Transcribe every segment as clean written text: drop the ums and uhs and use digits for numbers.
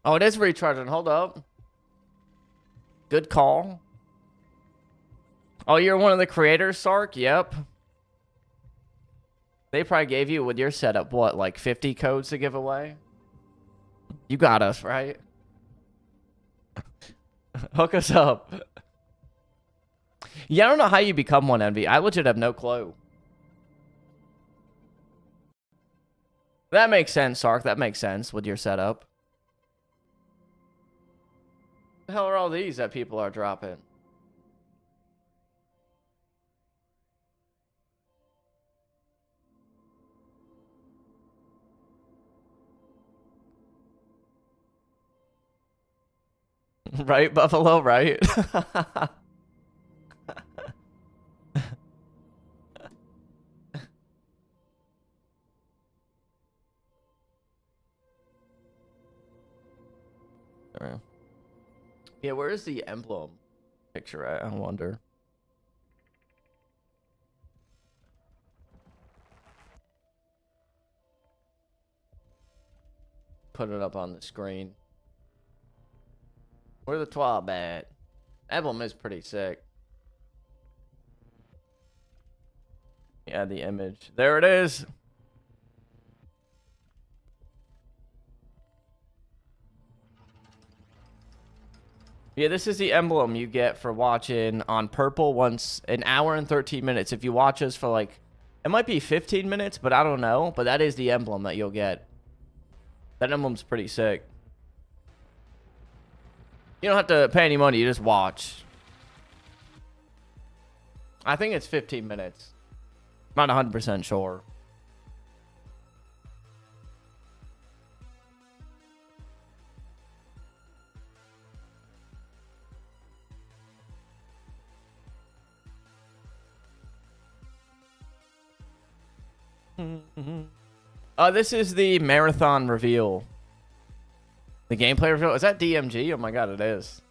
Oh, it is recharging. Hold up. Good call. Oh, you're one of the creators, Sark? Yep. They probably gave you, with your setup, what, like 50 codes to give away? You got us, right? Hook us up. Yeah, I don't know how you become one, Envy. I legit have no clue. That makes sense, Sark. That makes sense with your setup. The hell are all these that people are dropping? Right, Buffalo, right? Yeah, where is the emblem picture at? I wonder. Put it up on the screen. Where the twab at? Emblem is pretty sick. Yeah, the image. There it is. Yeah, this is the emblem you get for watching on Purple once an hour and 13 minutes. If you watch us for like, it might be 15 minutes, but I don't know. But that is the emblem that you'll get. That emblem's pretty sick. You don't have to pay any money. You just watch. I think it's 15 minutes. I'm not 100% sure. This is the marathon reveal. The gameplay reveal. Is that DMG? Oh my god, it is.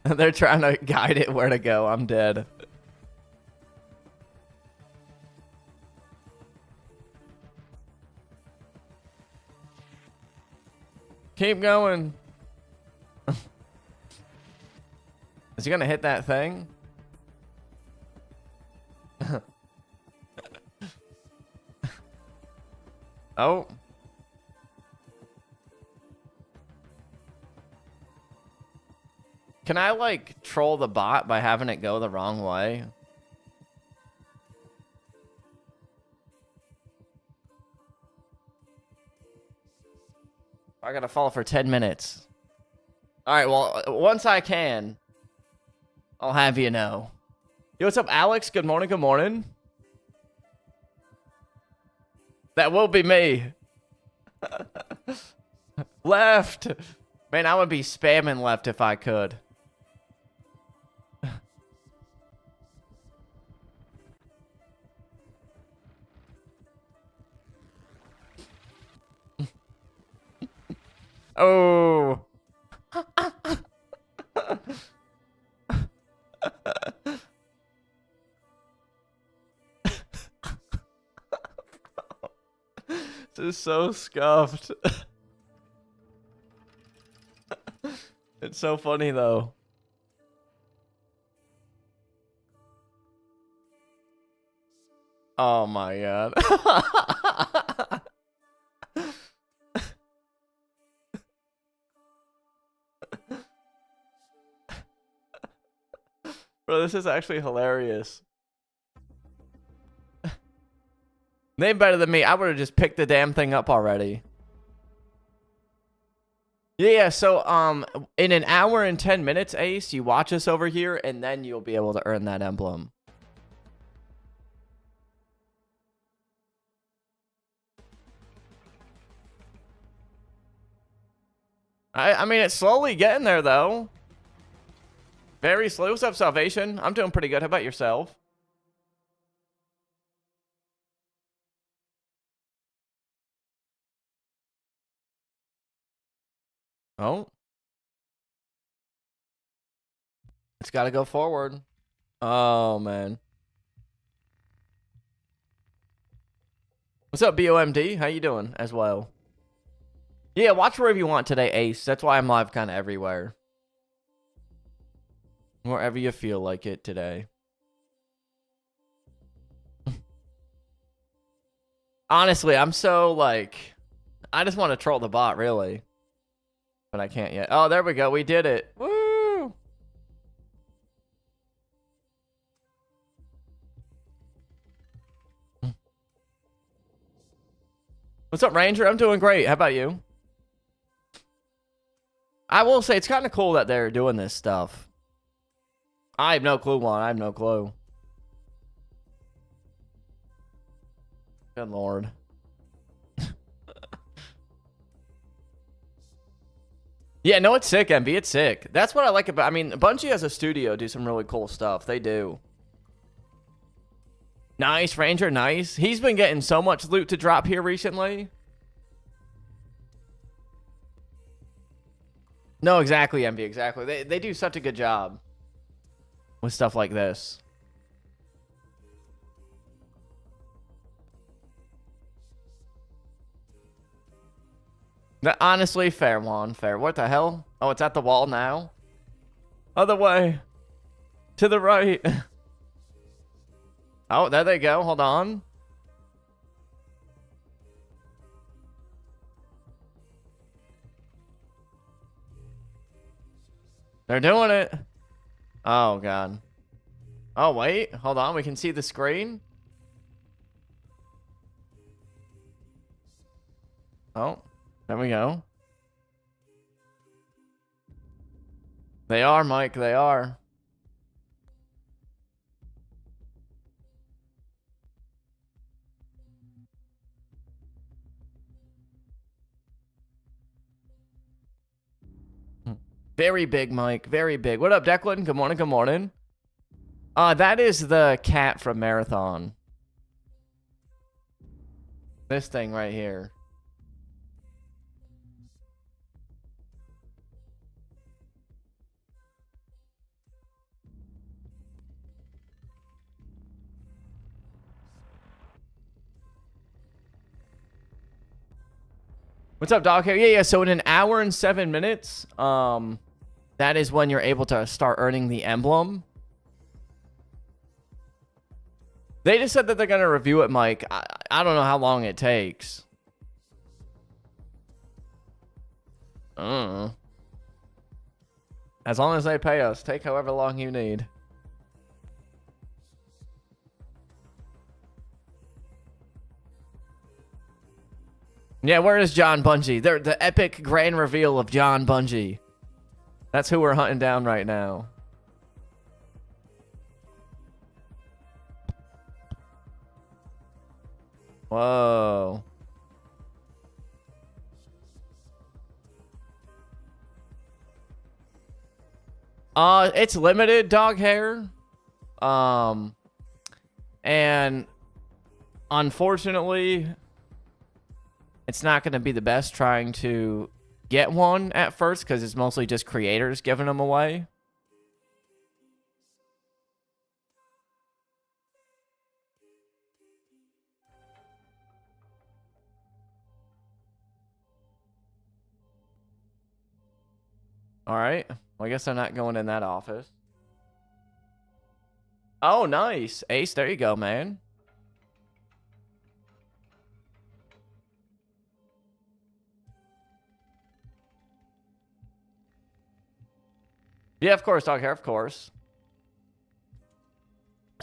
They're trying to guide it where to go. I'm dead. Keep going. Is he gonna hit that thing? Oh. Can I, like, troll the bot by having it go the wrong way? I gotta fall for 10 minutes. Alright, well, once I can, I'll have you know. Yo, what's up, Alex? Good morning, good morning. That will be me. Left. Man, I would be spamming left if I could. Oh. This is so scuffed. It's so funny though. Oh my god. Bro, this is actually hilarious. Name better than me. I would have just picked the damn thing up already. Yeah, so in an hour and 10 minutes, Ace, you watch us over here, and then you'll be able to earn that emblem. I mean, it's slowly getting there, though. Very slow. What's up, Salvation? I'm doing pretty good. How about yourself? Oh. It's got to go forward. Oh, man. What's up, BOMD? How you doing as well? Yeah, watch wherever you want today, Ace. That's why I'm live kind of everywhere. Wherever you feel like it today. Honestly, I'm so, like... I just want to troll the bot, really. But I can't yet. Oh, there we go. We did it. Woo! What's up, Ranger? I'm doing great. How about you? I will say, it's kind of cool that they're doing this stuff. I have no clue, Juan. I have no clue. Good lord. Yeah, no, it's sick, MB. It's sick. That's what I like about... I mean, Bungie as a studio do some really cool stuff. They do. Nice, Ranger. Nice. He's been getting so much loot to drop here recently. No, exactly, MB. Exactly. They do such a good job with stuff like this. Honestly, fair, Juan. Fair. What the hell? Oh, it's at the wall now? Other way. To the right. Oh, there they go. Hold on. They're doing it. Oh, God. Oh, wait. Hold on. We can see the screen. Oh, there we go. They are, Mike. They are. Very big, Mike. Very big. What up, Declan? Good morning. Good morning. That is the cat from Marathon. This thing right here. What's up, dog hair? Yeah. So in an hour and 7 minutes, that is when you're able to start earning the emblem. They just said that they're gonna review it, Mike. I don't know how long it takes. As long as they pay us, take however long you need. Yeah, where is John Bungie? They're the epic grand reveal of John Bungie. That's who we're hunting down right now. Whoa. It's limited, dog hair. And unfortunately, it's not going to be the best trying to get one at first because it's mostly just creators giving them away. All right. Well, I guess I'm not going in that office. Oh, nice. Ace, there you go, man. Yeah, of course, dog hair, of course.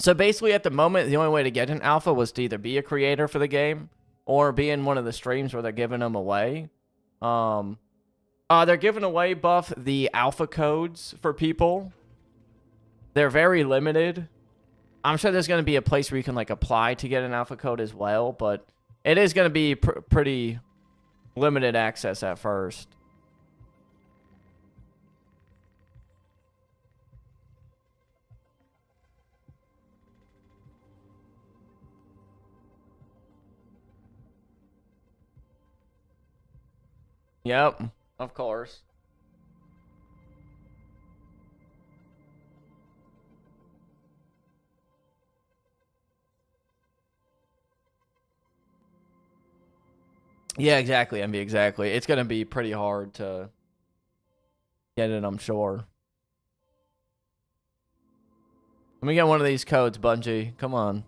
So basically, at the moment, the only way to get an alpha was to either be a creator for the game or be in one of the streams where they're giving them away. They're giving away, Buff, the alpha codes for people. They're very limited. I'm sure there's going to be a place where you can like apply to get an alpha code as well, but it is going to be pretty limited access at first. Yep, of course. Yeah, exactly, Envy, exactly. It's gonna be pretty hard to get it, I'm sure. Let me get one of these codes, Bungie. Come on.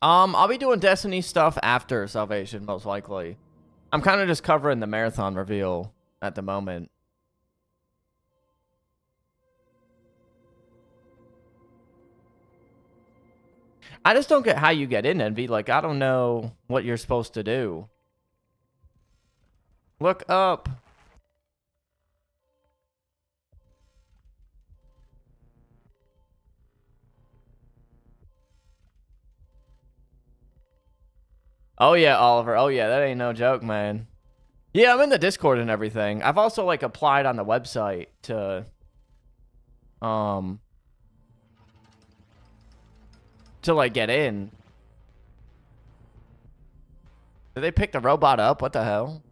I'll be doing Destiny stuff after Salvation, most likely. I'm kind of just covering the marathon reveal at the moment. I just don't get how you get in, Envy. Like, I don't know what you're supposed to do. Look up. Oh, yeah, Oliver. Oh, yeah, that ain't no joke, man. Yeah, I'm in the Discord and everything. I've also, like, applied on the website to like, get in. Did they pick the robot up? What the hell?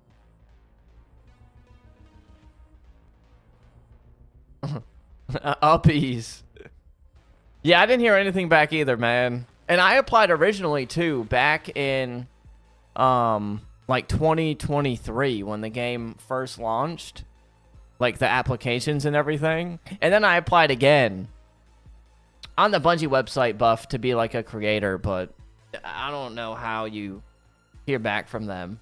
Uppies. Yeah, I didn't hear anything back either, man. And I applied originally, too, back in, like 2023 when the game first launched. Like, the applications and everything. And then I applied again on the Bungie website, Buff, to be, like, a creator. But I don't know how you hear back from them.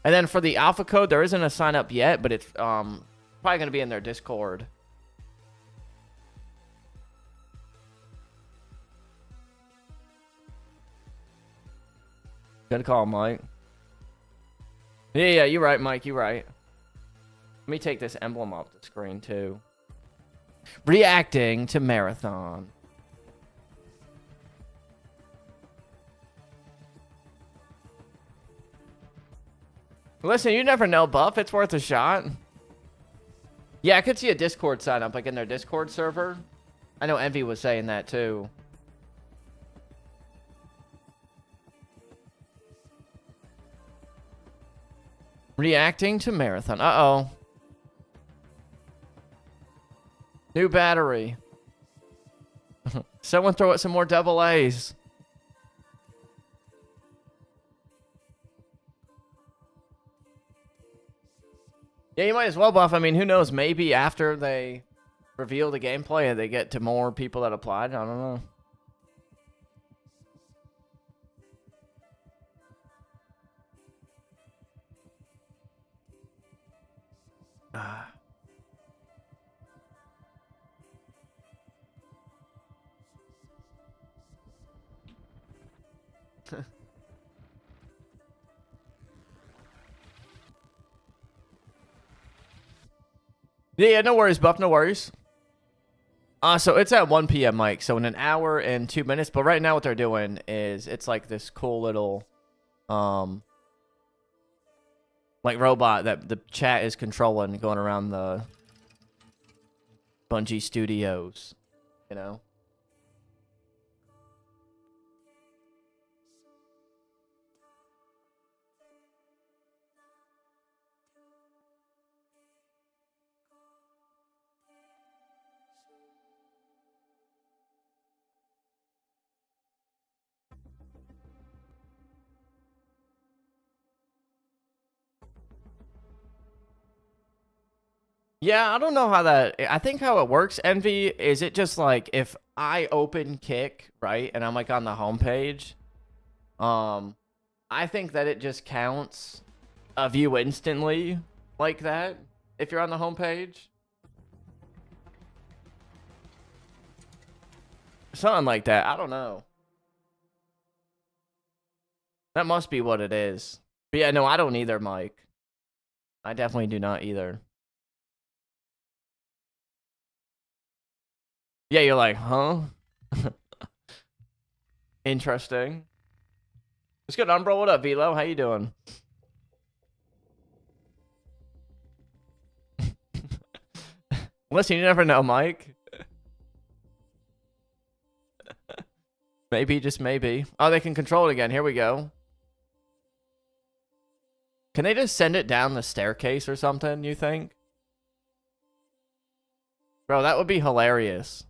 And then for the alpha code, there isn't a sign up yet, but it's probably going to be in their Discord. Good call, Mike. Yeah, you're right, Mike. You're right. Let me take this emblem off the screen, too. Reacting to Marathon. Listen, you never know, Buff. It's worth a shot. Yeah, I could see a Discord sign up, like in their Discord server. I know Envy was saying that, too. Reacting to Marathon. Uh-oh. New battery. Someone throw it some more double A's. Yeah, you might as well, Buff. I mean, who knows? Maybe after they reveal the gameplay and they get to more people that applied. I don't know. Yeah, no worries, Buff. No worries. So it's at 1 p.m., Mike. So in an hour and 2 minutes. But right now what they're doing is it's like this cool little, like robot that the chat is controlling going around the Bungie Studios, you know? Yeah, I don't know how that... I think how it works, Envy, is it just like if I open Kick, right, and I'm like on the homepage, I think that it just counts a view instantly like that if you're on the homepage. Something like that. I don't know. That must be what it is. But yeah, no, I don't either, Mike. I definitely do not either. Yeah, you're like, huh? Interesting. What's good, Umbro? What up, Velo? How you doing? Listen, you never know, Mike. Maybe, just maybe. Oh, they can control it again. Here we go. Can they just send it down the staircase or something, you think? Bro, that would be hilarious.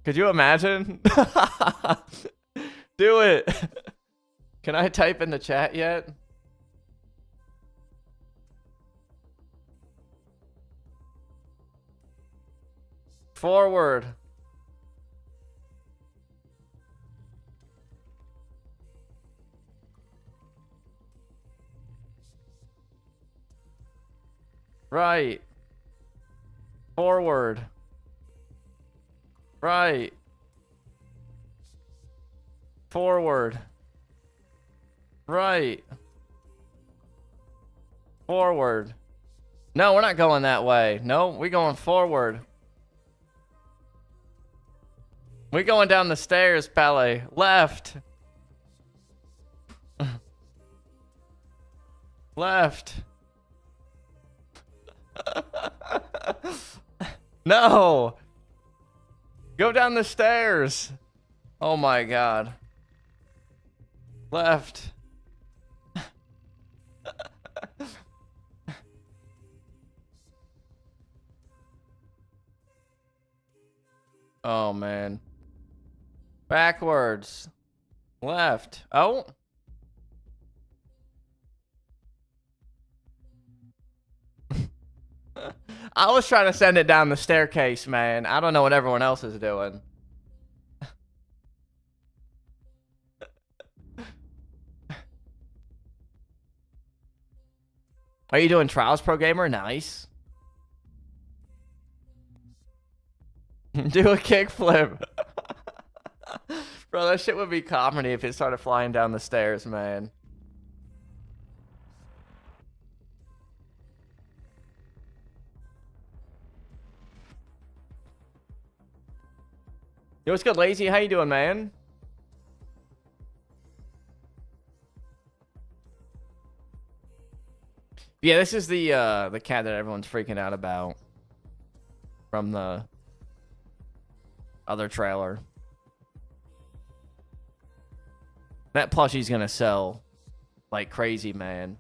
Could you imagine? Do it. Can I type in the chat yet? Forward. Right. Forward. Right. Forward. Right. Forward. No, we're not going that way. No, we're going forward. We're going down the stairs, Pele. Left. Left. No. Go down the stairs. Oh my god. Left. Oh man. Backwards. Left. Oh. I was trying to send it down the staircase, man. I don't know what everyone else is doing. Are you doing Trials Pro Gamer? Nice. Do a kickflip. Bro, that shit would be comedy if it started flying down the stairs, man. Yo, what's good, Lazy? How you doing, man? Yeah, this is the cat that everyone's freaking out about from the other trailer. That plushie's gonna sell like crazy, man.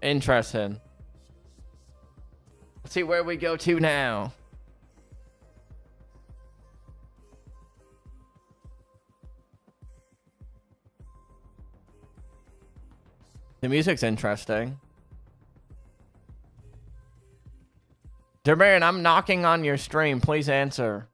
Interesting. Let's see where we go to now. The music's interesting. Derbaran, I'm knocking on your stream. Please answer.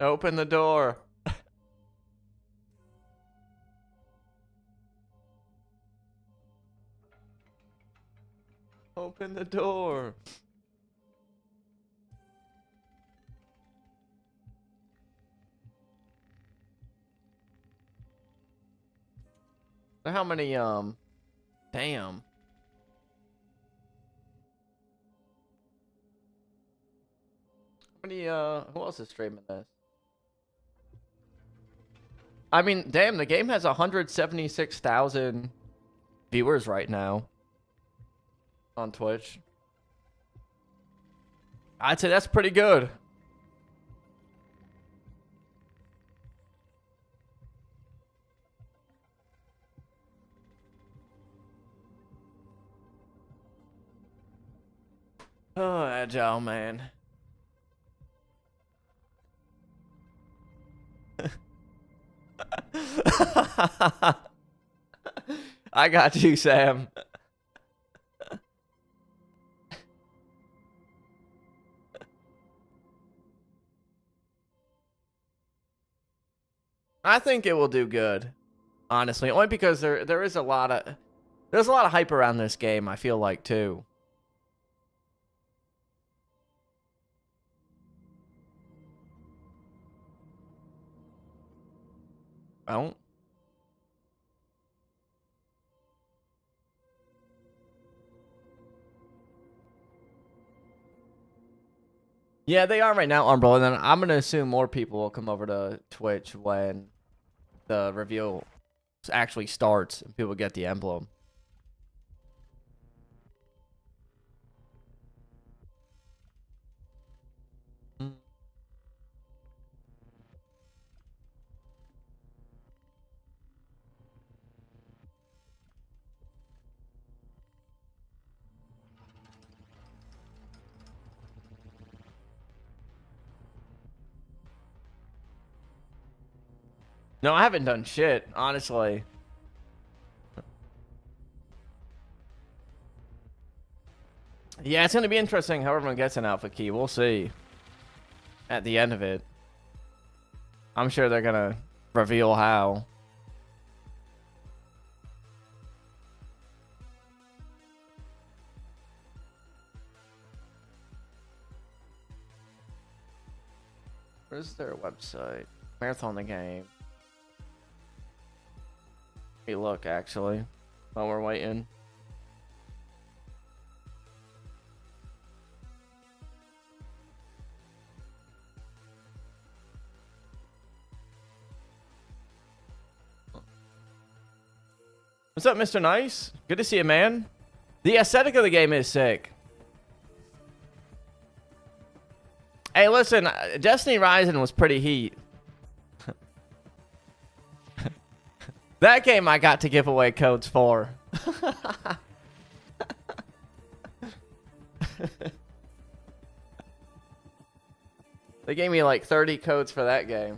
Open the door. Open the door. How many, damn. How many, who else is streaming this? I mean, damn, the game has 176,000 viewers right now on Twitch. I'd say that's pretty good. Oh, Agile, man. I got you, Sam. I think it will do good, honestly. Only because there's a lot of hype around this game, I feel like, too. Oh. Yeah, they are right now, Umbro, and then I'm gonna assume more people will come over to Twitch when the reveal actually starts and people get the emblem. No, I haven't done shit, honestly. Yeah, it's going to be interesting how everyone gets an alpha key. We'll see at the end of it. I'm sure they're going to reveal how. Where's their website? Marathon the game. Let me look, actually, while we're waiting. What's up, Mr. Nice? Good to see you, man. The aesthetic of the game is sick. Hey, listen, Destiny Rising was pretty heat. That game I got to give away codes for. They gave me like 30 codes for that game.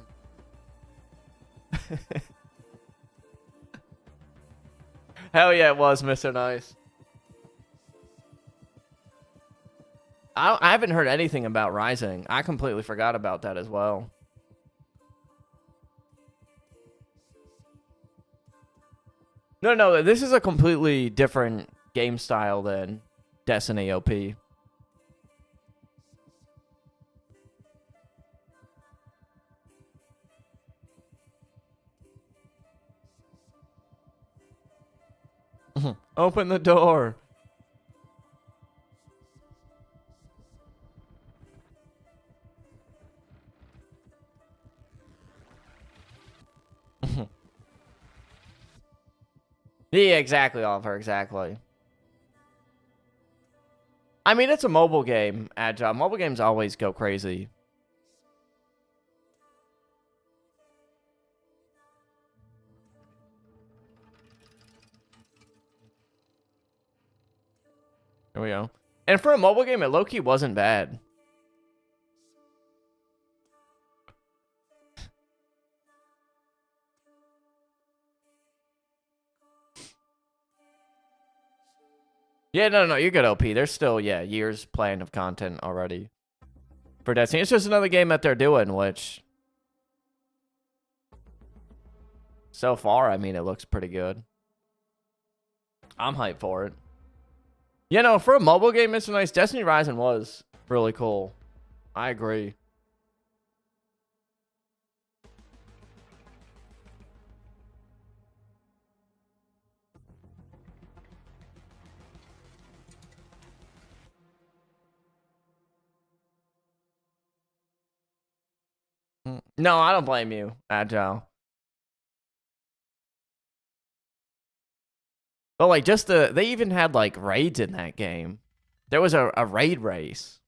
Hell yeah, it was, Mr. Nice. I haven't heard anything about Rising. I completely forgot about that as well. No, this is a completely different game style than Destiny OP. Open the door. Yeah, exactly, Oliver, exactly. I mean, it's a mobile game, Agile. Mobile games always go crazy. There we go. And for a mobile game, it low-key wasn't bad. Yeah, no, you're good, OP. There's still, yeah, years playing of content already for Destiny. It's just another game that they're doing, which so far, I mean, it looks pretty good. I'm hyped for it. You know, for a mobile game, Mr. Nice, Destiny Rising was really cool. I agree. No, I don't blame you, Agile. But like, just they even had like raids in that game. There was a raid race.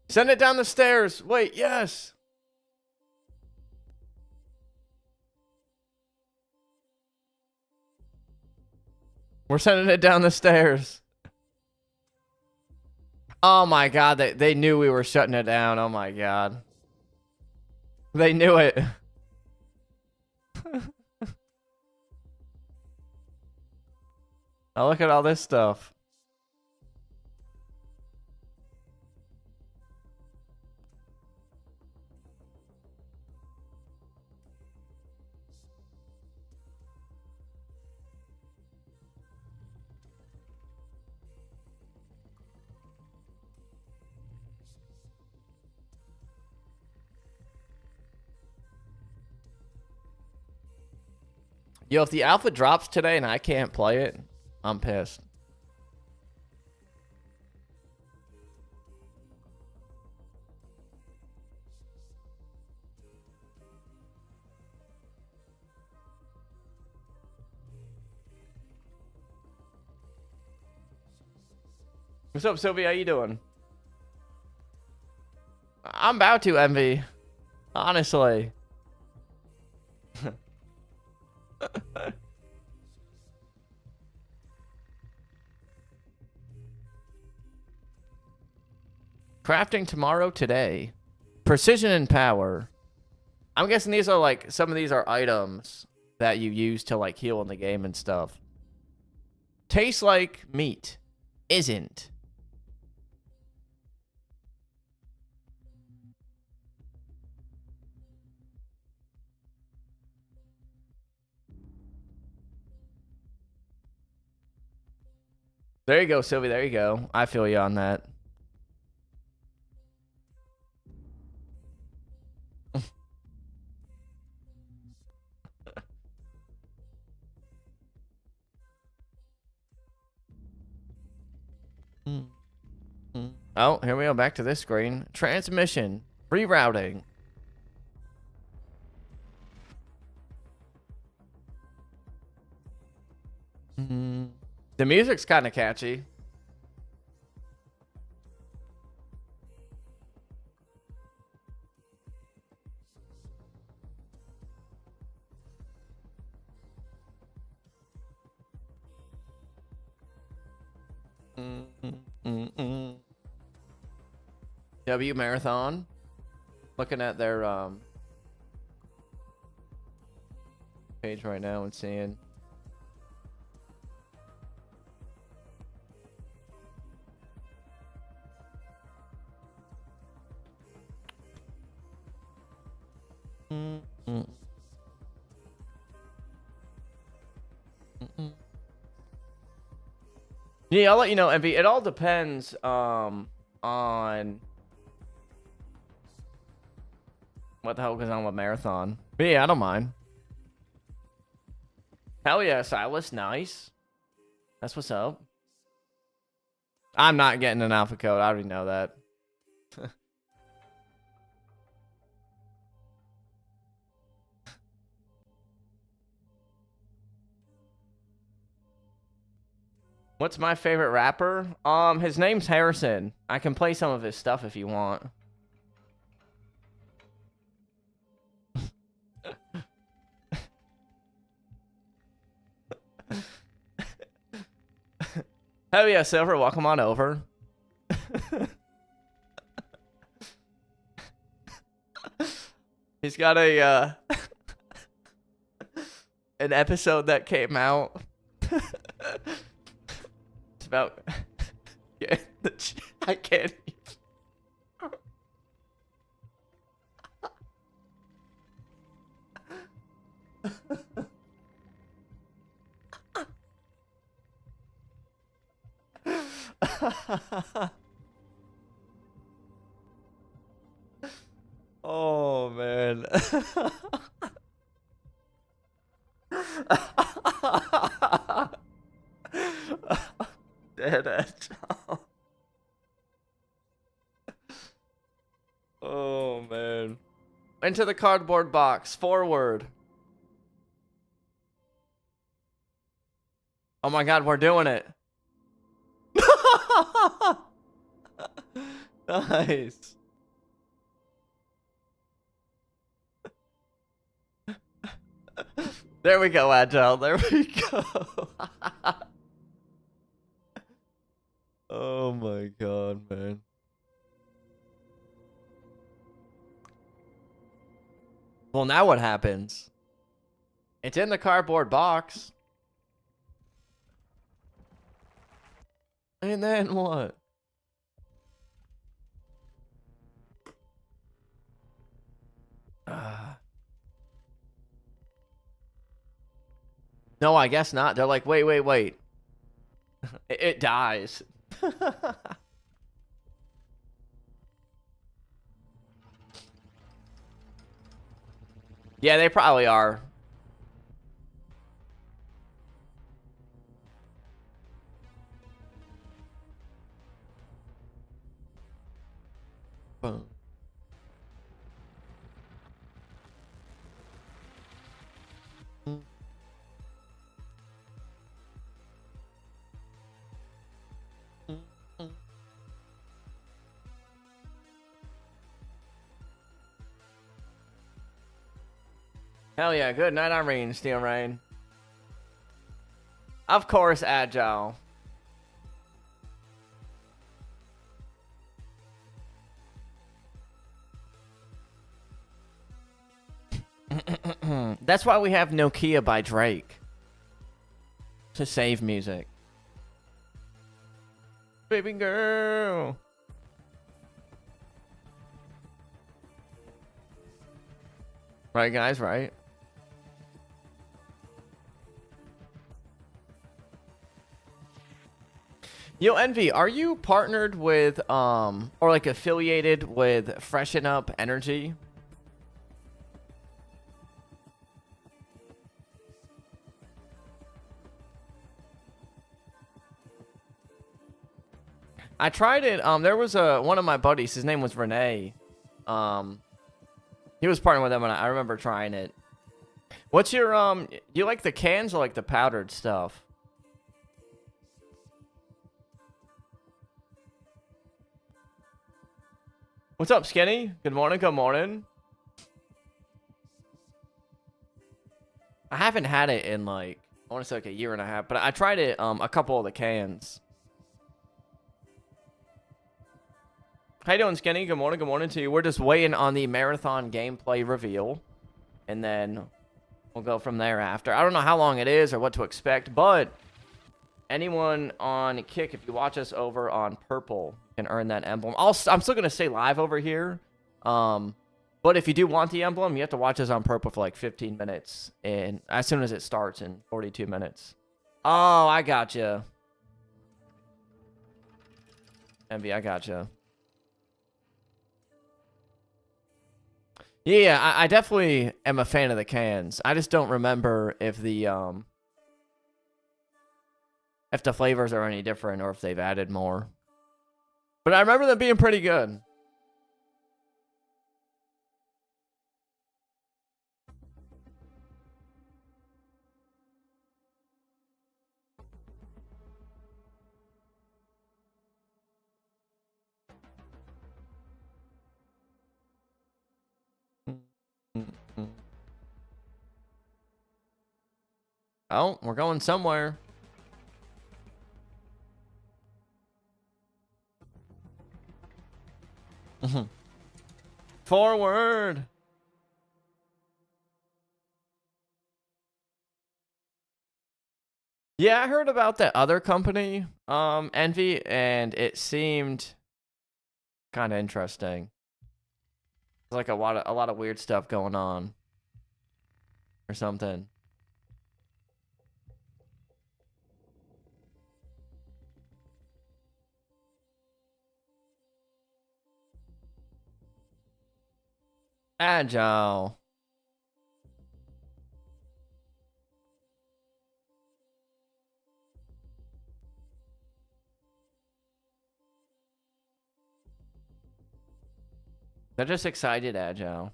Send it down the stairs. Wait, yes. We're sending it down the stairs. Oh my god, they knew we were shutting it down. Oh my god. They knew it. Oh, look at all this stuff. Yo, if the alpha drops today and I can't play it, I'm pissed. What's up, Sylvia? How you doing? I'm about to, Envy. Honestly. Crafting tomorrow, today. Precision and power. I'm guessing these are like, some of these are items that you use to like heal in the game and stuff. Tastes like meat. Isn't. There you go, Sylvie. There you go. I feel you on that. Oh, here we go. Back to this screen. Transmission. Rerouting. The music's kind of catchy. W Marathon. Looking at their page right now and seeing. Yeah, I'll let you know, Envy. It all depends on what the hell goes on with Marathon. But yeah, I don't mind. Hell yeah, Silas. Nice. That's what's up. I'm not getting an alpha code. I already know that. What's my favorite rapper? His name's Harrison. I can play some of his stuff if you want. Hell yeah, Silver. Welcome on over. He's got a an episode that came out. It's about yeah, I can't. Oh man. Dead ass. Oh man. Into the cardboard box. Forward. Oh my god, we're doing it. Nice. There we go, Agile. There we go. Oh my god, man. Well, now what happens? It's in the cardboard box. And then what? No, I guess not. They're like, wait. It dies. Yeah, they probably are. Boom. Hell yeah, good night, Irene, Steel Rain. Of course, Agile. That's why we have Nokia by Drake. To save music. Baby girl. Right, guys, right? Yo, Envy, are you partnered with, or like affiliated with Freshen Up Energy? I tried it. There was one of my buddies. His name was Renee. He was partnering with them, and I remember trying it. What's your do you like the cans or like the powdered stuff? What's up, Skinny? Good morning. Good morning. I haven't had it in like I want to say like a year and a half, but I tried it a couple of the cans. How you doing, Skinny? Good morning. Good morning to you. We're just waiting on the marathon gameplay reveal, and then we'll go from there after. I don't know how long it is or what to expect, but anyone on Kick, if you watch us over on Purple, can earn that emblem. I'm still going to stay live over here, but if you do want the emblem, you have to watch us on Purple for like 15 minutes, and as soon as it starts in 42 minutes. Oh, I gotcha. Envy, I gotcha. Yeah, I definitely am a fan of the cans. I just don't remember if the flavors are any different or if they've added more. But I remember them being pretty good. Oh, we're going somewhere. Forward. Yeah, I heard about that other company, Envy, and it seemed kind of interesting. There's like a lot of weird stuff going on or something. Agile. They're just excited, Agile.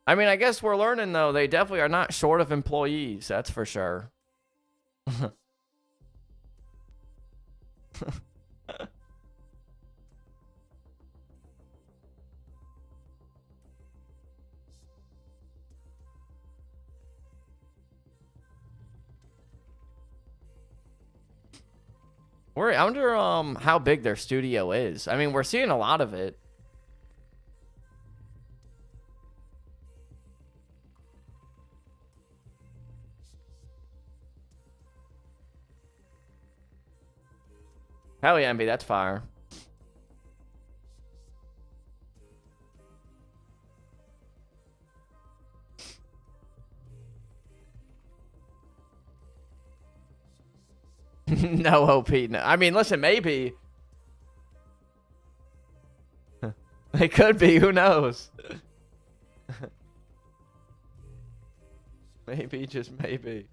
I mean, I guess we're learning, though. They definitely are not short of employees. That's for sure. I wonder how big their studio is. I mean, we're seeing a lot of it. Hell yeah, MB, that's fire. No OP. No. I mean, listen, maybe. It could be. Who knows? Maybe, just maybe.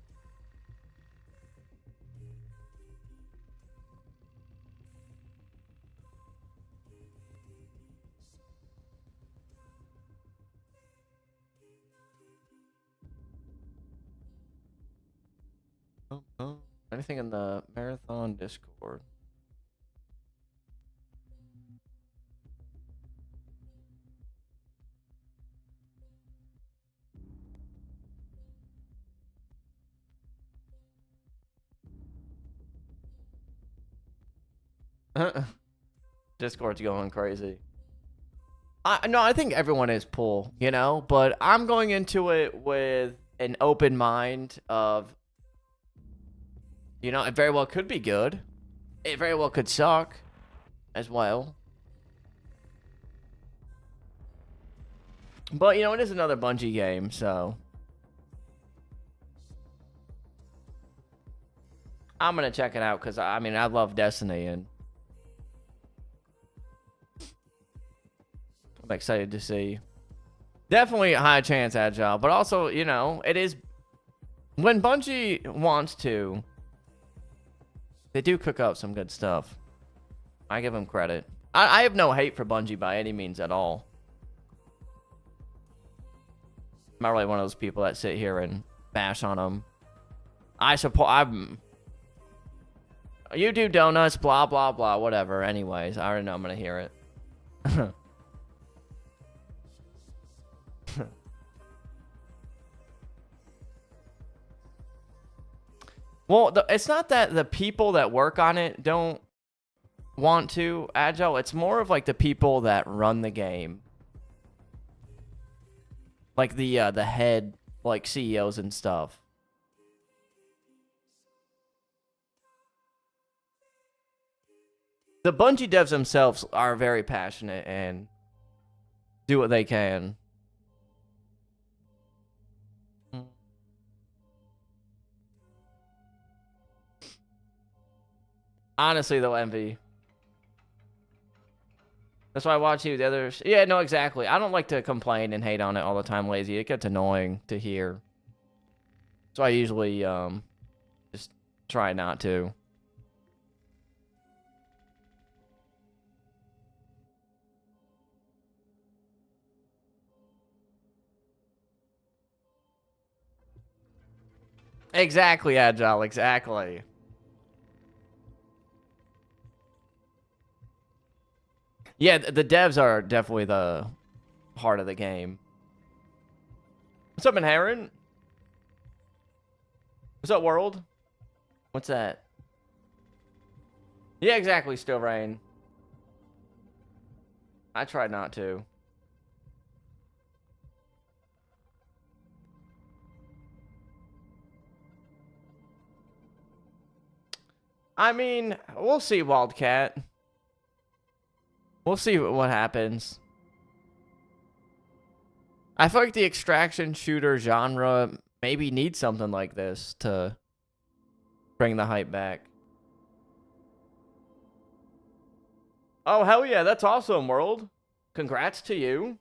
everything in the marathon Discord. Discord's going crazy. No, I think everyone is pool, you know, but I'm going into it with an open mind of, you know, it very well could be good. It very well could suck as well. But, you know, it is another Bungie game, so I'm going to check it out because, I mean, I love Destiny, and I'm excited to see. Definitely a high chance Agile, but also, you know, it is... When Bungie wants to, they do cook up some good stuff. I give them credit. I have no hate for Bungie by any means at all. I'm not really one of those people that sit here and bash on them. I support... You do donuts, blah, blah, blah, whatever. Anyways, I already know I'm going to hear it. Well, it's not that the people that work on it don't want to Agile. It's more of like the people that run the game. Like the head, like CEOs and stuff. The Bungie devs themselves are very passionate and do what they can. Honestly, though, Envy. That's why I watch you. The others. Yeah, no, exactly. I don't like to complain and hate on it all the time, lazy. It gets annoying to hear. So I usually just try not to. Exactly, Agile. Exactly. Yeah, the devs are definitely the heart of the game. What's up, Inherent? What's up, World? What's that? Yeah, exactly, Still Rain. I tried not to. I mean, we'll see, Wildcat. We'll see what happens. I feel like the extraction shooter genre maybe needs something like this to bring the hype back. Oh, hell yeah. That's awesome, World. Congrats to you.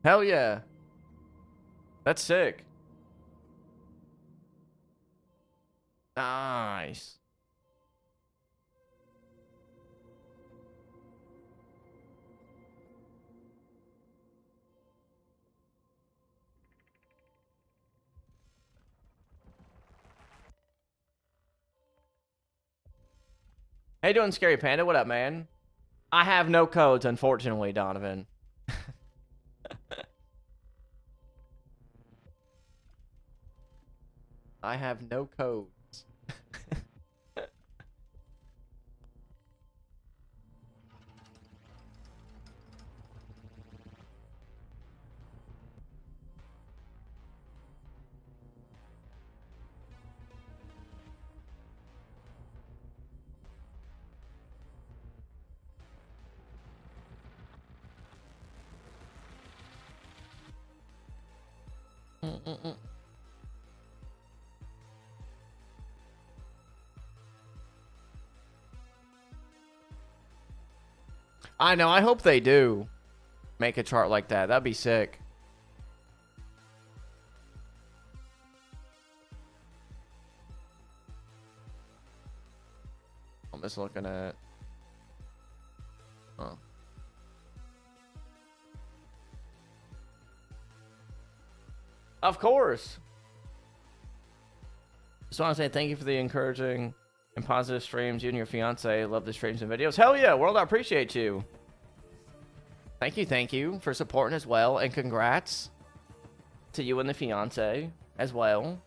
Hell yeah. That's sick. Nice. How you doing, Scary Panda? What up, man? I have no codes, unfortunately, Donovan. I have no codes. I know. I hope they do make a chart like that. That'd be sick. I'm just looking at... Oh. Of course. Just want to say thank you for the encouraging and positive streams. You and your fiance love the streams and videos. Hell yeah, world, I appreciate you. Thank you for supporting as well, and congrats to you and the fiance as well.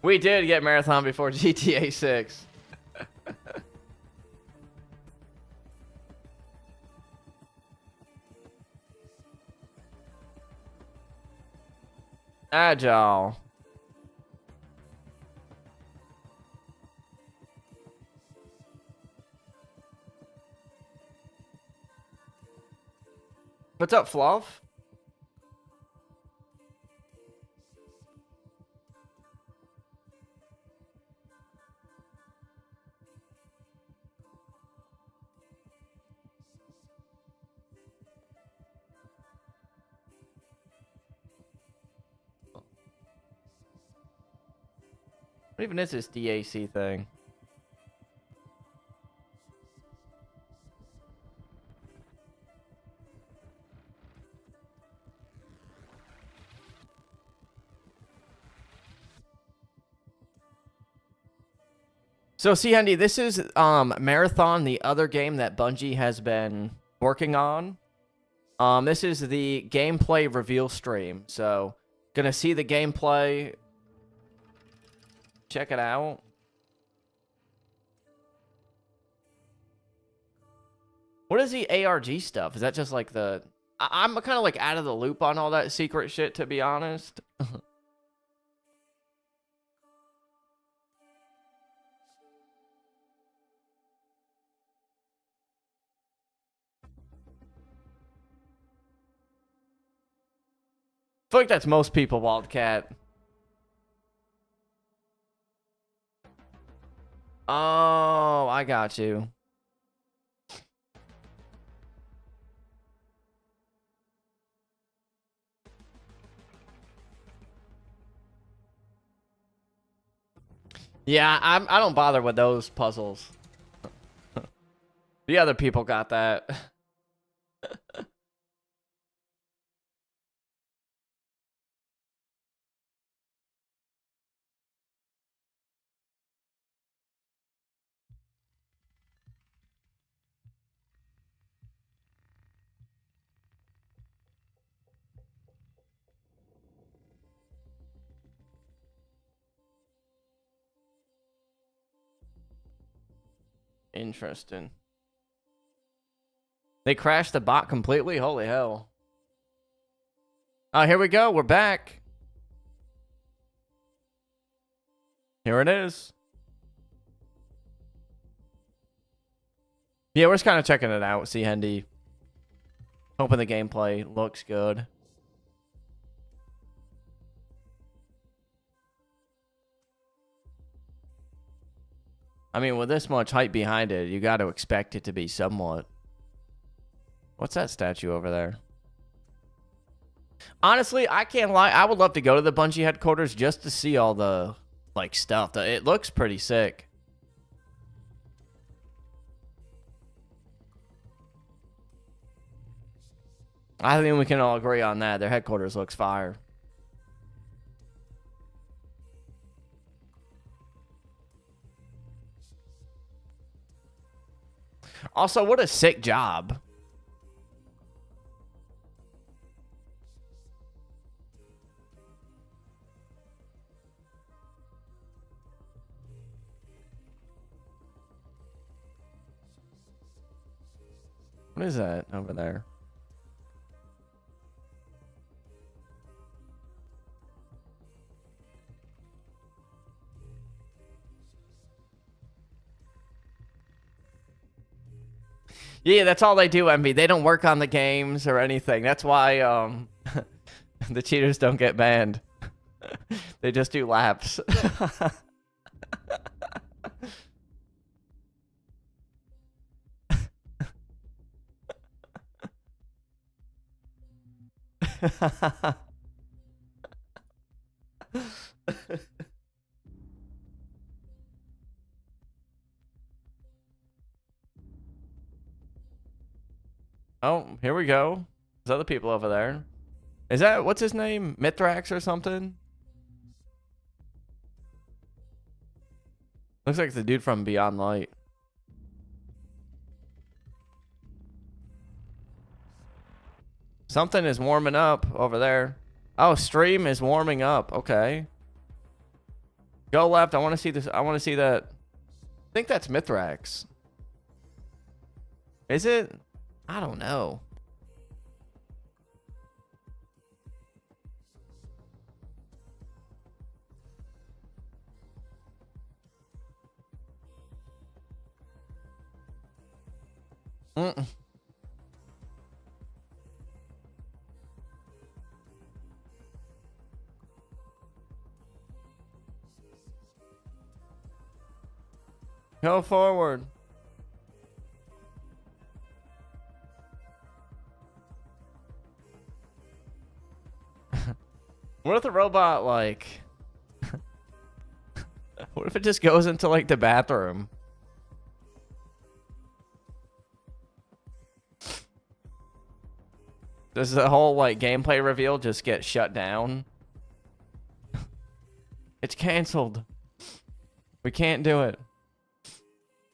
We did get Marathon before GTA 6. Agile. What's up, Fluff? What even is this DAC thing? So, see, Hendy, this is Marathon, the other game that Bungie has been working on. This is the gameplay reveal stream. So, gonna see the gameplay. Check it out. What is the ARG stuff? Is that just like the... I'm kind of like out of the loop on all that secret shit, to be honest. I feel like that's most people, Wildcat. Oh, I got you. Yeah, I don't bother with those puzzles. The other people got that. Interesting. They crashed the bot completely? Holy hell. Oh, here we go. We're back. Here it is. Yeah, we're just kind of checking it out. See, Hendy. Hoping the gameplay looks good. I mean, with this much hype behind it, you got to expect it to be somewhat. What's that statue over there? Honestly, I can't lie. I would love to go to the Bungie headquarters just to see all the, like, stuff. It looks pretty sick. I think we can all agree on that. Their headquarters looks fire. Also, what a sick job. What is that over there? Yeah, that's all they do, Envy. They don't work on the games or anything. That's why the cheaters don't get banned. They just do laps. Oh, here we go. There's other people over there. Is that, what's his name? Mithrax or something? Looks like the dude from Beyond Light. Something is warming up over there. Oh, stream is warming up. Okay. Go left. I want to see this. I want to see that. I think that's Mithrax. Is it? I don't know. Mm-mm. Go forward. What if the robot, like... what if it just goes into, like, the bathroom? Does the whole, like, gameplay reveal just get shut down? It's canceled. We can't do it.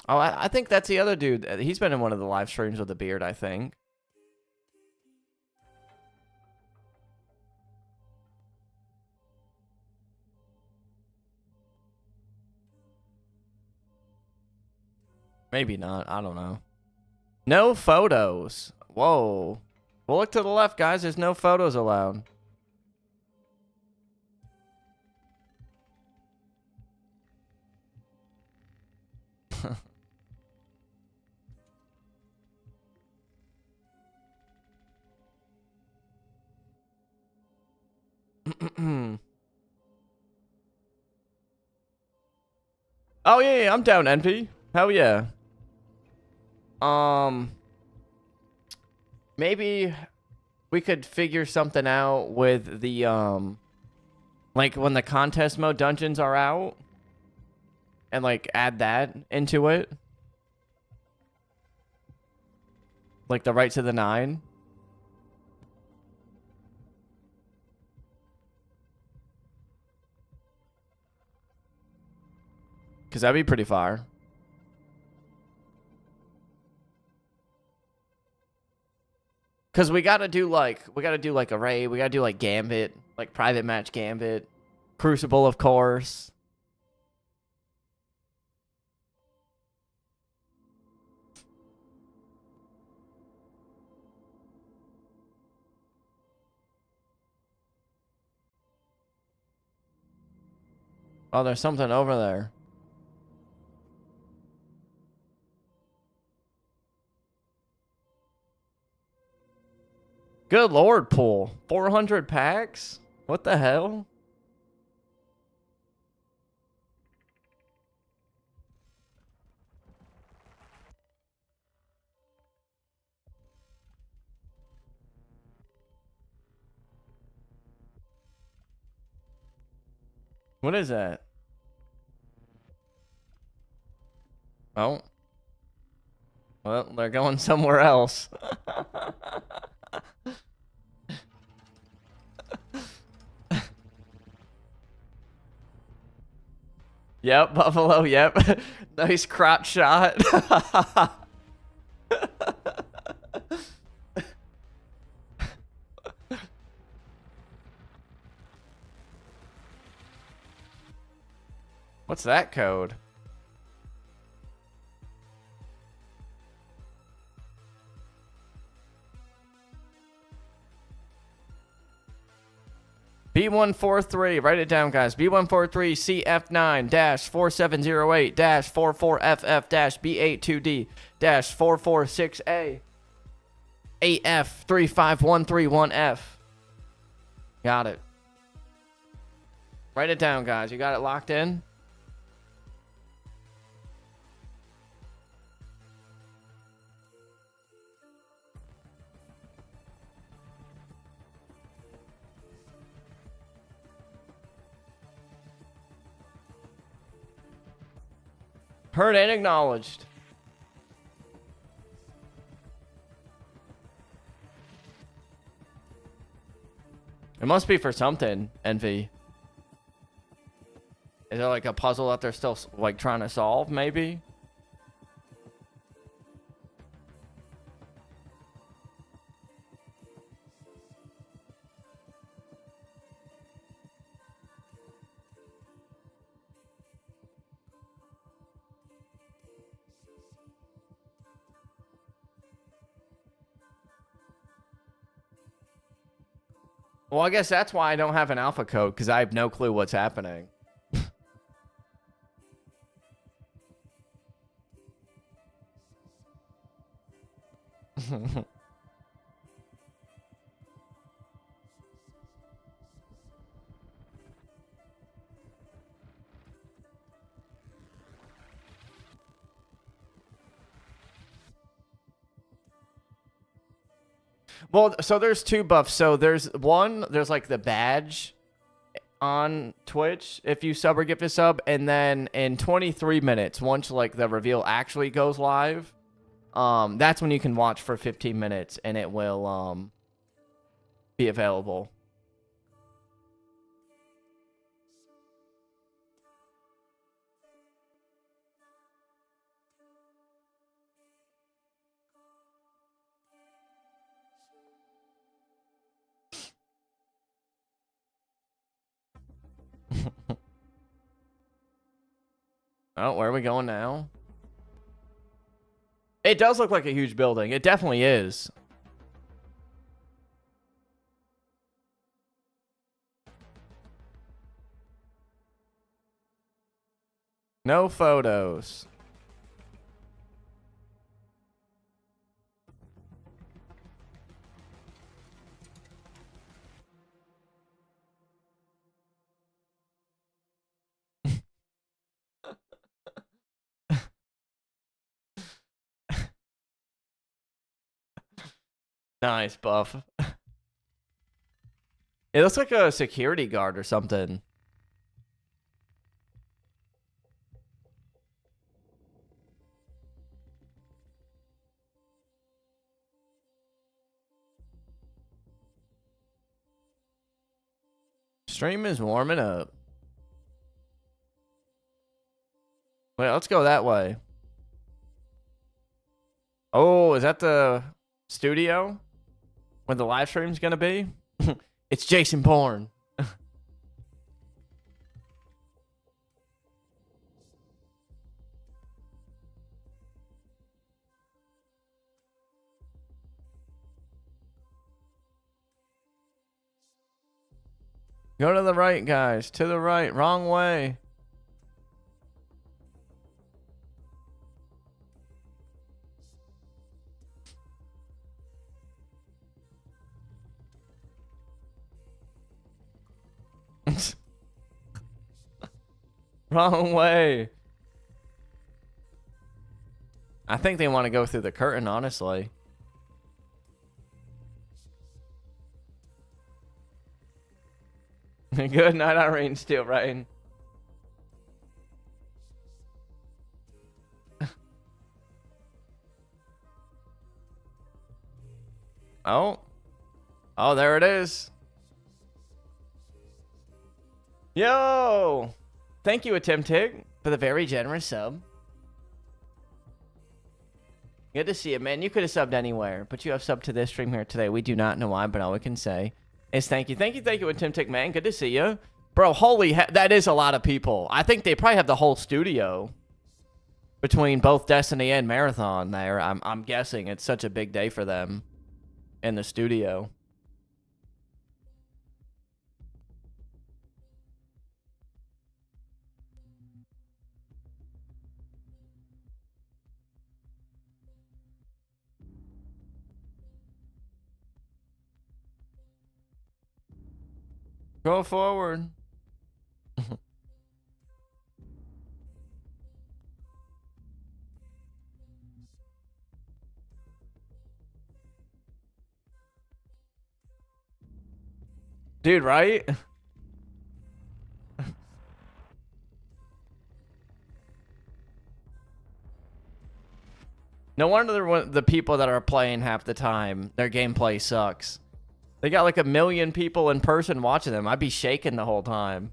Oh, I think that's the other dude. He's been in one of the live streams with a beard, I think. Maybe not. I don't know. No photos. Whoa. Well, look to the left, guys. There's no photos allowed. Oh, yeah, I'm down, NP. Hell yeah. Maybe we could figure something out with the, like when the contest mode dungeons are out and like add that into it. Like the Rights of the Nine. Because that'd be pretty fire. Because we gotta do like a raid. We gotta do like Gambit, like private match Gambit, Crucible, of course. Oh, there's something over there. Good lord, pool. 400 packs? What the hell? What is that? Oh. Well, they're going somewhere else. Yep, Buffalo, yep. Nice crotch shot. What's that code? B143, write it down, guys. B143 CF9-4708 44FF B82D 446A AF 35131F. Got it. Write it down, guys. You got it locked in? Heard and acknowledged. It must be for something, Envy. Is there like a puzzle that they're still like trying to solve, maybe? Well, I guess that's why I don't have an alpha code, because I have no clue what's happening. Well, so there's two buffs. So there's like the badge on Twitch if you sub or gift a sub, and then in 23 minutes, once like the reveal actually goes live, that's when you can watch for 15 minutes and it will be available. Oh, where are we going now? It does look like a huge building. It definitely is. No photos. Nice buff. It looks like a security guard or something. Stream is warming up. Wait, let's go that way. Oh, is that the studio where the live stream's gonna be? It's Jason Bourne. Go to the right, guys. To the right. Wrong way. Wrong way. I think they want to go through the curtain, honestly. Good night, Irene. Still rain. Oh. Oh, there it is. Yo! Thank you, Attemptig, for the very generous sub. Good to see you, man. You could have subbed anywhere, but you have subbed to this stream here today. We do not know why, but all we can say is thank you. Thank you, Attemptig, man. Good to see you. Bro, holy heck, that is a lot of people. I think they probably have the whole studio between both Destiny and Marathon there. I'm guessing it's such a big day for them in the studio. Go forward. Dude, right? No wonder the people that are playing half the time, their gameplay sucks. They got like 1 million people in person watching them. I'd be shaking the whole time.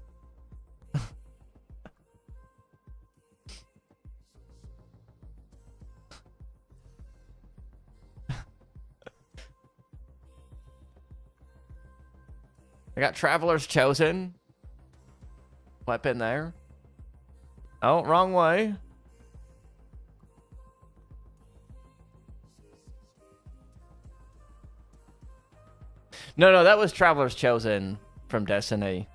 I got Traveler's Chosen. Weapon there. Oh, wrong way. No, that was Traveler's Chosen from Destiny.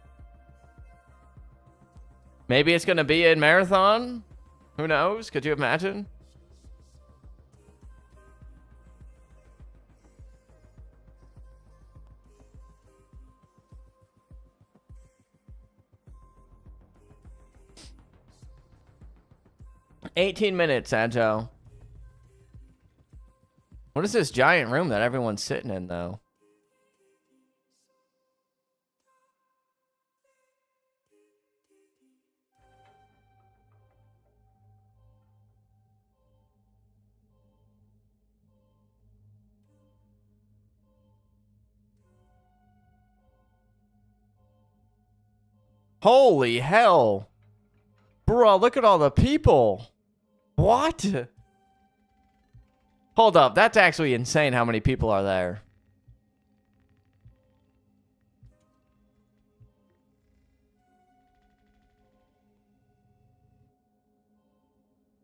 Maybe it's going to be in Marathon? Who knows? Could you imagine? $18 minutes, Agile. What is this giant room that everyone's sitting in, though? Holy hell. Bro, look at all the people. What? Hold up. That's actually insane how many people are there.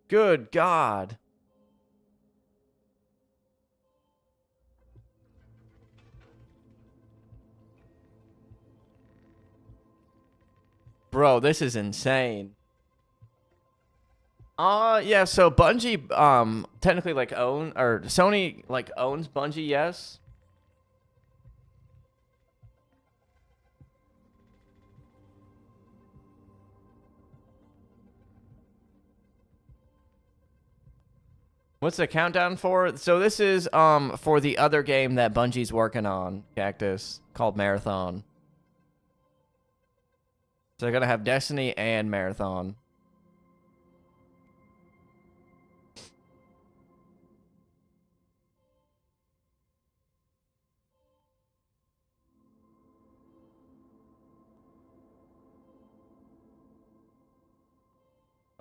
Good God. Bro, this is insane. Yeah, so Bungie, technically, like, or Sony, like, owns Bungie, yes. What's the countdown for? So this is, for the other game that Bungie's working on, Cactus, called Marathon. So they're gonna have Destiny and Marathon.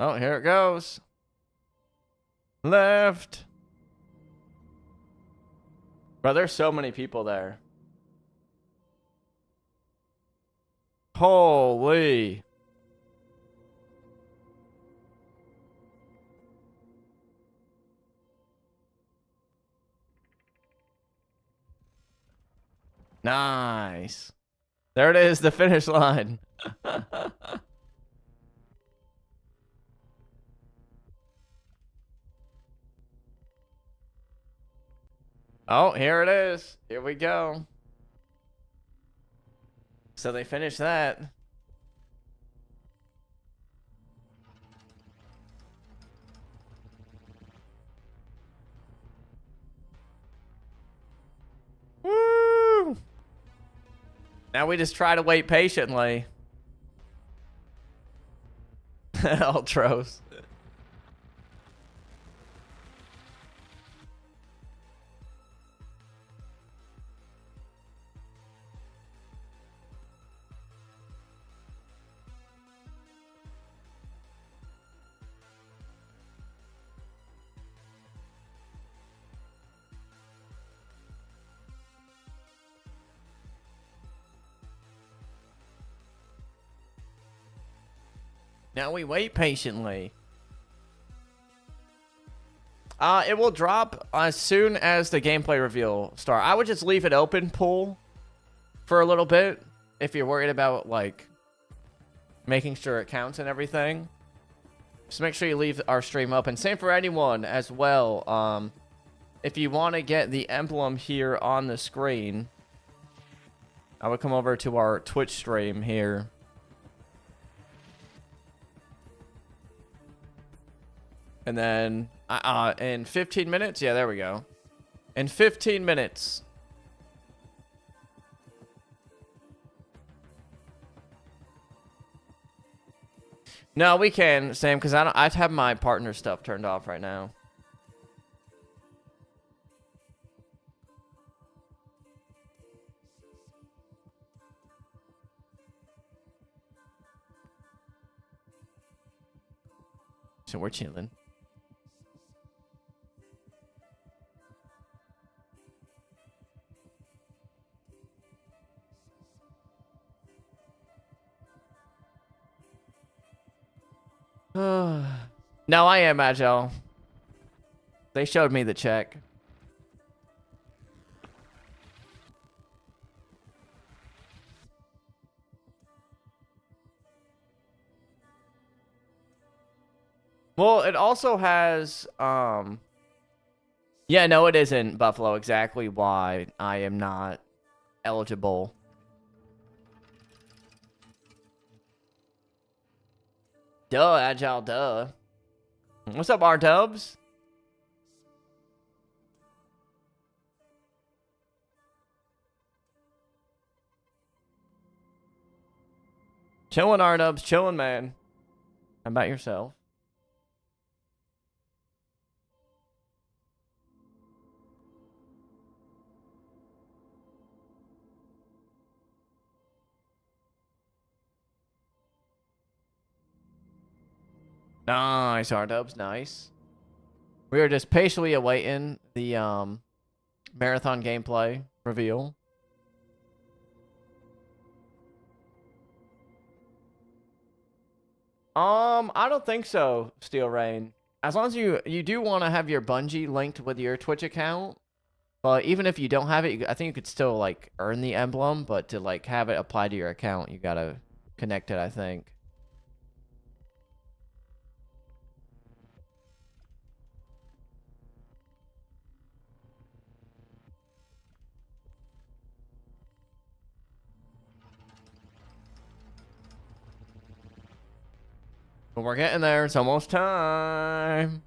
Oh, here it goes. Left. Bro, there's so many people there. Holy. Nice. There it is, the finish line. Oh, here it is. Here we go. So they finished that. Woo! Now we just try to wait patiently. Ultros. Now we wait patiently. It will drop as soon as the gameplay reveal start. I would just leave it open, pool, for a little bit if you're worried about, like, making sure it counts and everything. Just make sure you leave our stream open. Same for anyone as well. If you want to get the emblem here on the screen, I would come over to our Twitch stream here. And then in 15 minutes, yeah, there we go. In 15 minutes. No, we can, Sam, because I have my partner stuff turned off right now. So we're chilling. No, I am Agile. They showed me the check. Well, it also has, yeah, no, it isn't Buffalo. Exactly why I am not eligible. Duh, Agile, duh. What's up, R-Dubs? Chillin', R-Dubs, chillin', man. How about yourself? Nice, R-Dubs, nice. We are just patiently awaiting the marathon gameplay reveal. I don't think so, Steel Rain. As long as you do want to have your Bungie linked with your Twitch account, but even if you don't have it, I think you could still like earn the emblem, but to like have it applied to your account, you gotta connect it, I think. But we're getting there. It's almost time.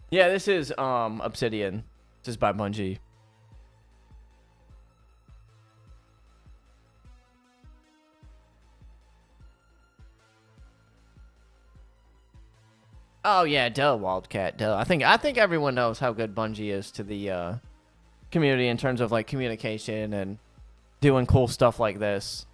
Yeah, this is Obsidian. This is by Bungie. Oh yeah, duh, Wildcat, duh. I think everyone knows how good Bungie is to the community in terms of like communication and doing cool stuff like this.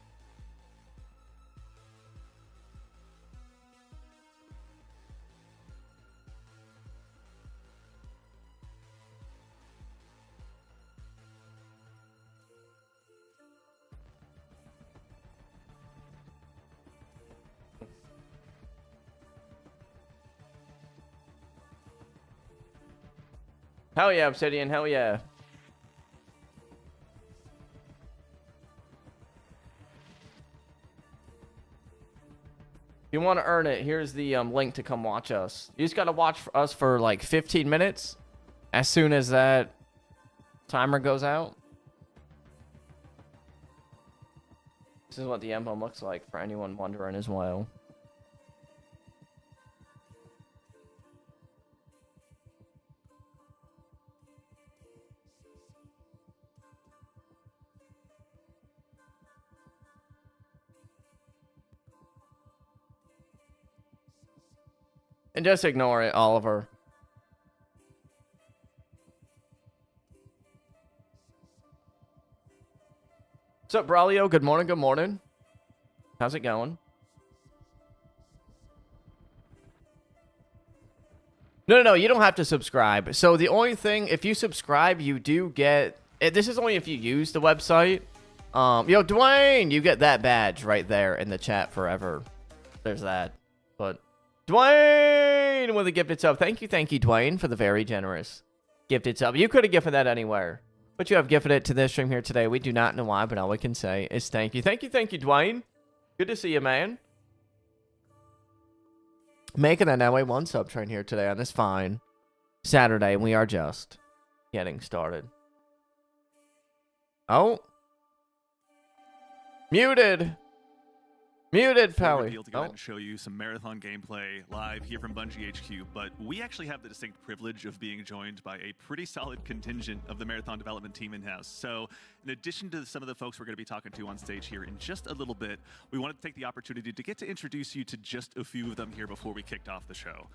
Hell yeah, Obsidian, hell yeah. If you want to earn it, here's the link to come watch us. You just got to watch us for like 15 minutes. As soon as that timer goes out. This is what the emblem looks like for anyone wondering as well. And just ignore it, Oliver. What's up, Braulio? Good morning, good morning. How's it going? No, you don't have to subscribe. So the only thing, if you subscribe, you do get... This is only if you use the website. Yo, Dwayne, you get that badge right there in the chat forever. There's that. But Dwayne with a gifted sub. Thank you, Dwayne, for the very generous gifted sub. You could have gifted that anywhere, but you have gifted it to this stream here today. We do not know why, but all we can say is thank you. Thank you, Dwayne. Good to see you, man. Making an LA1 sub train here today on this fine Saturday, and we are just getting started. Oh. Muted. Muted, Pally. To go ahead and show you some marathon gameplay live here from Bungie HQ, but we actually have the distinct privilege of being joined by a pretty solid contingent of the marathon development team in-house. So in addition to some of the folks we're going to be talking to on stage here in just a little bit, we wanted to take the opportunity to get to introduce you to just a few of them here before we kicked off the show.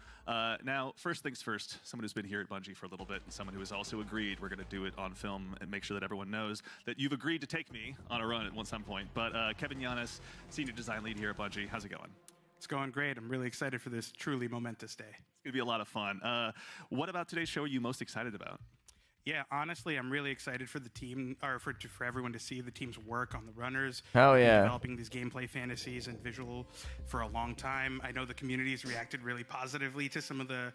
Now, first things first, someone who's been here at Bungie for a little bit and someone who has also agreed we're going to do it on film and make sure that everyone knows that you've agreed to take me on a run at some point. But Kevin Yanis, Senior Design Lead here at Bungie. How's it going? It's going great. I'm really excited for this truly momentous day. going to be a lot of fun. What about today's show are you most excited about? Yeah, honestly, I'm really excited for the team, or for everyone to see the team's work on the runners. Hell We've been yeah. developing these gameplay fantasies and visual for a long time. I know the community's reacted really positively to some of the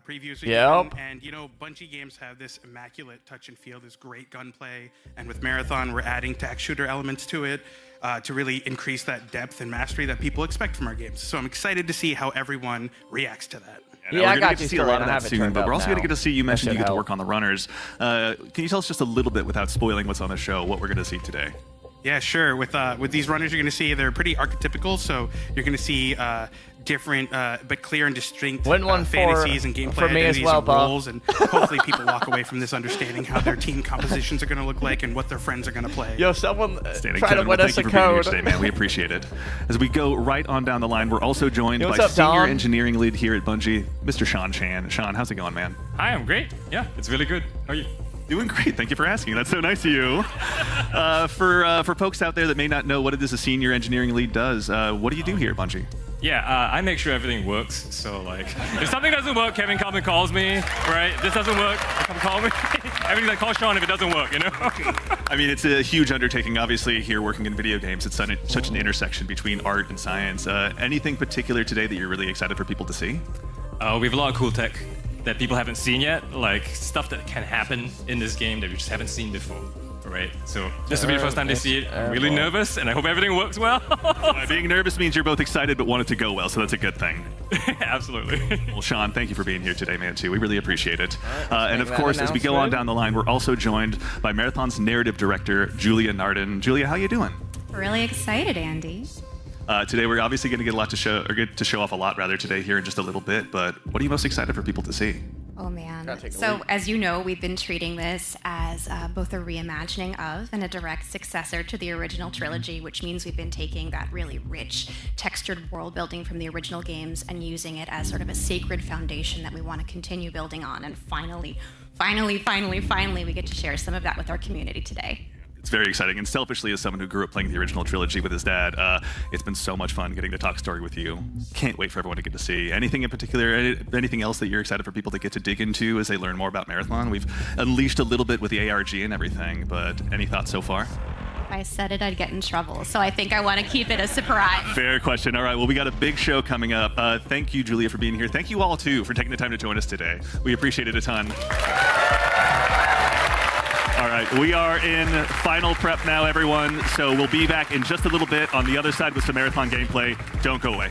previews we've Yep. done. And, you know, Bungie games have this immaculate touch and feel, this great gunplay. And with Marathon, we're adding tack shooter elements to it to really increase that depth and mastery that people expect from our games. So I'm excited to see how everyone reacts to that. Yeah, we're I gonna got get to you see a straight. lot of I that have it soon, turned but up we're also going to now. get to see, you mentioned That you get should to help. work on the runners. Can you tell us just a little bit without spoiling what's on the show, what we're going to see today? Yeah, sure. With these runners, you're going to see they're pretty archetypical. So you're going to see different but clear and distinct Win one fantasies and gameplay for me as identities well, and Bob. roles, and hopefully people walk away from this understanding how their team compositions are going to look like and what their friends are going to play. Yo, someone Standing try to Kevin, win well, us thank a you for being here code. today, man. We appreciate it. As we go right on down the line, we're also joined Yo, by what's up, Senior Don? Engineering Lead here at Bungie, Mr. Sean Chan. Sean, how's it going, man? Hi, I'm great. Yeah, it's really good. How are you? Doing great. Thank you for asking. That's so nice of you. For folks out there that may not know what it is a Senior Engineering Lead does, what do you do here at Bungie? Yeah, I make sure everything works. So, like, if something doesn't work, Kevin comes and calls me, right? This doesn't work, come call me. Everything's like, call Sean if it doesn't work, you know? I mean, it's a huge undertaking, obviously, here working in video games. It's such an intersection between art and science. Anything particular today that you're really excited for people to see? We have a lot of cool tech that people haven't seen yet, like stuff that can happen in this game that we just haven't seen before, right? So this will be the first time they see it. I'm really nervous, and I hope everything works well. Being nervous means you're both excited but want it to go well, so that's a good thing. Absolutely. Well, Sean, thank you for being here today, man, too. We really appreciate it. right, And make of that course, as we go on announcement. down the line, we're also joined by Marathon's narrative director, Julia Narden. Julia, how you doing? Really excited, Andy. Today, we're obviously going to get a lot to show, or get to show off a lot rather today here in just a little bit. But what are you most excited for people to see? Oh man. Gotta take a So leap. as you know, we've been treating this as both a reimagining of and a direct successor to the original trilogy, which means we've been taking that really rich, textured world building from the original games and using it as sort of a sacred foundation that we want to continue building on. And finally, we get to share some of that with our community today. It's very exciting. And selfishly, as someone who grew up playing the original trilogy with his dad, it's been so much fun getting to talk story with you. Can't wait for everyone to get to see. Anything in particular, anything else that you're excited for people to get to dig into as they learn more about Marathon? We've unleashed a little bit with the ARG and everything, but any thoughts so far? If I said it, I'd get in trouble. So I think I want to keep it a surprise. Fair question. All right, well, we got a big show coming up. Thank you, Julia, for being here. Thank you all, too, for taking the time to join us today. We appreciate it a ton. All right, we are in final prep now, everyone. So we'll be back in just a little bit on the other side with some Marathon gameplay. Don't go away.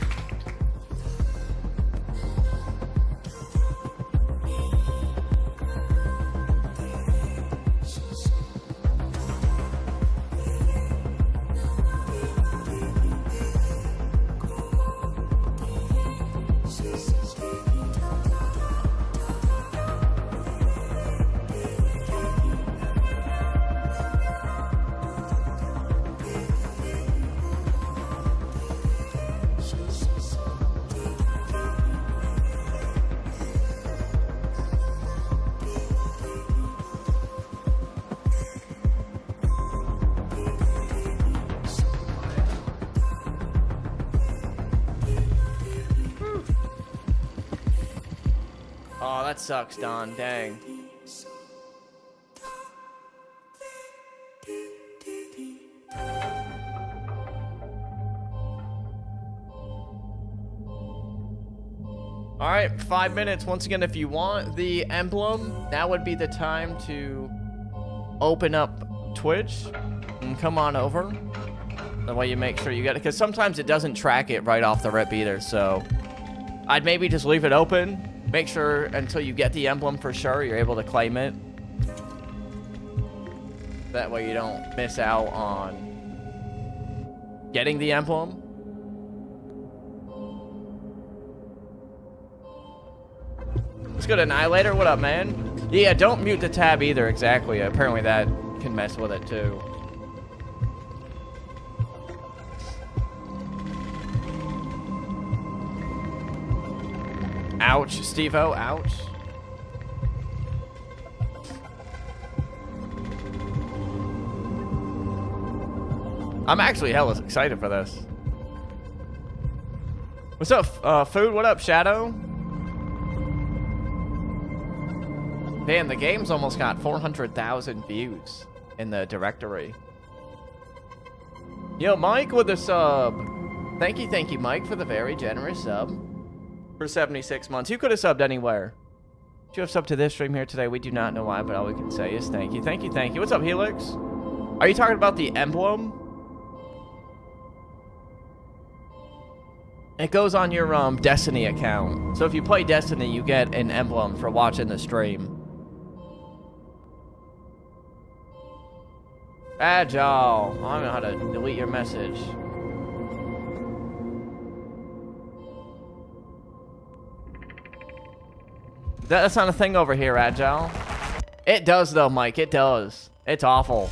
Oh, that sucks, Don. Dang. All right, 5 minutes. Once again, if you want the emblem, that would be the time to open up Twitch and come on over. That way you make sure you get it, because sometimes it doesn't track it right off the rip either. So I'd maybe just leave it open. Make sure until you get the emblem for sure, you're able to claim it. That way you don't miss out on getting the emblem. Let's go to Annihilator. What up, man? Yeah, don't mute the tab either, exactly. Apparently that can mess with it too. Ouch, Steve-O, ouch. I'm actually hella excited for this. What's up, Food? What up, Shadow? Man, the game's almost got 400,000 views in the directory. Yo, Mike with a sub. Thank you, Mike, for the very generous sub. For 76 months. You could have subbed anywhere. Did you have subbed to this stream here today? We do not know why, but all we can say is thank you. Thank you. What's up, Helix? Are you talking about the emblem? It goes on your Destiny account. So if you play Destiny, you get an emblem for watching the stream. Agile. I don't know how to delete your message. That's not a thing over here, Agile. It does, though, Mike. It does. It's awful.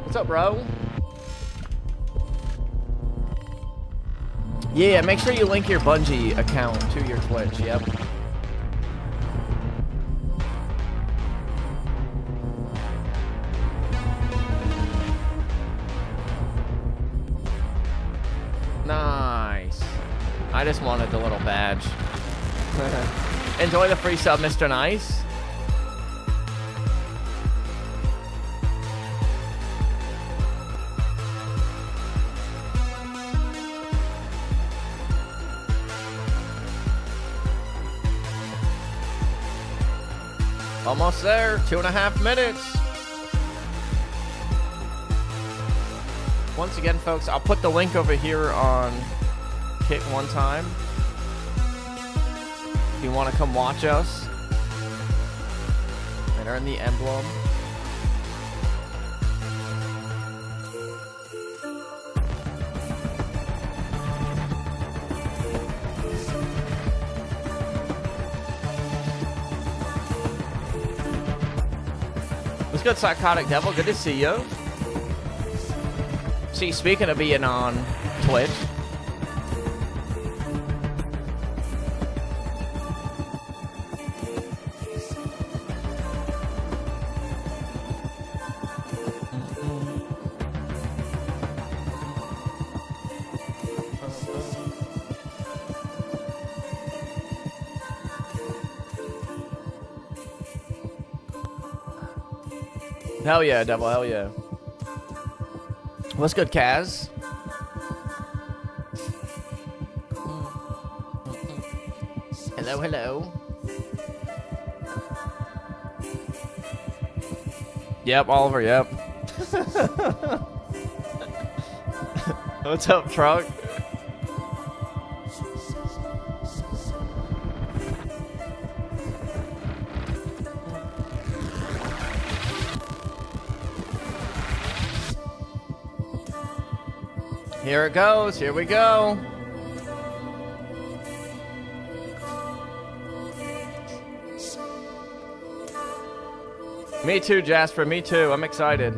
What's up, bro? Yeah, make sure you link your Bungie account to your Twitch. Yep. Nice. I just wanted the little badge. Enjoy the free sub, Mr. Nice. Almost there. 2.5 minutes. Once again, folks, I'll put the link over here on Kit one time. If you want to come watch us and earn the emblem. What's good, Psychotic Devil? Good to see you. See, speaking of being on Twitch, hell yeah, Devil, hell yeah. What's good, Kaz? Hello. Yep, Oliver, yep. What's up, Truck? Here it goes. Here we go. Me too, Jasper. Me too. I'm excited.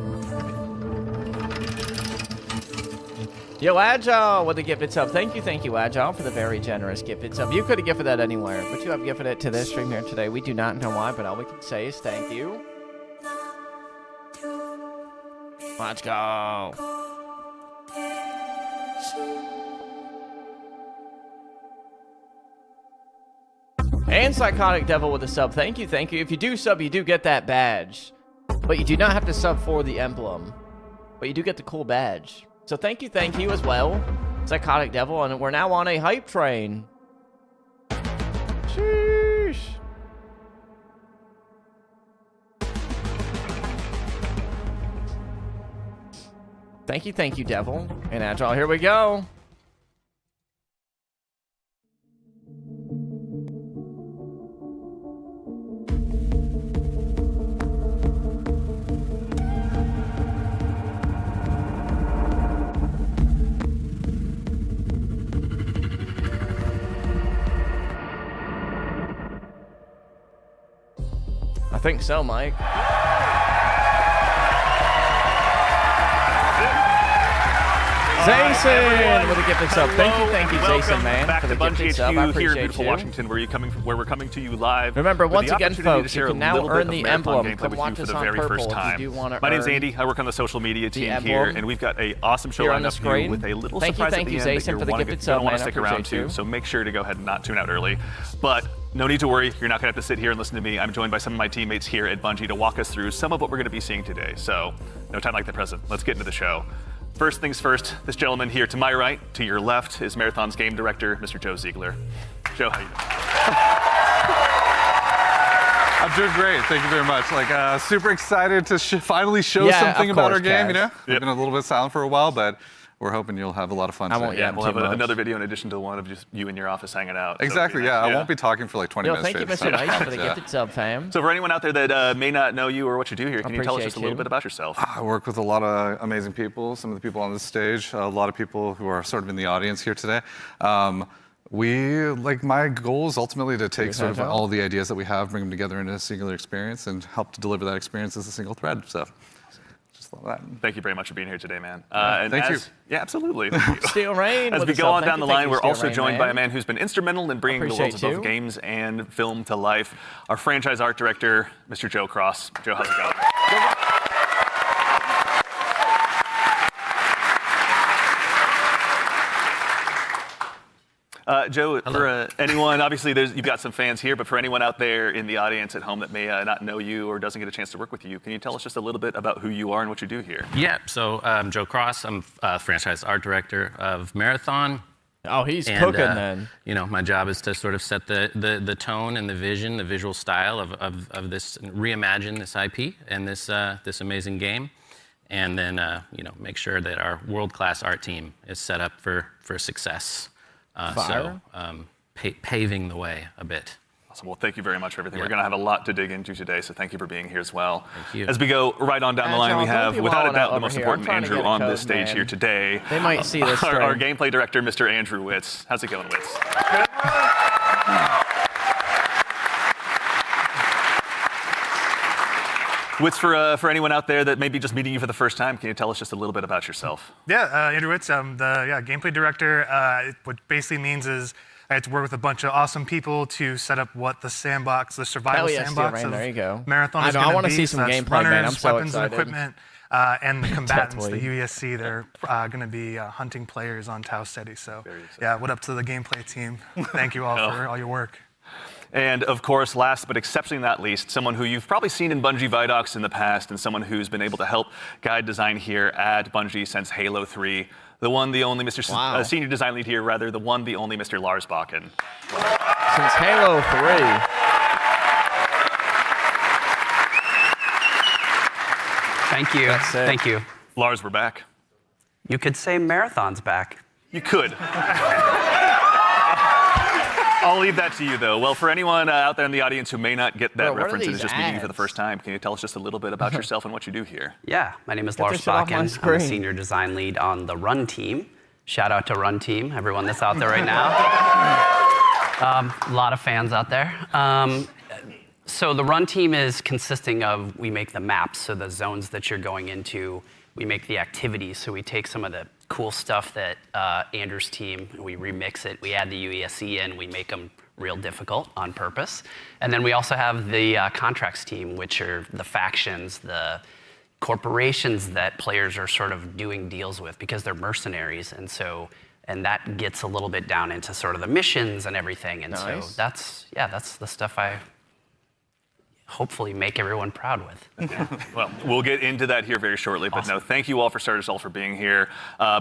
Yo, Agile with the gifted sub. Thank you, Agile, for the very generous gifted sub. You could have gifted that anywhere, but you have gifted it to this stream here today. We do not know why, but all we can say is thank you. Let's go. And Psychotic Devil with a sub. Thank you. If you do sub, you do get that badge. But you do not have to sub for the emblem. But you do get the cool badge. So thank you as well, Psychotic Devil. And we're now on a hype train. Sheesh. Thank you, Devil. And Agile, here we go. I think so, Mike. Zayson with a gifted sub. Thank you, Welcome Zayson, man, back for to the Bungie gifted sub. I HQ here in appreciate beautiful you. Washington, where we're coming to you live. Remember, with once the again, opportunity to folks, share you can a now little earn bit the of Marathon emblem. gameplay Come with watch you us for the on very Purple first if time. you do want to My name's earn Andy. I work on the social media team emblem here, and we've got an awesome show here on lined the up for you screen. with a little Thank you, surprise at the end that Zayson, you're for the going gifted to sub, want man. to I stick around appreciate to. you. So make sure to go ahead and not tune out early. But no need to worry. You're not going to have to sit here and listen to me. I'm joined by some of my teammates here at Bungie to walk us through some of what we're going to be seeing today. So no time like the present. Let's get into the show. First things first, this gentleman here to my right, to your left, is Marathon's game director, Mr. Joe Ziegler. Joe, how you doing? I'm doing great. Thank you very much. Super excited to finally show something about our game. You know, we've been a little bit silent for a while, but we're hoping you'll have a lot of fun today. Yeah, we'll have another video in addition to one of just you in your office hanging out. Exactly. So, yeah, I won't be talking for like 20 minutes. Thank you, Mr. Nice, for the gifted sub, fam. So for anyone out there that may not know you or what you do here, can you tell us just a little bit about yourself? I work with a lot of amazing people. Some of the people on this stage, a lot of people who are sort of in the audience here today. My goal is ultimately to take sort of all the ideas that we have, bring them together into a singular experience, and help to deliver that experience as a single thread. So, just love that. Thank you very much for being here today, man. Thank you. Yeah, absolutely. Steel Rain. As we go on down the line, we're also joined by a man who's been instrumental in bringing the worlds of both games and film to life. Our franchise art director, Mr. Joe Cross. Joe, how's it going? Joe, for anyone, obviously you've got some fans here, but for anyone out there in the audience at home that may not know you or doesn't get a chance to work with you, can you tell us just a little bit about who you are and what you do here? Yeah, so I'm Joe Cross. I'm franchise art director of Marathon. Oh, he's cooking then. You know, my job is to sort of set the tone and the vision, the visual style of this, reimagine this IP and this amazing game. And then, make sure that our world-class art team is set up for success. Paving the way a bit. Awesome. Well, thank you very much for everything. We're going to have a lot to dig into today, so thank you for being here as well. Thank you. As we go right on down the line, we have, without a doubt, the most important Andrew on this stage here today. They might see this. Our gameplay director, Mr. Andrew Witz. How's it going, Witz? Witz, for anyone out there that may be just meeting you for the first time, can you tell us just a little bit about yourself? Yeah, Andrew Witz. I'm the gameplay director. What basically means is I had to work with a bunch of awesome people to set up what the sandbox, the survival sandbox of there you go. Marathon is going to be. I want to see some gameplay, runners, man. I'm so weapons excited. and equipment, and the combatants, the UESC. They're going to be hunting players on Tau Ceti. So, yeah, what up to the gameplay team? Thank you all for all your work. And of course, last but exceptionally not least, someone who you've probably seen in Bungie Vidocs in the past and someone who's been able to help guide design here at Bungie since Halo 3. The one, the only Mr. Senior Design Lead here, rather, the one, the only Mr. Lars Bakken. Since Halo 3. Thank you. Thank you. Lars, we're back. You could say Marathon's back. You could. I'll leave that to you, though. Well, for anyone out there in the audience who may not get that reference and is just meeting you for the first time, can you tell us just a little bit about yourself and what you do here? Yeah, my name is Lars Bakken. I'm a senior design lead on the Run team. Shout out to Run team, everyone that's out there right now. A lot of fans out there. So the Run team is consisting of, we make the maps, so the zones that you're going into, we make the activities, so we take some of the cool stuff that Andrew's team, we remix it, we add the UESC in, we make them real difficult on purpose. And then we also have the contracts team, which are the factions, the corporations that players are sort of doing deals with because they're mercenaries. And that gets a little bit down into sort of the missions and everything. And so that's the stuff I hopefully make everyone proud with. Well, we'll get into that here very shortly, but no, thank you all for starters all for being here.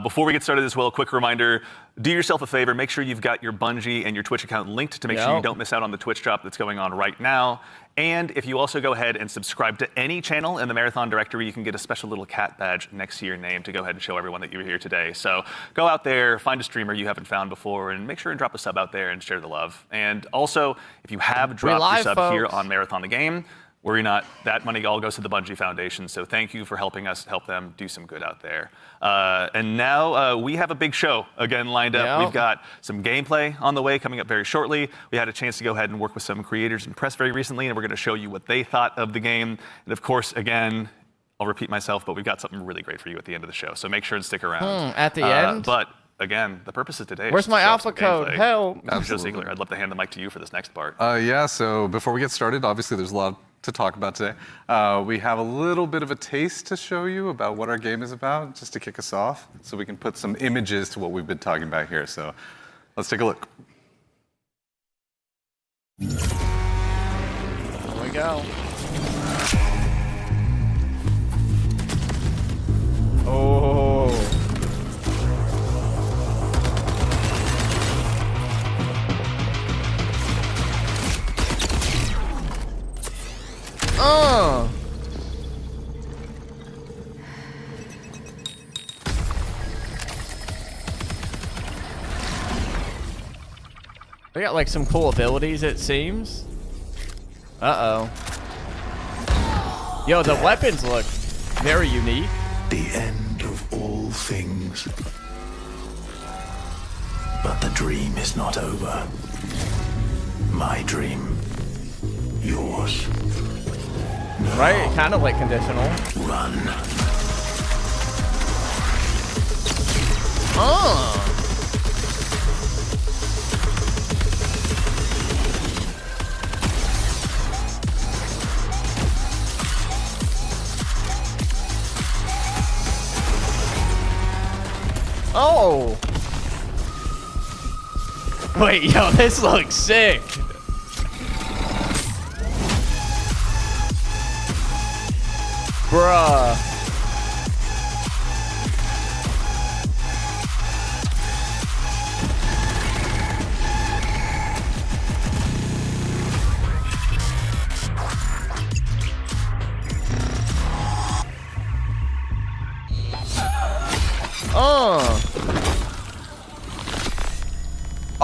Before we get started as well, a quick reminder, do yourself a favor, make sure you've got your Bungie and your Twitch account linked to make sure you don't miss out on the Twitch drop that's going on right now. And if you also go ahead and subscribe to any channel in the Marathon directory, you can get a special little cat badge next to your name to go ahead and show everyone that you were here today. So go out there, find a streamer you haven't found before, and make sure and drop a sub out there and share the love. And also, if you have dropped your sub here on Marathon the Game, worry not, that money all goes to the Bungie Foundation, so thank you for helping us help them do some good out there. And now we have a big show again lined up. We've got some gameplay on the way coming up very shortly. We had a chance to go ahead and work with some creators and press very recently, and we're going to show you what they thought of the game. And of course, again, I'll repeat myself, but we've got something really great for you at the end of the show. So make sure and stick around. At the end? But again, the purpose of today Where's is to my show off alpha some code? gameplay. Help. Joe Ziegler, I'd love to hand the mic to you for this next part. Yeah, so before we get started, obviously there's a lot to talk about today. We have a little bit of a taste to show you about what our game is about, just to kick us off, so we can put some images to what we've been talking about here. So let's take a look. Here we go. Oh. They got like some cool abilities, it seems. Uh-oh. Yo, the weapons look very unique. The end of all things. But the dream is not over. My dream. Yours. Right? Kind of like conditional. Run. Oh. Oh! Wait, yo, this looks sick. Bruh.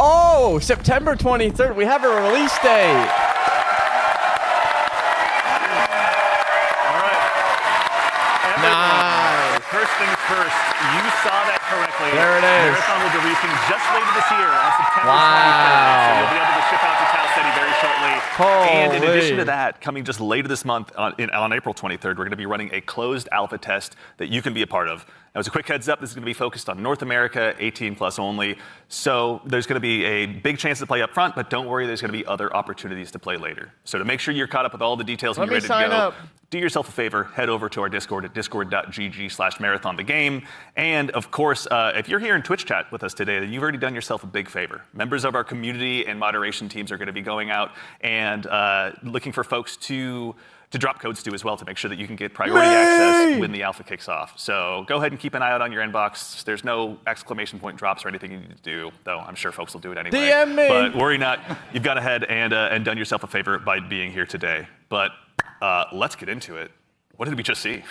Oh, September 23rd. We have a release date. Nice. First things first, you saw that correctly. There it is. Marathon will be releasing just later this year on September 23rd. So you'll be able to ship out to Tau City very shortly. And in addition to that, coming just later this month on April 23rd, we're going to be running a closed alpha test that you can be a part of. Now, as a quick heads up, this is going to be focused on North America, 18 plus only. So there's going to be a big chance to play up front, but don't worry, there's going to be other opportunities to play later. So to make sure you're caught up with all the details and you're ready to go, do yourself a favor, head over to our Discord at discord.gg/marathonthegame. And of course, if you're here in Twitch chat with us today, then you've already done yourself a big favor. Members of our community and moderation teams are going to be going out and looking for folks to drop codes to as well to make sure that you can get priority access when the alpha kicks off. So go ahead and keep an eye out on your inbox. There's no exclamation point drops or anything you need to do, though I'm sure folks will do it anyway. DM me. But worry not, you've gone ahead and done yourself a favor by being here today. But let's get into it. What did we just see?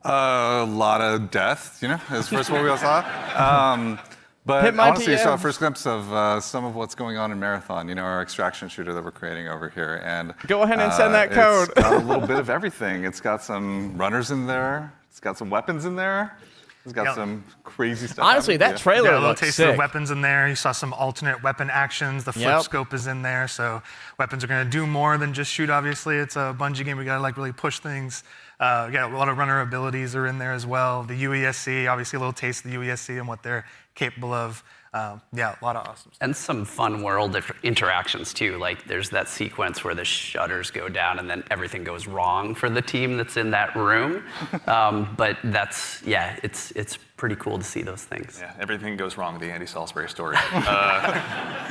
A lot of death, you know, is first what we all saw. But honestly, you saw a first glimpse of some of what's going on in Marathon, you know, our extraction shooter that we're creating over here. And go ahead and send that code. It's got a little bit of everything. It's got some runners in there. It's got some weapons in there. It's got some crazy stuff. Honestly, that trailer a little looks taste sick. of the weapons in there. You saw some alternate weapon actions. The flip scope is in there, so weapons are going to do more than just shoot. Obviously, it's a Bungie game. We got to like really push things. A lot of runner abilities are in there as well. The UESC, obviously, a little taste of the UESC and what they're capable of. A lot of awesome stuff. And some fun world interactions too. Like there's that sequence where the shutters go down and then everything goes wrong for the team that's in that room. But that's, it's pretty cool to see those things. Yeah, everything goes wrong, the Andy Salisbury story.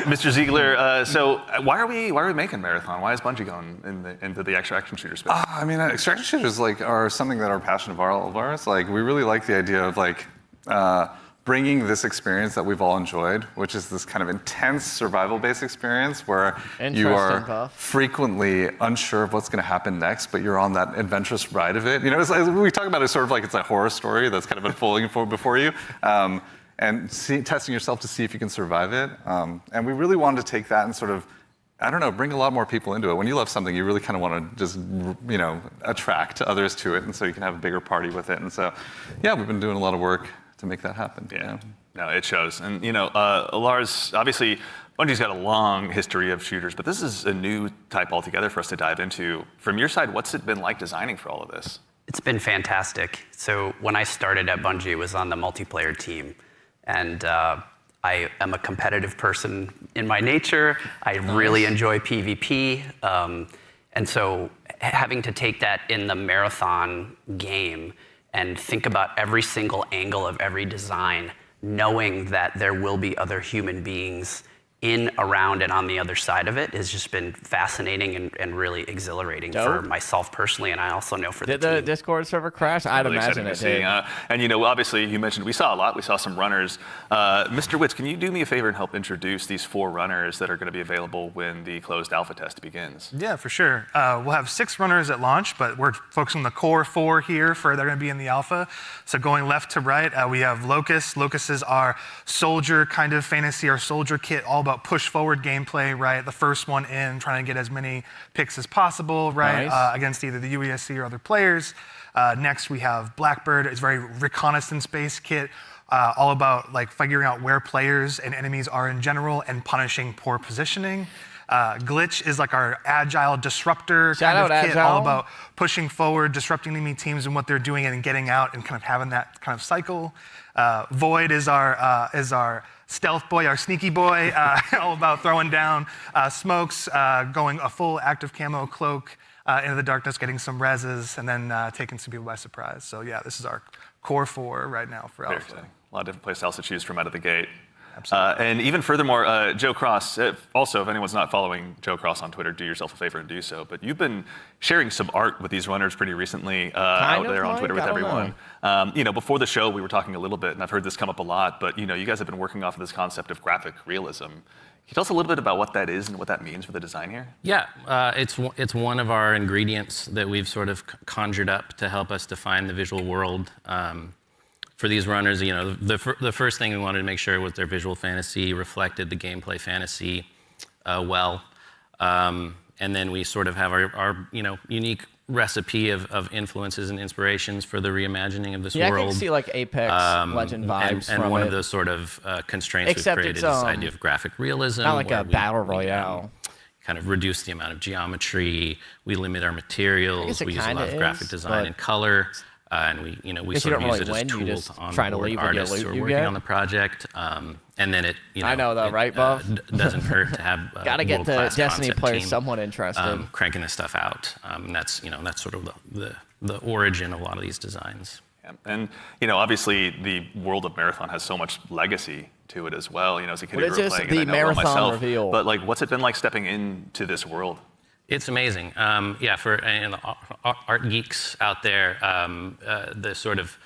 Mr. Ziegler, so why are we making Marathon? Why is Bungie going into the extraction shooter space? I mean, extraction shooters are something that are passion of all of ours. Like we really like the idea of bringing this experience that we've all enjoyed, which is this kind of intense survival-based experience where you are frequently unsure of what's going to happen next, but you're on that adventurous ride of it. You know, we talk about it sort of like it's a horror story that's kind of unfolding before you, and testing yourself to see if you can survive it. And we really wanted to take that and sort of, I don't know, bring a lot more people into it. When you love something, you really kind of want to just, you know, attract others to it, and so you can have a bigger party with it. And so, yeah, we've been doing a lot of work to make that happen. Yeah, no, it shows. And you know, Lars, obviously, Bungie's got a long history of shooters, but this is a new type altogether for us to dive into. From your side, what's it been like designing for all of this? It's been fantastic. So when I started at Bungie, it was on the multiplayer team. And I am a competitive person in my nature. I really enjoy PvP. And so having to take that in the marathon game and think about every single angle of every design, knowing that there will be other human beings in, around, and on the other side of it has just been fascinating and really exhilarating for myself personally, and I also know for the team. Did the Discord server crash? I'd Really imagine exciting it to did. see. And obviously you mentioned we saw a lot. We saw some runners. Mr. Witz, can you do me a favor and help introduce these 4 runners that are going to be available when the closed alpha test begins? Yeah, for sure. We'll have 6 runners at launch, but we're focusing on the core 4 here they're going to be in the alpha. So going left to right, we have Locust. Locust is our soldier kind of fantasy, our soldier kit, all about push forward gameplay, right? The first one in, trying to get as many picks as possible, right? Nice. Against either the UESC or other players. Next, we have Blackbird. It's very reconnaissance-based kit, all about like figuring out where players and enemies are in general and punishing poor positioning. Glitch is like our agile disruptor kind of kit, all about pushing forward, disrupting enemy teams and what they're doing and getting out and kind of having that kind of cycle. Void is our stealth boy, our sneaky boy, all about throwing down smokes, going a full active camo cloak into the darkness, getting some reses, and then taking some people by surprise. So yeah, this is our core 4 right now for Very alpha. exciting. A lot of different play styles to choose from out of the gate. Absolutely. And even furthermore, Joe Cross, also, if anyone's not following Joe Cross on Twitter, do yourself a favor and do so. But you've been sharing some art with these runners pretty recently out there on Twitter with everyone. Before the show, we were talking a little bit, and I've heard this come up a lot, but you guys have been working off of this concept of graphic realism. Can you tell us a little bit about what that is and what that means for the design here? Yeah, it's one of our ingredients that we've sort of conjured up to help us define the visual world. For these runners, the first thing we wanted to make sure was their visual fantasy reflected the gameplay fantasy well. And then we sort of have our unique recipe of influences and inspirations for the reimagining of this world. Yeah, I can see like Apex Legend vibes and from one it. of those sort of constraints Except we've created is it's, this idea of graphic realism. Not like where a battle royale. Kind of reduce the amount of geometry. We limit our materials. We use a lot of graphic design and color. And we sort of use it as a tool to onboard artists who are working on the project. And then it, I know that, right, Buff? Doesn't hurt to have gotta get the Destiny players team, somewhat interested. Cranking this stuff out. And that's sort of the origin of a lot of these designs. Yeah. And obviously the world of Marathon has so much legacy to it as well. As a kid who grew up playing, the and I know it well Marathon myself. reveal. But what's it been like stepping into this world? It's amazing. For art geeks out there, the sort of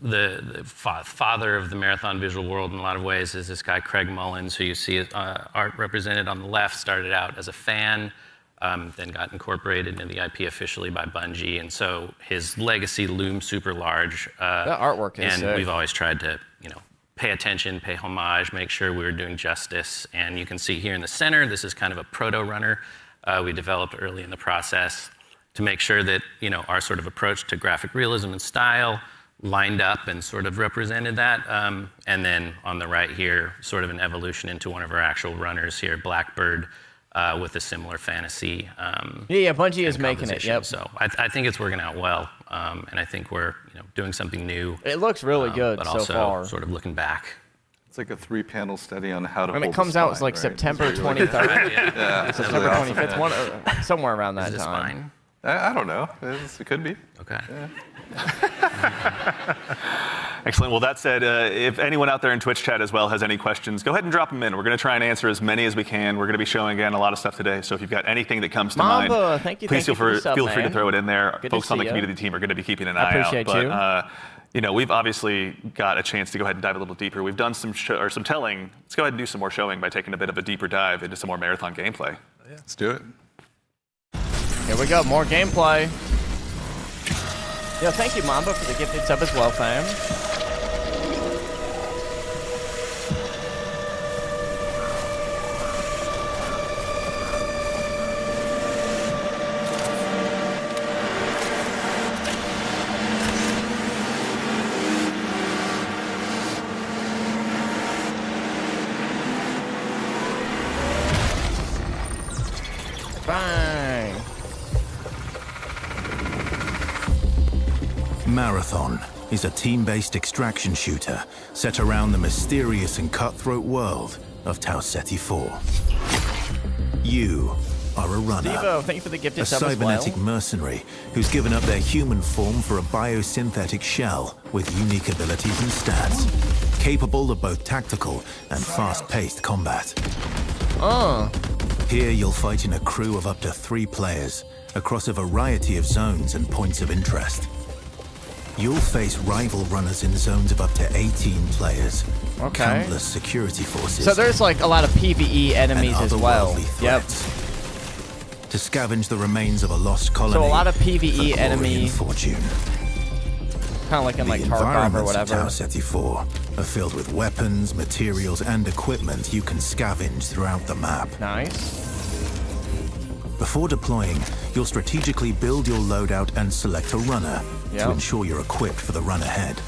the father of the Marathon visual world in a lot of ways is this guy Craig Mullins, who you see art represented on the left. Started out as a fan, then got incorporated into the IP officially by Bungie, and so his legacy looms super large. That artwork is sick. We've always tried to pay attention, pay homage, make sure we were doing justice. And you can see here in the center, this is kind of a proto runner. We developed early in the process to make sure that our sort of approach to graphic realism and style lined up and sort of represented that. And then on the right here, sort of an evolution into one of our actual runners here, Blackbird, with a similar fantasy. Bungie is making it. Yep. So I think it's working out well, and I think we're doing something new. It looks really good but so also far. Sort of looking back. It's like a 3-panel study on how to. When hold it comes the out, it's spine, like right? September 23rd. Yeah. September 25th, somewhere around that Is this time. fine? I don't know. It could be. Okay. Excellent. Well, that said, if anyone out there in Twitch chat as well has any questions, go ahead and drop them in. We're going to try and answer as many as we can. We're going to be showing, again, a lot of stuff today. So if you've got anything that comes to mind, please feel free to throw it in there. Folks on the community team are going to be keeping an eye out. Appreciate you. We've obviously got a chance to go ahead and dive a little deeper. We've done some telling. Let's go ahead and do some more showing by taking a bit of a deeper dive into some more Marathon gameplay. Yeah. Let's do it. Here we go, more gameplay. Thank you, Mamba, for the gifted sub as well, fam. Bang. Marathon is a team-based extraction shooter set around the mysterious and cutthroat world of Tau Ceti 4. You are a runner, Devo, thank you for the a gifted sub as cybernetic well. mercenary who's given up their human form for a biosynthetic shell with unique abilities and stats, capable of both tactical and fast-paced combat. Here you'll fight in a crew of up to 3 players across a variety of zones and points of interest. You'll face rival runners in zones of up to 18 players, countless security forces. So there's like a lot of PvE enemies as well. Yep. To scavenge the remains of a lost colony. So a lot of for PvE glory and enemies. fortune. Kind of like in like The Tarkov or environments of whatever. Tau Ceti 4 are filled with weapons, materials, and equipment you can scavenge throughout the map. Nice. Before deploying, you'll strategically build your loadout and select a runner to ensure you're equipped for the run ahead.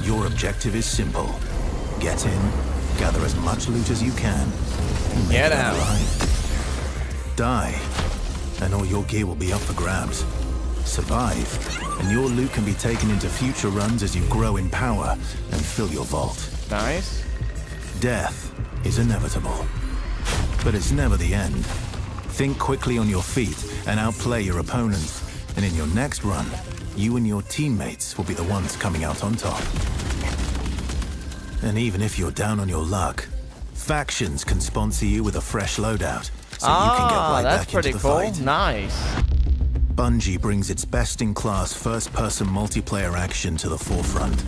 Your objective is simple. Get in, gather as much loot as you can, and make Get it out. alive. Die, and all your gear will be up for grabs. Survive, and your loot can be taken into future runs as you grow in power and fill your vault. Nice. Death is inevitable, but it's never the end. Think quickly on your feet and outplay your opponents, and in your next run, you and your teammates will be the ones coming out on top. And even if you're down on your luck, factions can sponsor you with a fresh loadout, so you can get right that's back pretty into the cool. fight. Nice. Bungie brings its best-in-class first-person multiplayer action to the forefront.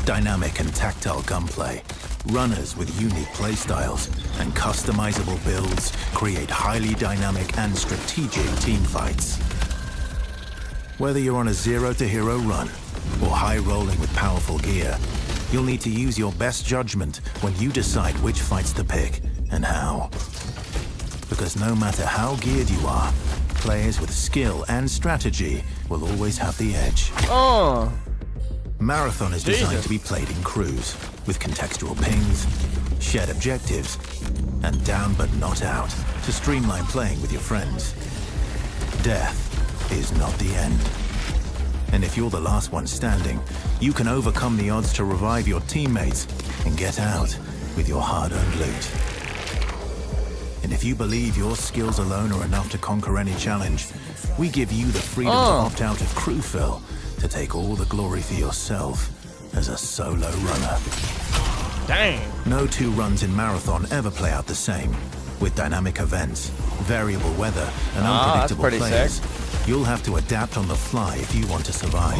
Dynamic and tactile gunplay, runners with unique playstyles, and customizable builds create highly dynamic and strategic team fights. Whether you're on a zero-to-hero run or high-rolling with powerful gear, you'll need to use your best judgment when you decide which fights to pick and how. Because no matter how geared you are, players with skill and strategy will always have the edge. Marathon is designed to be played in crews, with contextual pings, shared objectives, and down but not out, to streamline playing with your friends. Death is not the end. And if you're the last one standing, you can overcome the odds to revive your teammates and get out with your hard-earned loot. And if you believe your skills alone are enough to conquer any challenge, we give you the freedom to opt out of crew fill to take all the glory for yourself as a solo runner. Dang. No 2 runs in Marathon ever play out the same. With dynamic events, variable weather, and unpredictable pretty players, sick. you'll have to adapt on the fly if you want to survive.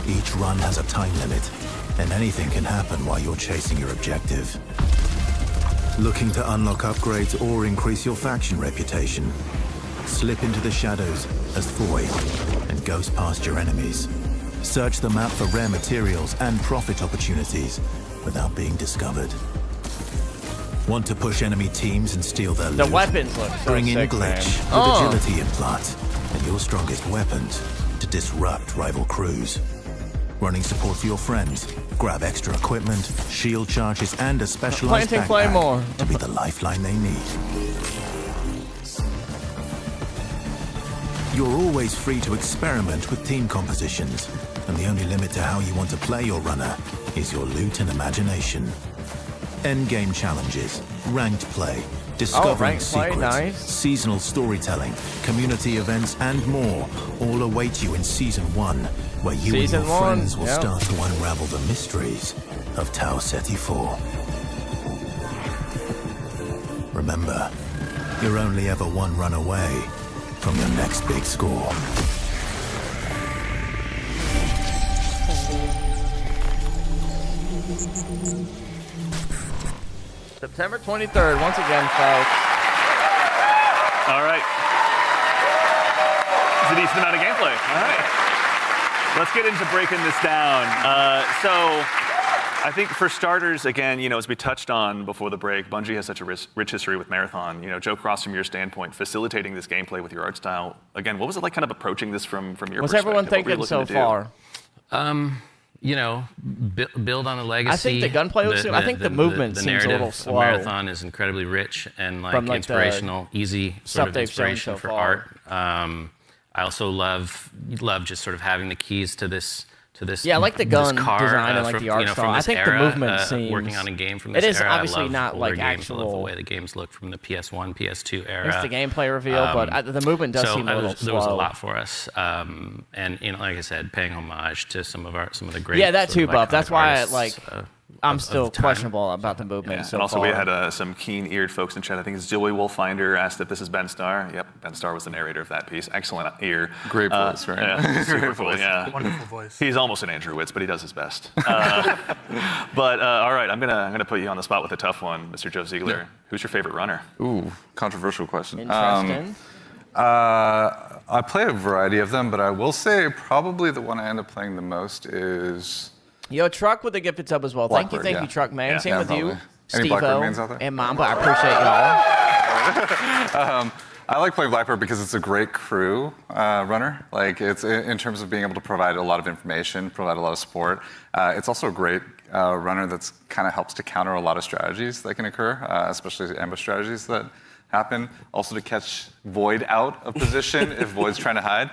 Each run has a time limit, and anything can happen while you're chasing your objective. Looking to unlock upgrades or increase your faction reputation? Slip into the shadows as Void and ghost past your enemies. Search the map for rare materials and profit opportunities without being discovered. Want to push enemy teams and steal their loot? The weapons look so Bring in sick, Glitch man. with agility implants and your strongest weapons to disrupt rival crews. Running support for your friends. Grab extra equipment, shield charges, and a specialized Planting backpack Claymore. to be the lifeline they need. You're always free to experiment with team compositions, and the only limit to how you want to play your runner is your loot and imagination. Endgame challenges, ranked play, discovering ranked play, secrets, nice. seasonal storytelling, community events, and more all await you in Season 1, where you Season and your 1, friends will yep. start to unravel the mysteries of Tau Ceti 4. Remember, you're only ever one run away from your next big score. September 23rd, once again, folks. All right. It's a decent amount of gameplay. All right. Let's get into breaking this down. So I think for starters, again, as we touched on before the break, Bungie has such a rich history with Marathon. Joe Cross, from your standpoint, facilitating this gameplay with your art style. Again, what was it like kind of approaching this from your perspective? What's everyone What were you thinking looking so to do? far? Build on the legacy. I think the gunplay looks good. I think the movement the seems a narrative little of slow. Marathon is incredibly rich and From, like, the inspirational, easy stuff sort of they've shown inspiration so for far. art. I also love just sort of having the keys to this. Yeah, I like the gun car, design and like from, the art style. I think era, the movement seems... working on a game from this era. It is era. obviously I love not older like games. actual... I love the way the games look from the PS1, PS2 era. It's the gameplay reveal, but the movement does seem a little slow. There was a lot for us, and like I said, paying homage to some of the great. Yeah, that too, Buff. That's why artists, I'm still questionable about the movement. Yeah. So and also, far. we had some keen-eared folks in chat. I think it's Joey Wolffinder asked if this is Ben Starr. Yep, Ben Starr was the narrator of that piece. Excellent ear. Great voice, right? Yeah, super cool. Yeah, Wonderful voice. He's almost an Andrew Witz, but he does his best. But all right, I'm gonna put you on the spot with a tough one, Mr. Joe Ziegler. Yeah. Who's your favorite runner? Ooh, controversial question. Interesting. I play a variety of them, but I will say probably the one I end up playing the most is. Yo, Truck with a gifted sub as well. Blackbird, thank you, Truck man. Yeah. Same with you, probably. Any Blackbird mains out Steve-O, there? and Mamba. I appreciate y'all. I like playing Blackbird because it's a great crew runner. Like it's in terms of being able to provide a lot of information, provide a lot of support. It's also a great runner that's kind of helps to counter a lot of strategies that can occur, especially ambush strategies that happen. Also to catch Void out of position if Void's trying to hide.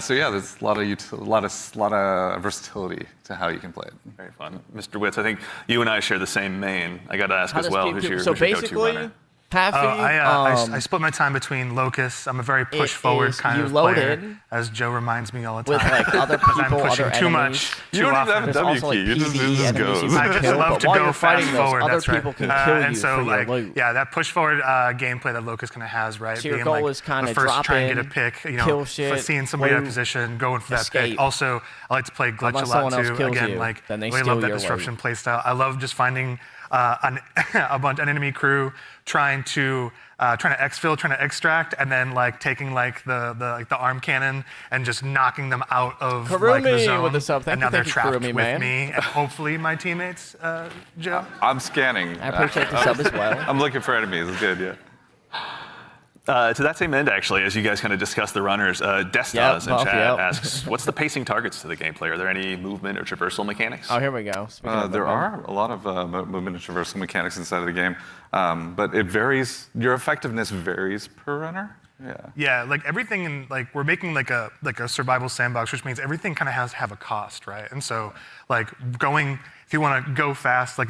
So yeah, there's a lot of versatility to how you can play it. Very fun, Mr. Witz. I think you and I share the same main. I got to ask as well. Who's your so go-to basically, runner? Paffy, I split my time between Locust. I'm a very push-forward kind of player, as Joe reminds me all the time. with like other people, I'm pushing other too enemies. much. You don't even have a There's W also, like, key. You just PvE enemies goes. you can I just kill, love but to while go you're fighting fast those, forward. other That's right. people can kill you And so, for like, your loot. yeah, that push-forward gameplay that Locust kind of has, right? So your Being, goal like, is kinda the first drop try and in, get a pick, you know, kill shit, seeing somebody out of loot, position, going for that escape. pick. Also, I like to play glitch Unless a lot someone else too. kills Again, you, like, then they really steal love that your disruption loot. play style. I love just finding an enemy crew trying to exfil, trying to extract, and then like taking like the arm cannon and just knocking them out of like the Karumi zone. with the sub. Thank and you, now they're thank you, trapped Karumi, with man. me and hopefully my teammates, Joe. I'm scanning. I appreciate the sub as well. I'm looking for enemies. It's good, yeah. To that same end, actually, as you guys kind of discuss the runners, Destas in Buff, chat asks, what's the pacing targets to the gameplay? Are there any movement or traversal mechanics? Oh, here we go. Speaking of There movement. are a lot of movement and traversal mechanics inside of the game, but it varies. Your effectiveness varies per runner. Yeah. Yeah, like everything in like we're making like a survival sandbox, which means everything kind of has to have a cost, right? And so like if you want to go fast, like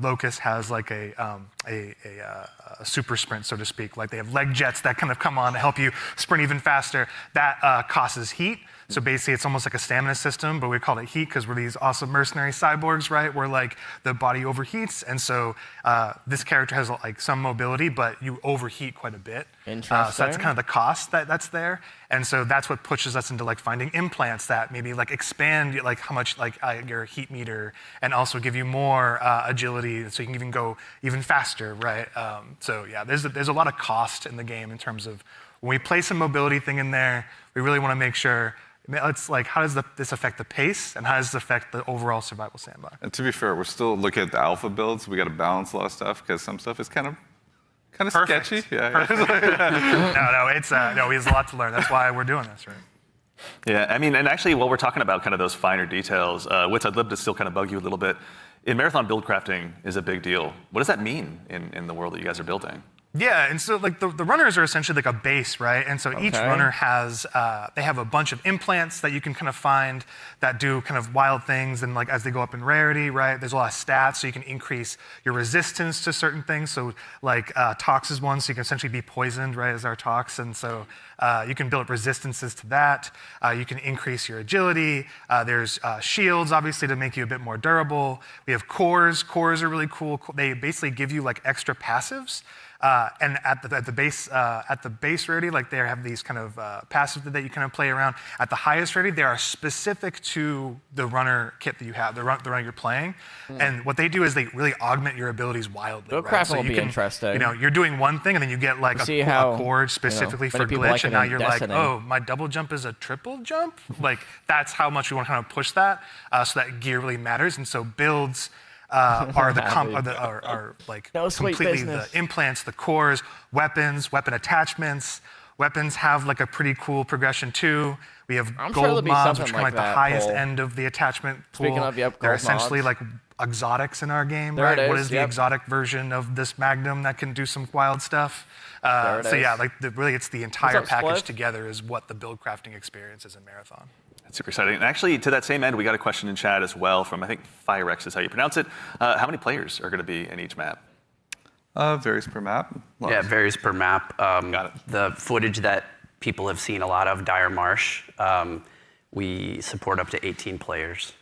Locust has like a super sprint, so to speak. Like they have leg jets that kind of come on to help you sprint even faster. That causes heat. So basically, it's almost like a stamina system, but we call it heat because we're these awesome mercenary cyborgs, right? Where like the body overheats, and so this character has like some mobility, but you overheat quite a bit. Interesting. So that's kind of the cost that's there, and so that's what pushes us into like finding implants that maybe like expand like how much like your heat meter, and also give you more agility, so you can even go even faster, right? So yeah, there's a lot of cost in the game in terms of when we place a mobility thing in there, we really want to make sure. It's like, how does this affect the pace, and how does this affect the overall survival sandbox? And to be fair, we're still looking at the alpha builds. We got to balance a lot of stuff because some stuff is kind of sketchy. Yeah. No, we have a lot to learn. That's why we're doing this, right? Yeah, I mean, and actually, while we're talking about kind of those finer details, Witz, I'd love to still kind of bug you a little bit. In Marathon, build crafting is a big deal. What does that mean in the world that you guys are building? Yeah, and so like the runners are essentially like a base, right? And so each runner has, they have a bunch of implants that you can kind of find that do kind of wild things, and like as they go up in rarity, right? There's a lot of stats, so you can increase your resistance to certain things. So like Tox is one, so you can essentially be poisoned, right, as our Tox, and so you can build up resistances to that. You can increase your agility. There's shields, obviously, to make you a bit more durable. We have cores. Cores are really cool. They basically give you like extra passives. And at the base rarity, like they have these kind of passives that you kind of play around. At the highest rarity, they are specific to the runner kit that you have, the runner you're playing. And what they do is they really augment your abilities wildly. Build right? crafting will be interesting. You know, you're doing one thing, and then you get like a cord specifically for glitch, and now you're like, oh, my double jump is a triple jump. Like that's how much we want to kind of push that, so that gear really matters. And so builds. Are like no completely business. The implants, the cores, weapons, weapon attachments, Weapons have like a pretty cool progression too. We have I'm sure there'll gold be mobs, something which are like like the that, highest Cole. end of the attachment pool. Speaking of, yep, They're gold essentially mobs. like exotics in our game, There right? it What is, is the yep. exotic version of this Magnum that can do some wild stuff? There it So yeah, is. like really, it's the entire up, package Spliff? together is what the build crafting experience is in Marathon. That's super exciting. And actually, to that same end, we got a question in chat as well from, I think, Firex is how you pronounce it. How many players are going to be in each map? Varies per map. Yeah, it varies per map. Got it. The footage that people have seen a lot of, Dire Marsh, we support up to 18 players.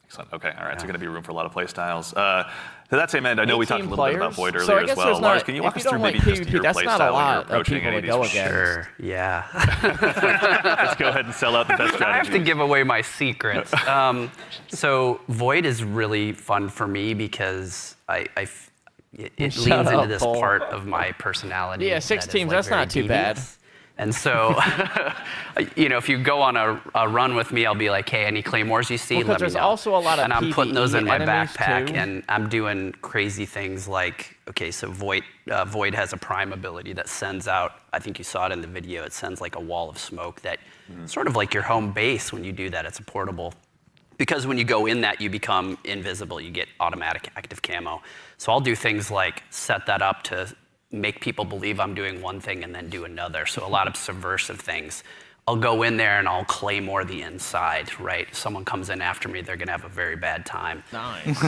Excellent. Okay. All right. So going to be room for a lot of play styles. To that same end, I know we talked a 18 little bit about players? Void So I earlier guess as well. there's Lars, not- can you if walk you us through don't like maybe just PvP, your that's play not a style when lot you're of approaching people any to of these go missions? against. Sure, yeah. Let's go ahead and sell out the best I have to strategy. give away my secrets. So Void is really fun for me because it leans Shut into up, this Cole. part of my personality. Yeah, 6 that is, teams, like, that's very not too bad. devious. And so, if you go on a run with me, I'll be like, hey, any claymores you see, Well, 'cause let me there's know. also a lot of and I'm putting those in my PvE enemies, backpack, too. and I'm doing crazy things like, okay, so Void has a prime ability that sends out, I think you saw it in the video, it sends like a wall of smoke that sort of like your home base when you do that, it's a portable. Because when you go in that, you become invisible, you get automatic active camo. So I'll do things like set that up to make people believe I'm doing one thing and then do another. So a lot of subversive things. I'll go in there and I'll claymore the inside, right? If someone comes in after me, they're gonna have a very bad time. Nice.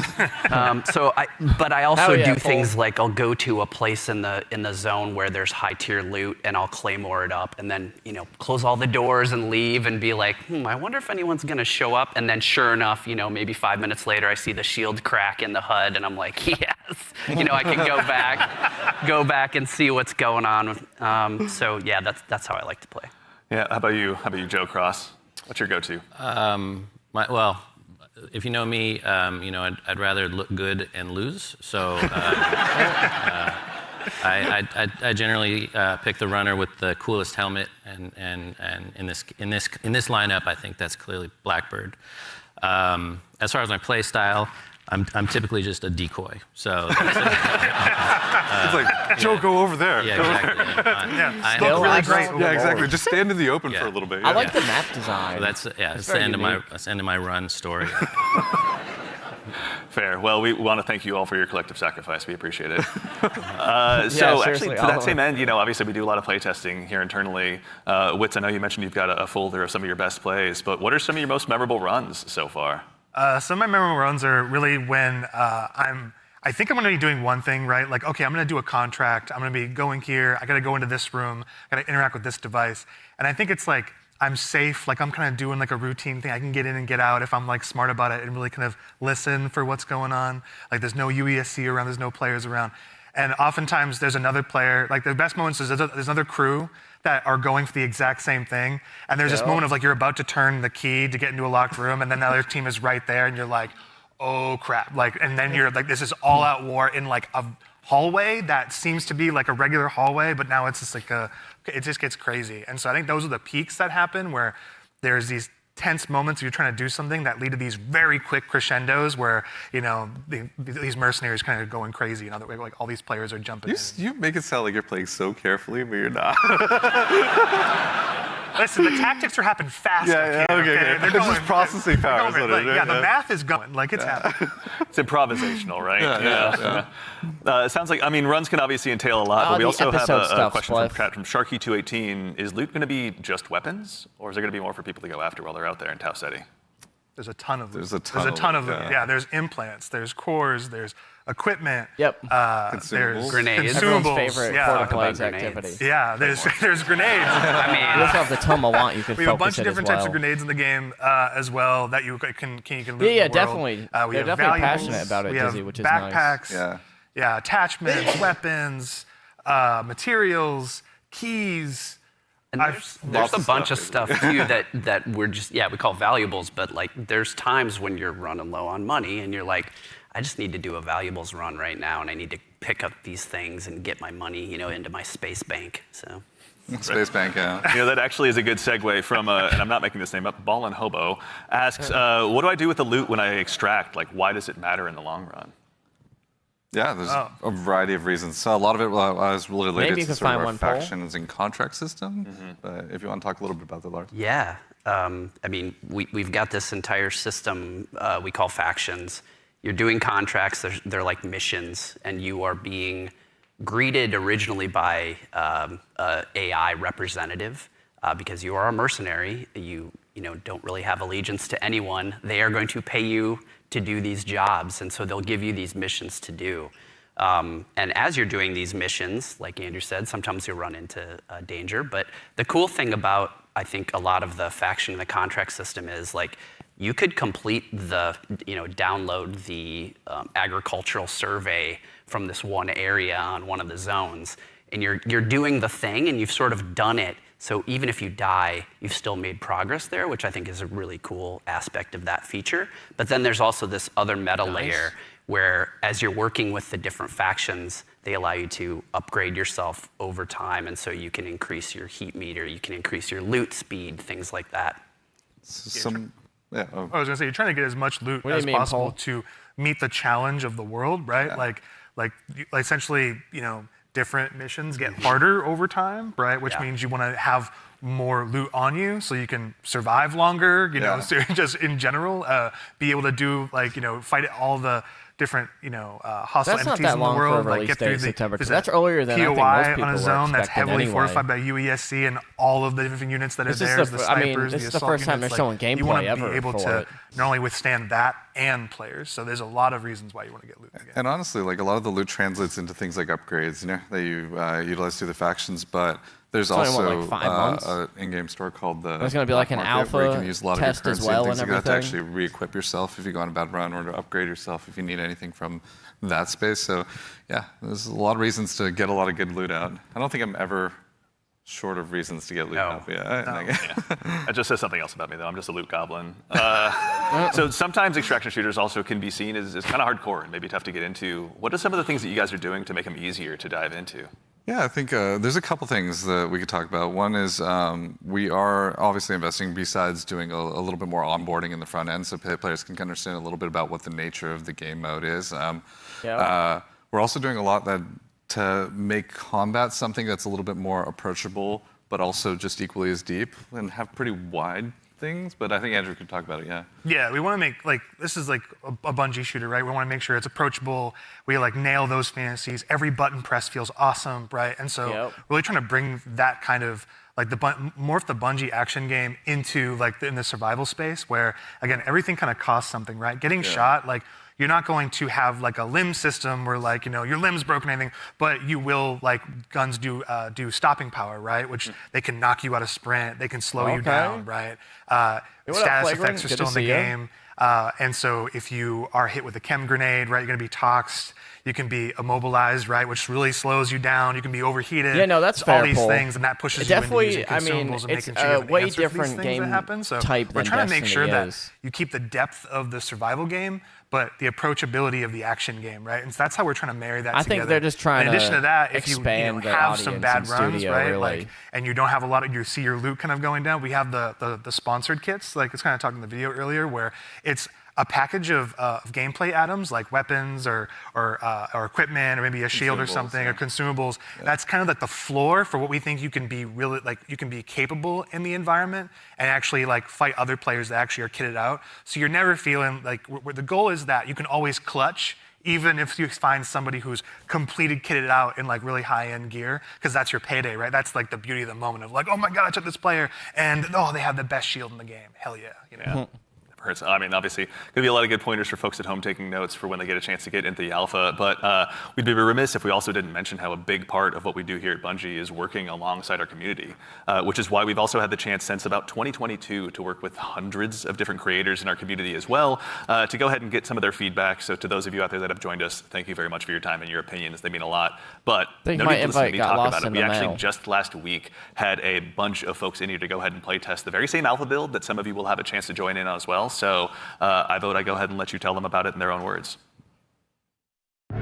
But I also Hell yeah, do Cole. things like I'll go to a place in the zone where there's high tier loot and I'll claymore it up and then close all the doors and leave and be like, I wonder if anyone's gonna show up. And then sure enough, maybe 5 minutes later, I see the shield crack in the HUD and I'm like, yes, I can go back and see what's going on. So yeah, that's how I like to play. Yeah. How about you, Joe Cross? What's your go-to? Well, if you know me, I'd rather look good and lose. So I generally pick the runner with the coolest helmet, and in this lineup, I think that's clearly Blackbird. As far as my play style, I'm typically just a decoy. So that's It's like, Joe, go over there. yeah, Go over exactly. Yeah, Still look really acts great. like- Yeah, exactly. Just stand in the open Yeah. for a little bit. I yeah. like the map design. So that's very the end unique. that's the end of my run story. Fair. Well, we want to thank you all for your collective sacrifice. We appreciate it. So seriously, actually, to all that of same end, obviously we do a lot of play testing here internally. Wits, I know you mentioned you've got a folder of some of your best plays, but what are some of your most memorable runs so far? Some of my memorable runs are really when I think I'm going to be doing one thing, right? Like, okay, I'm going to do a contract. I'm going to be going here. I got to go into this room. I got to interact with this device. And I think it's like I'm safe. Like I'm kind of doing like a routine thing. I can get in and get out if I'm like smart about it and really kind of listen for what's going on. Like there's no UESC around. There's no players around. And oftentimes there's another player. Like the best moments is there's another crew that are going for the exact same thing. And there's this moment of like you're about to turn the key to get into a locked room, and then the other team is right there, and you're like, oh crap! Like, and then you're like, this is all-out war in like a hallway that seems to be like a regular hallway, but now it's just like it just gets crazy. And so I think those are the peaks that happen where there's these tense moments where you're trying to do something that lead to these very quick crescendos where these mercenaries kind of going crazy. Like all these players are jumping in. You make it sound like you're playing so carefully, but you're not. Listen, the tactics are happening fast. Yeah, here, okay. They're It's just processing power, Going, isn't it? like, yeah, the Yeah. math is going. Like it's happening. It's improvisational, right? Yeah. It sounds like, runs can obviously entail a lot, but we the also have episode a stuff, question from Spliff. Sharky218. Is loot going to be just weapons, or is there going to be more for people to go after while they're out there in Tau City? There's a ton of them. There's a ton of them, them. yeah. Yeah, there's implants, there's cores, there's equipment. Yep. There's Consumables. Grenades. Everyone's consumables. favorite Yeah. porta about plays grenades. activity. Yeah, there's grenades. I You mean, also have the Toma Want. You could We have a focus bunch of it different as types well. of grenades in the game as well that you can loot Yeah, in the world. definitely. We They're have definitely valuables, passionate about it, we have Dizzy, which is nice. backpacks, Yeah. attachments, weapons, materials, keys. and there's Lots a of bunch of stuff, stuff too that we're just we call valuables, but like there's times when you're running low on money and you're like, I just need to do a valuables run right now and I need to pick up these things and get my money, into my space bank. So Space Bank, yeah. That actually is a good segue from, and I'm not making this name up, Ballin' Hobo asks, what do I do with the loot when I extract? Like, why does it matter in the long run? Yeah, there's a variety of reasons. So a lot of it was related to sort of our factions and contract system. But if you want to talk a little bit about that, Lars. Yeah. I mean, we've got this entire system we call factions. You're doing contracts, they're like missions, and you are being greeted originally by AI representative because you are a mercenary. You don't really have allegiance to anyone. They are going to pay you to do these jobs, and so they'll give you these missions to do. And as you're doing these missions, like Andrew said, sometimes you'll run into danger. But the cool thing about, I think, a lot of the faction and the contract system is like you could complete the, download the agricultural survey from this one area on one of the zones, and you're doing the thing, and you've sort of done it. So even if you die, you've still made progress there, which I think is a really cool aspect of that feature. But then there's also this other meta layer where as you're working with the different factions, they allow you to upgrade yourself over time. And so you can increase your heat meter, you can increase your loot speed, things like that. I was going to say, you're trying to get as much loot as possible to meet the challenge of the world, right? Yeah. Like essentially, different missions get harder over time, right? Which means you want to have more loot on you so you can survive longer, so just in general, be able to do fight all the different, hostile entities in the world, get through September, that's earlier than POI I think most people on a zone that's heavily fortified by UESC and all of the different units that are there. The snipers, this is the first time they're showing gameplay you want to ever be able to not only withstand that and players. So there's a lot of reasons why you want to get loot again. And honestly, a lot of the loot translates into things like upgrades, that you utilize through the factions, but there's also an in-game store called the There's going to be like an alpha where you can use a lot of your currency as well and things and like that to everything. actually re-equip yourself if you go on a bad run, or to upgrade yourself if you need anything from that space. So yeah, there's a lot of reasons to get a lot of good loot out. I don't think I'm ever short of reasons to get loot out. That just says something else about me, though. I'm just a loot goblin. So sometimes extraction shooters also can be seen as kind of hardcore and maybe tough to get into. What are some of the things that you guys are doing to make them easier to dive into? Yeah, I think there's a couple things that we could talk about. One is we are obviously investing, besides doing a little bit more onboarding in the front end so players can understand a little bit about what the nature of the game mode is. We're also doing a lot to make combat something that's a little bit more approachable, but also just equally as deep and have pretty wide things. But I think Andrew could talk about it, Yeah, we want to make, this is like a Bungie shooter, right? We want to make sure it's approachable. We nail those fantasies. Every button press feels awesome, right? And so really trying to bring that kind of, morph the Bungie action game into in the survival space where, again, everything kind of costs something, right? Getting shot, you're not going to have a limb system where your limb's broken or anything, but you will, guns do stopping power, right? Which they can knock you out of sprint, they can slow you down, right? Status effects are still in the game. And so if you are hit with a chem grenade, right, you're gonna be toxed. You can be immobilized, right, which really slows you down. You can be overheated. Yeah, no, that's fair. All these things, and that pushes you into using consumables and making sure you have an way answer different for these things game that happen. So type we're trying to make sure that you keep the depth of the survival game, but the approachability of the action game, right? And so that's how we're trying to marry that together. I think they're just trying in addition to that, if you expand have some bad runs, right, really. And you don't have a lot of, you see your loot kind of going down, we have the sponsored kits, it's kind of talking in the video earlier, where it's a package of gameplay items like weapons or equipment or maybe a shield or something or consumables. That's kind of the floor for what we think you can be really you can be capable in the environment and actually fight other players that actually are kitted out. So you're never feeling where the goal is that you can always clutch even if you find somebody who's completed kitted out in really high-end gear, because that's your payday, right? That's the beauty of the moment of oh my God, I took this player and they have the best shield in the game. Hell yeah, Hurts. I mean, obviously, going to be a lot of good pointers for folks at home taking notes for when they get a chance to get into the alpha. But we'd be remiss if we also didn't mention how a big part of what we do here at Bungie is working alongside our community, which is why we've also had the chance since about 2022 to work with hundreds of different creators in our community as well, to go ahead and get some of their feedback. So to those of you out there that have joined us, thank you very much for your time and your opinions. They mean a lot. But no need to listen to me talk about it. We actually just last week had a bunch of folks in here to go ahead and play test the very same alpha build that some of you will have a chance to join in on as well. So I vote I go ahead and let you tell them about it in their own words. You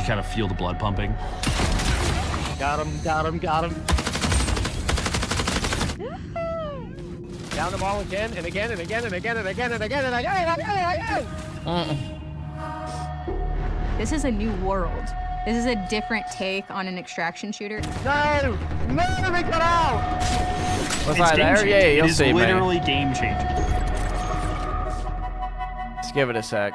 kind of feel the blood pumping. Got him, got him, got him. Down them all again and again and again and again and again and again and again and again and again. this is a new world. This is a different take on an extraction shooter. No! No, they got out! Was I there? Yeah, you'll see, man. It is literally game changing. Let's give it a sec.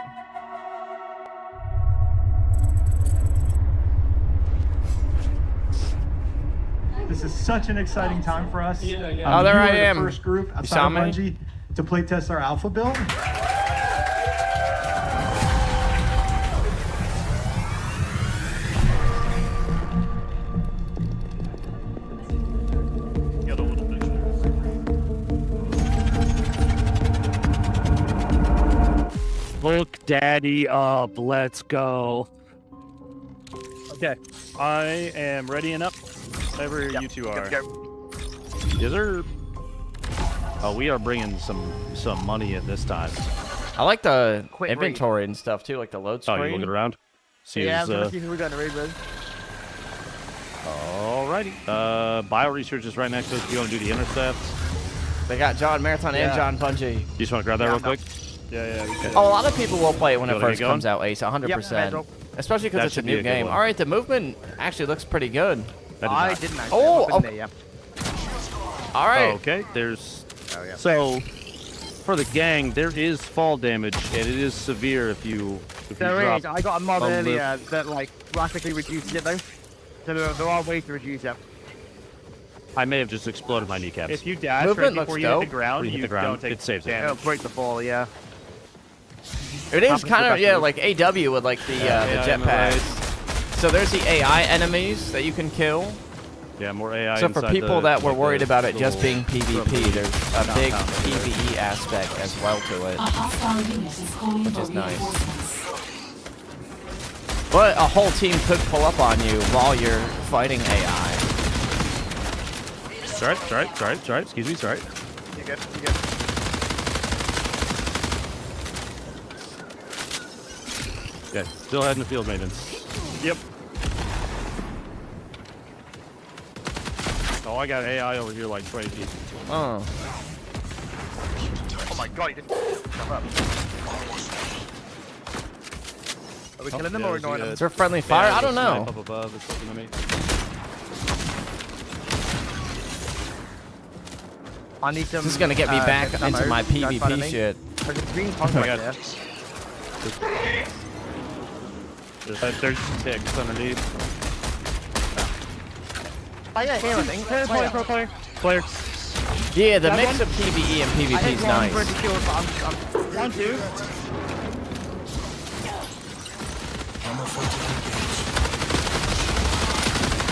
This is such an exciting time for us. Oh, there I am. The first group outside of Bungie to play test our alpha build. Look daddy up, let's go. Okay, I am ready and up. Whatever you two are. Is there? Oh, we are bringing some money in this time. I like the inventory and stuff too, like the load screen. Oh, you looking around? Yeah, I'm gonna see who we're gonna raid with. Alrighty. Bio research is right next to us. You want to do the intercepts? They got John Marathon and John Bungie. You just want to grab that real quick? Yeah. Oh, a lot of people will play it when it You wanna first get going? comes out, Ace, 100%. Especially because That it's a should be new a good game. one. All right, the movement actually looks pretty good. I didn't actually. Oh, I've been there, yeah. All right. Okay, there's... So, for the gang, there is fall damage, and it is severe if you There drop is. I got a mod a earlier that like drastically reduces it though. So there are ways to reduce it. I may have just exploded my kneecaps. If you dash Movement right before looks you hit the dope. ground, When you hit you the ground, don't take it saves it. damage. It'll break the fall, yeah. It is Happens kind of, with yeah, that like AW with like the jetpacks. So there's the AI enemies that you can kill. Yeah, more AI. So for inside people that were like worried the about it just little being PvP, there's a big compound area. PvE aspect as well to it, which is nice. But a whole team could pull up on you while you're fighting AI. Sorry. Excuse me, sorry. You good? You good? Yeah, still heading to field maintenance. Yep. Oh, I got AI over here like crazy. Oh. Oh my god, he didn't jump up. Are we killing them or ignoring them? Is there friendly fire? I don't know. Up above, it's looking at me. I need some. This is gonna get me back into my PvP shit. There's a green punk right there. There's ticks underneath. Fire here, I think. Clear. Yeah, the That mix one? of PvE and I PvP hit is one nice. for the kill, but I'm 1, 2.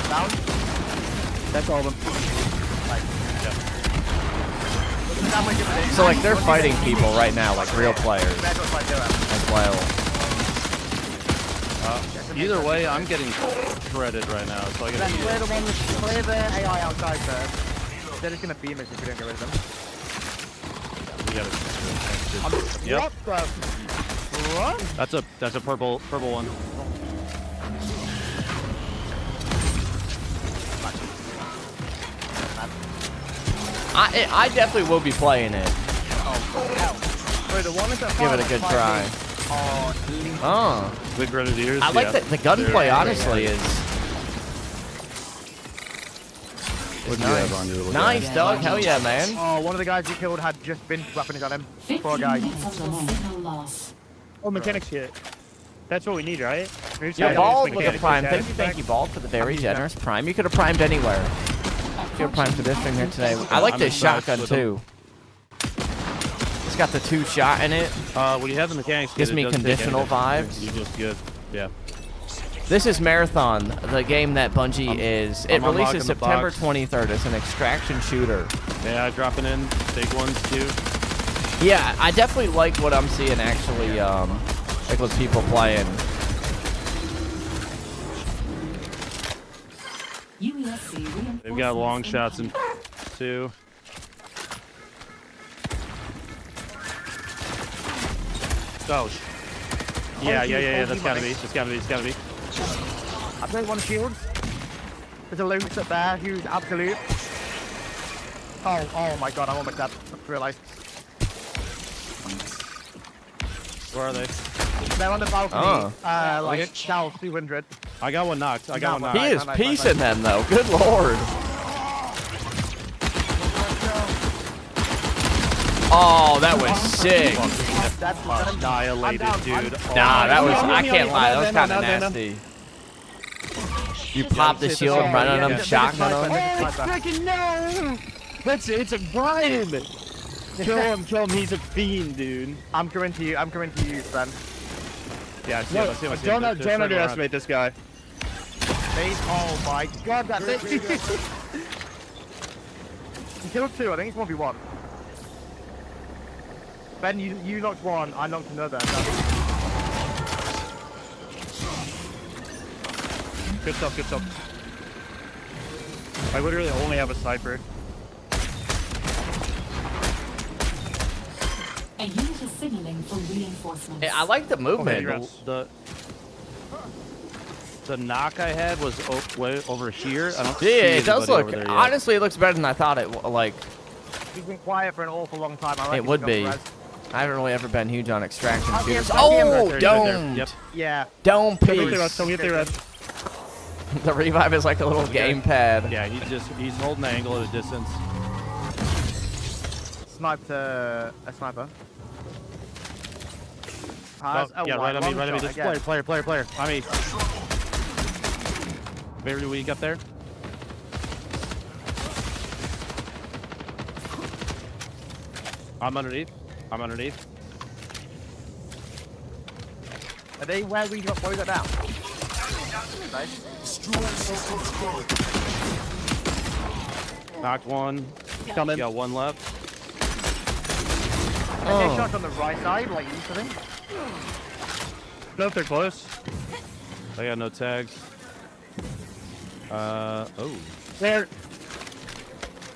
Down. That's all of them. So like they're fighting people right now, like real players as well. Either way, I'm getting shredded right now, so I gotta be... Clear the AI outside first. They're just gonna beam us if we don't get rid of them. We gotta... What the? What? That's a purple one. I definitely will be playing it. Wait, the one is that Give it a good try. Oh. The Grenadiers. I like that the gunplay honestly is What do you have on your nice, dog. Hell yeah, man. Oh, one of the guys you killed had just been weapons on him. Poor guy. Oh, mechanics kit. That's what we need, right? Yeah, Bald with a prime. Thank you, Bald, for the very generous prime. You could have primed anywhere. You could have primed for this thing here today. I like this shotgun too. It's got the 2-shot in it. When you have the mechanics, Gives me conditional vibes. You just good. Yeah. This is Marathon, the game that Bungie is. It I'm unlocking releases the September box. 23rd. It's an extraction shooter. Yeah, dropping in big ones too. Yeah, I definitely like what I'm seeing actually, like with people playing. They've got long shots in too. Oh. Yeah. That's gotta be. It's gotta be. I played one shield. There's a loot up there who's absolute. Oh my god, I'm almost dead. I realised. Where are they? They're on the balcony. Oh. Like south 200. I got one knocked. I got one knocked. He is piecing them though. Good lord. Oh, that was sick. That's Annihilated, dude. Nah, that was. I can't lie. That was kind of nasty. You pop the shield and run on him, shotgun on him. Oh, freaking no! It's a Brian. Kill him. He's a fiend, dude. I'm coming to you, Sven. Yeah, I see him. I see him. Don't underestimate this guy. Oh my god, that's it. He killed 2, I think it's 1v1. Ben, you knocked 1, I knocked another. Good stuff, good stuff. I literally only have a sniper. A unit is signaling for reinforcements. I like the movement. Okay, the knock I had was way over here. I don't Yeah, it does look. there Honestly, it looks better than I thought it. Like. He's been quiet for an awful long time. It would be. I haven't really ever been huge on extraction shooters. Oh, don't. Yep. Yeah. Don't piece. Don't get the red. The revive is like a little gamepad. Yeah, he's holding the angle at a distance. Sniped a sniper. Yeah, right on me. This player. I mean, very weak up there. I'm underneath. Are they where we got down? Nice. Knocked one. Coming. Got one left. I get shot on the right side, like you think? No, if they're close. I got no tags. Oh. There.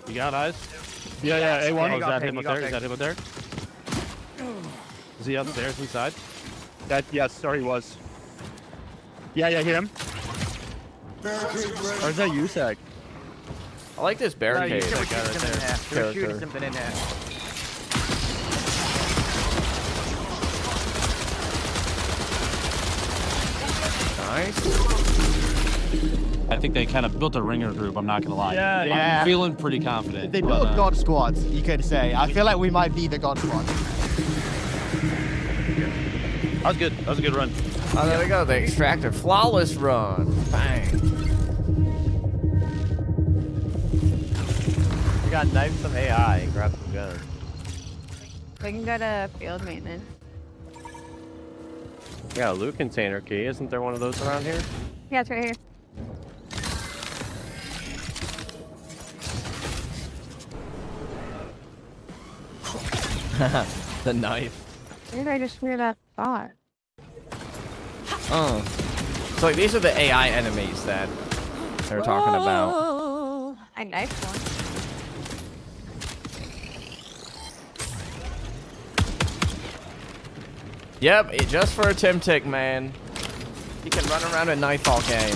You got eyes? Yeah, A1. Oh, is that him up there? Is that him up there? Is he upstairs inside? Yes, sorry, he was. Yeah, hear him. Or is that USAC? I like this barricade. We're shooting something in here. Nice. I think they kind of built a ringer group, I'm not going to lie. Yeah. I'm feeling pretty confident. They built a God Squad, you could say. I feel like we might be the God Squad. That was good. That was a good run. Oh, there we go. The extractor. Flawless run. Bang. We got knifed some AI and grabbed some guns. We can go to field maintenance. Yeah, a loot container key. Isn't there one of those around here? Yeah, it's right here. The knife. Where did I just hear that thought? Oh. So like these are the AI enemies that they're talking about. I knifed one. Yep, just for a Tim Tick, man. You can run around and knife all game.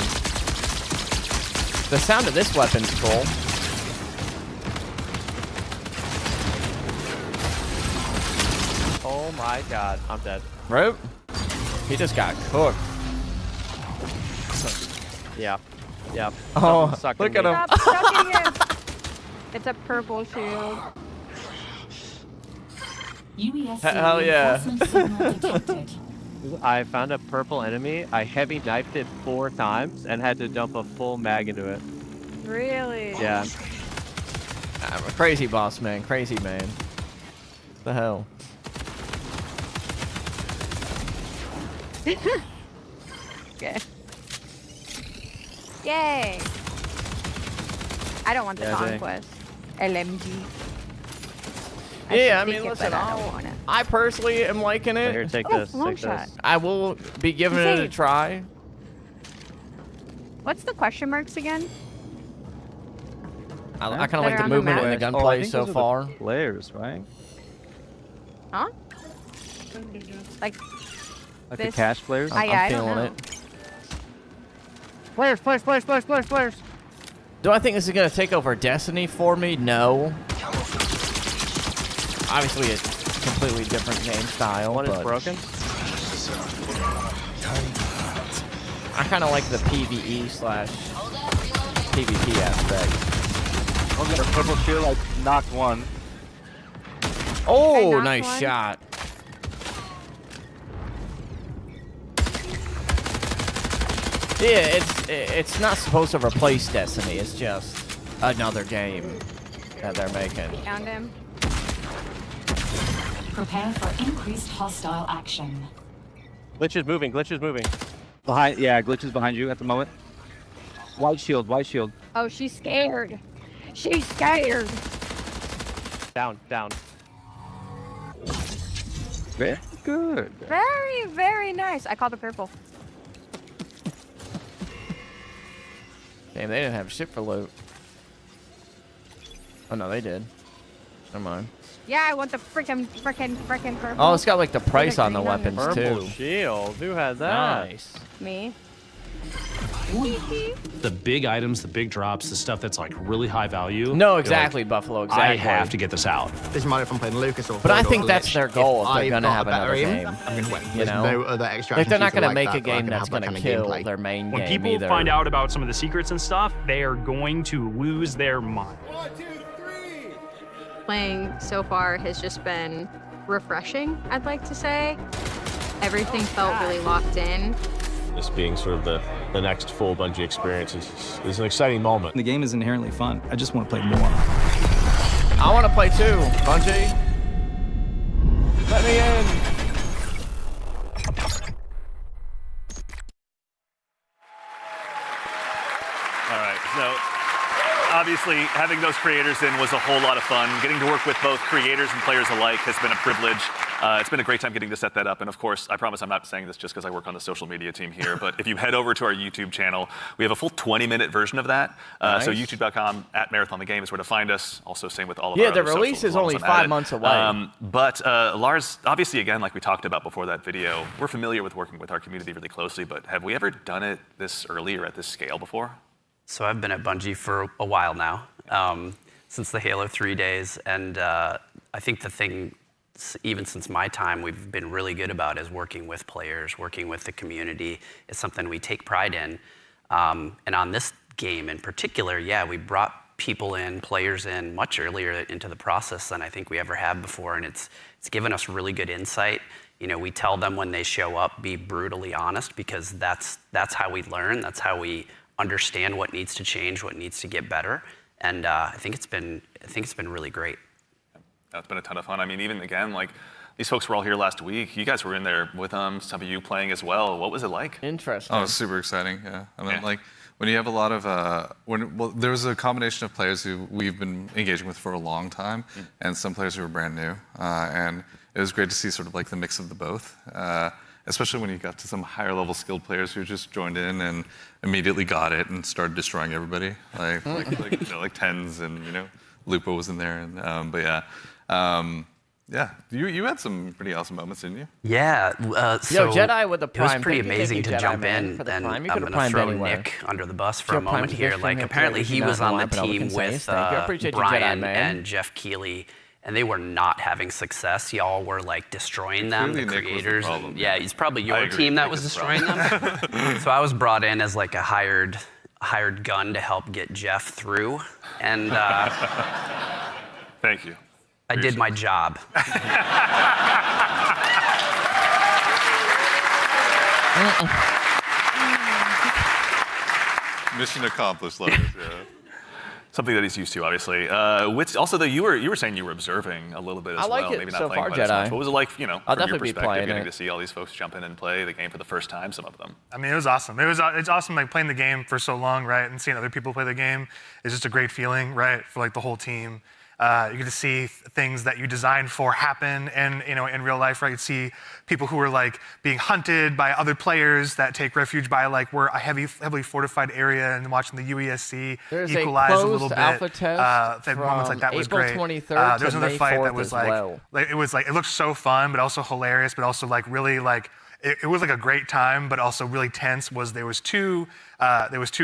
The sound of this weapon's cool. Oh my god, I'm dead. Right? He just got cooked. Yeah. Yeah. Oh, look at him. Stop sucking it. It's a purple shield. Hell yeah. I found a purple enemy. I heavy knifed it 4 times and had to dump a full mag into it. Really? Yeah. I'm a crazy boss, man. Crazy man. What the hell? Okay. Yay! I don't want the conquest. LMG. Yeah, I mean, listen, I personally am liking it. Here, take this. Take this. I will be giving it a try. What's the question marks again? I kind of like the movement and the gunplay so far. Layers, right? Huh? Like the cache flares? I'm feeling it. Flares. Do I think this is going to take over Destiny for me? No. Obviously, a completely different game style. One is but broken. I kind of like the PvE / PvP aspect. I'll get a purple shield. I knocked one. Oh, nice shot. Yeah, it's not supposed to replace Destiny. It's just another game that they're making. Found him. Prepare for increased hostile action. Glitch is moving. Glitch is moving. Behind. Yeah, Glitch is behind you at the moment. White shield. White shield. Oh, she's scared. She's scared. Down. Down. Very good. Very, very nice. I called the purple. Damn, they didn't have shit for loot. Oh no, they did. Never mind. Yeah, I want the freaking purple. Oh, it's got like the price on the green on it. weapons Purple too. shield. Who has that? Nice. Me. The big items, the big drops, the stuff that's like really high value. No, you're exactly, like, Buffalo. Exactly. I have to get this out. Doesn't matter if I'm playing Lucas or. But I Ford or think that's Glitch. their goal if they're I've gonna got have a better another aim, game. I'm gonna win. You There's know, no other extra. like they're not gonna gonna make a that, where I game can that's have that gonna kind of kill gameplay. their main When game people either. find out about some of the secrets and stuff, they are going to lose their mind. Playing so far has just been refreshing, I'd like to say. Everything felt really locked in. This being sort of the next full Bungie experience is an exciting moment. The game is inherently fun. I just want to play more. I want to play too, Bungie. Let me in. All right, so obviously having those creators in was a whole lot of fun. Getting to work with both creators and players alike has been a privilege. It's been a great time getting to set that up. And of course, I promise I'm not saying this just because I work on the social media team here, but if you head over to our YouTube channel, we have a full 20-minute version of that. Nice. So youtube.com/MarathonTheGame is where to find us. Also same with all of Yeah, our the other release socials is as long only as I'm at 5 it. months away. But Lars, obviously, again, like we talked about before that video, we're familiar with working with our community really closely, but have we ever done it this early or at this scale before? So I've been at Bungie for a while now, since the Halo 3 days, and I think the thing, even since my time, we've been really good about is working with players, working with the community. It's something we take pride in. And on this game in particular, yeah, we brought people in, players in much earlier into the process than I think we ever have before, and it's given us really good insight. You know, we tell them when they show up, be brutally honest, because that's how we learn, that's how we understand what needs to change, what needs to get better, and I think it's been really great. That's been a ton of fun. I mean, even again, like these folks were all here last week. You guys were in there with them. Some of you playing as well. What was it like? Interesting. Oh, it was super exciting. Yeah, I mean, like when you have a lot of there was a combination of players who we've been engaging with for a long time, and some players who were brand new, and it was great to see sort of like the mix of the both. Especially when you got to some higher level skilled players who just joined in and immediately got it and started destroying everybody, like Tens and Lupo was in there, and but yeah. Yeah, you had some pretty awesome moments, didn't you? Yeah. So Jedi with the Prime. It was pretty Thank you, amazing to Jedi, jump man, in, for the and Prime. You I'm could've going to primed throw anywhere. Nick under the bus for Your a Prime moment here. tradition Like, of apparently he was on the team with Jedi, man. and Jeff Keighley, and they were not having success. Y'all were like destroying them, the Clearly Nick was the creators. problem. And, yeah, it's probably I your agree. team that Nick was is the destroying them. So I was brought in as like a hired gun to help get Jeff through, and Thank you. I did my job. Mission accomplished, Lars. Yeah. Something that he's used to, obviously. Which also, though, you were saying you were observing a little bit as I like well. it Maybe not so playing far, quite as Jedi. much. What was it like, I'll from your definitely be perspective, playing getting it. to see all these folks jump in and play the game for the first time? Some of them. I mean, it was awesome. It's awesome, like playing the game for so long, right? And seeing other people play the game is just a great feeling, right? For like the whole team. You get to see things that you designed for happen, and in real life, right? You see people who are like being hunted by other players that take refuge by like we're a heavily fortified area, and watching the UESC There's equalize a little closed bit. alpha test Moments like that was April great. 23rd There was to another May fight 4th that was as like, well. it looked so fun, but also hilarious, but also like really like it was like a great time, but also really tense. There was two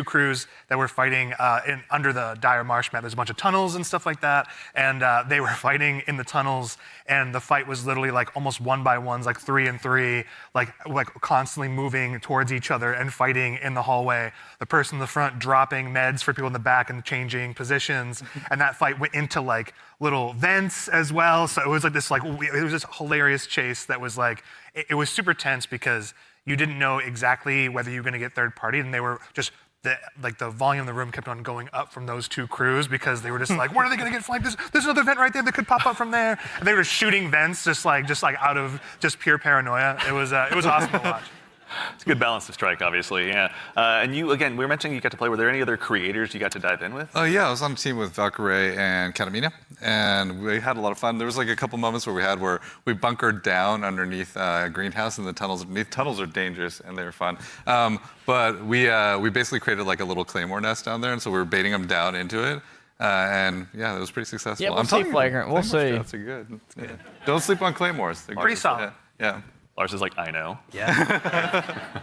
crews that were fighting under the dire marsh map. There's a bunch of tunnels and stuff like that, and they were fighting in the tunnels. And the fight was literally like almost 1-by-1s, like 3 and 3, like constantly moving towards each other and fighting in the hallway. The person in the front dropping meds for people in the back and changing positions. And that fight went into like little vents as well. So it was like this it was this hilarious chase that was like, it was super tense because you didn't know exactly whether you were going to get third party, and they were just the volume of the room kept on going up from those two crews because they were just like, where are they going to get flanked? There's another vent right there that could pop up from there. And they were shooting vents just like out of just pure paranoia. It was awesome to watch. It's a good balance to strike, obviously, yeah. And you, again, we were mentioning you got to play. Were there any other creators you got to dive in with? Oh, yeah, I was on a team with Valkyrie and Katamina, and we had a lot of fun. There was like a couple moments where we bunkered down underneath a greenhouse in the tunnels underneath. Tunnels are dangerous, and they were fun. But we basically created like a little claymore nest down there, and so we were baiting them down into it. And yeah, it was pretty successful. Yeah, we'll see, Flagrant. We'll see. That's good. Yeah. Don't sleep on claymores. They're pretty solid. Yeah. Lars is like, I know. Yeah.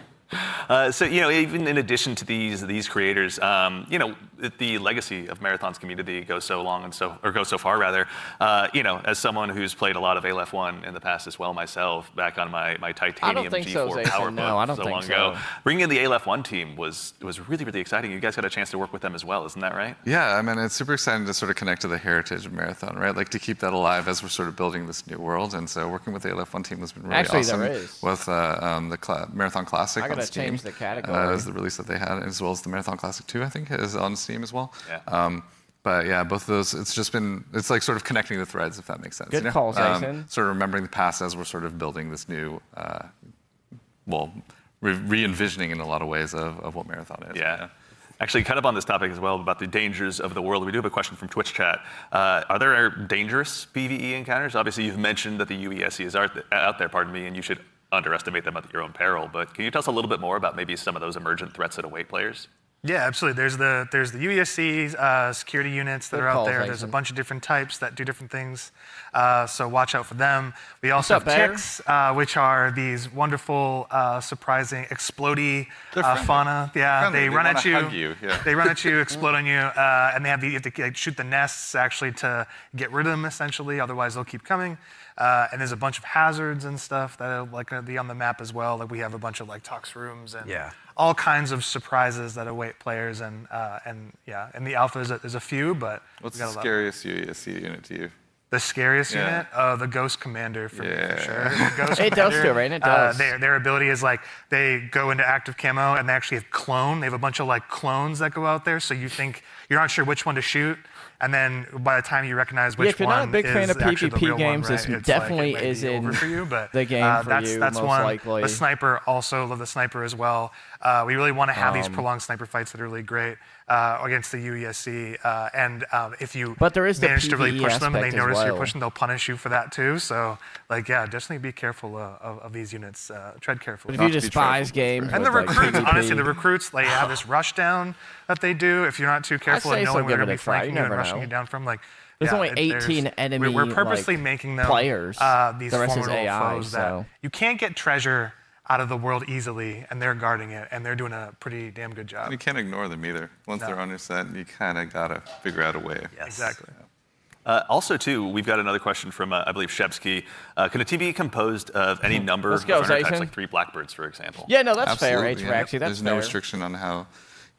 So, even in addition to these creators, the legacy of Marathon's community goes so long goes so far rather. As someone who's played a lot of Aleph 1 in the past as well myself, back on my Titanium G4 power book so long ago, bringing in the Aleph 1 team was really, really exciting. You guys got a chance to work with them as well, isn't that right? Yeah, I mean, it's super exciting to sort of connect to the heritage of Marathon, right? Like to keep that alive as we're sort of building this new world. And so working with the Aleph 1 team has been really awesome. There is. With the Marathon Classic on Steam. Change the category. As the release that they had, as well as the Marathon Classic 2, I think, is on Steam as well. Yeah. But yeah, both of those, it's like sort of connecting the threads, if that makes sense. Good calls, Jason. Sort of remembering the past as we're sort of building this new, re-envisioning in a lot of ways of what Marathon is. Yeah. Actually, kind of on this topic as well, about the dangers of the world, we do have a question from Twitch chat. Are there dangerous PvE encounters? Obviously, you've mentioned that the UESC is out there, and you should underestimate them at your own peril. But can you tell us a little bit more about maybe some of those emergent threats that await players? Yeah, absolutely. There's the UESC security units that are out there. There's a bunch of different types that do different things. So watch out for them. We also have ticks, which are these wonderful, surprising, explodey fauna. Yeah, they run at you. They run at you, explode on you, and you have to shoot the nests actually to get rid of them essentially. Otherwise, they'll keep coming. And there's a bunch of hazards and stuff that are going to be on the map as well. Like we have a bunch of tox rooms and all kinds of surprises that await players. And in the alpha there's a few, but what's the scariest UESC unit to you? The scariest unit? The Ghost Commander for me, for sure. It does too, right? It does. Their ability is they go into active camo and they actually have clone. They have a bunch of clones that go out there, so you're not sure which one to shoot. And then by the time you recognize which one, if you're not a big fan of PvP games, this definitely isn't the game for you, most likely. The sniper, also love the sniper as well. We really want to have these prolonged sniper fights that are really great against the UESC. And if you manage to really push them and they notice you're pushing, they'll punish you for that too. So, definitely be careful of these units. Tread carefully. But if you despise games, and the recruits, honestly, the recruits, they have this rush down that they do. If you're not too careful and knowing where they're going to be flanking you and rushing you down from, there's only 18 enemy We're purposely making them players. These the rest formidable is AI, foes that you can't get treasure out of the world easily, and they're guarding it, and they're doing a pretty damn good job. And you can't ignore them either. Once they're on your set, you kind of got to figure out a way. Yes. Exactly. Also, too, we've got another question from, I believe, Shepsky. Can a team be composed of any number of runner types, like 3 Blackbirds, for example? Yeah, no, that's Absolutely, fair, H-Raxy, that's There's no restriction on how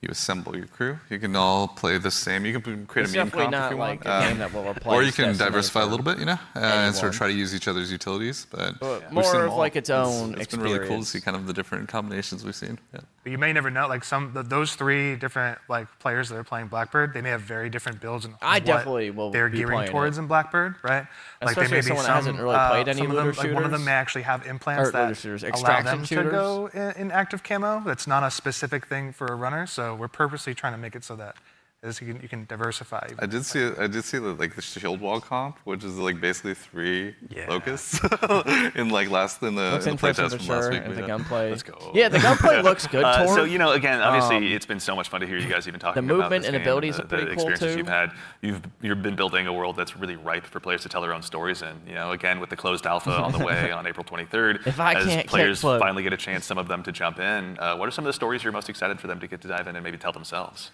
you assemble your crew. You can all play the same. You can create a meme comp if you want. A game that will replace or you can diversify a little bit, and sort of try to use each other's utilities. But more of its own It's been really cool to see kind of the different combinations we've seen. Yeah. But you may never know, those 3 different players that are playing Blackbird, they may have very different builds and definitely will they're gearing towards in Blackbird, right? Especially they may be someone that hasn't really played any looter shooters. One of them may actually have implants that allow them to go in active camo. That's not a specific thing for a runner, so we're purposely trying to make it so that is you can diversify. I did see the shield wall comp, which is like basically 3 locusts in the playtest from last week. And the gunplay. Let's go. Yeah, the gunplay looks good. So again, obviously, it's been so much fun to hear you guys even talking about the movement this and game abilities and are pretty the cool experiences too. you've had. You've been building a world that's really ripe for players to tell their own stories in. Again with the closed alpha on the way on April 23rd. If I as can't players kickflip. finally get a chance, some of them to jump in. What are some of the stories you're most excited for them to get to dive in and maybe tell themselves?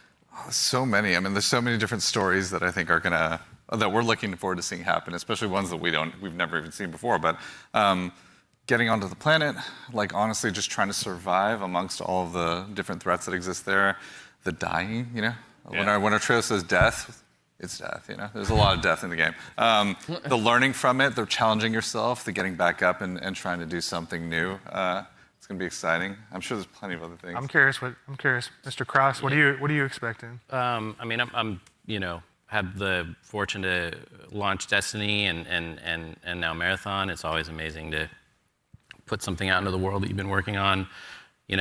So many. I mean, there's so many different stories that I think that we're looking forward to seeing happen, especially ones that we've never even seen before. But getting onto the planet, like honestly, just trying to survive amongst all of the different threats that exist there. The dying, when our trail says death, it's death. There's a lot of death in the game. The learning from it, the challenging yourself, the getting back up and trying to do something new. It's gonna be exciting. I'm sure there's plenty of other things. I'm curious, Mr. Cross. What are you expecting? I mean, I'm had the fortune to launch Destiny and now Marathon. It's always amazing to put something out into the world that you've been working on,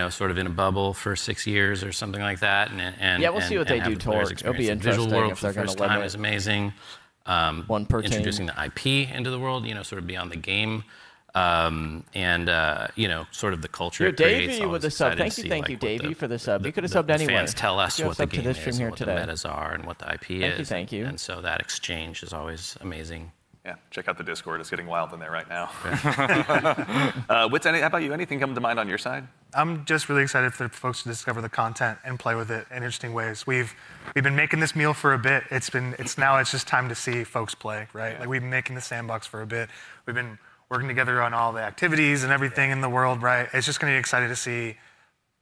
sort of in a bubble for 6 years or something like that. And yeah, we'll see what they do towards. It'll be interesting visual world if for they're the first time is amazing. One per team. Introducing the IP into the world, sort of beyond the game. Sort of the culture it creates. Davey with the sub. Thank you, Davey, for the sub. You could have subbed anyway. Fans tell us what the game is, and what today. the metas are, and what the IP is. Thank you. And so that exchange is always amazing. Yeah, check out the Discord. It's getting wild in there right now. Wits, how about you? Anything come to mind on your side? I'm just really excited for folks to discover the content and play with it in interesting ways. We've been making this meal for a bit. It's just time to see folks play, right? Yeah. Like we've been making the sandbox for a bit. We've been working together on all the activities and everything in the world, right? It's just going to be exciting to see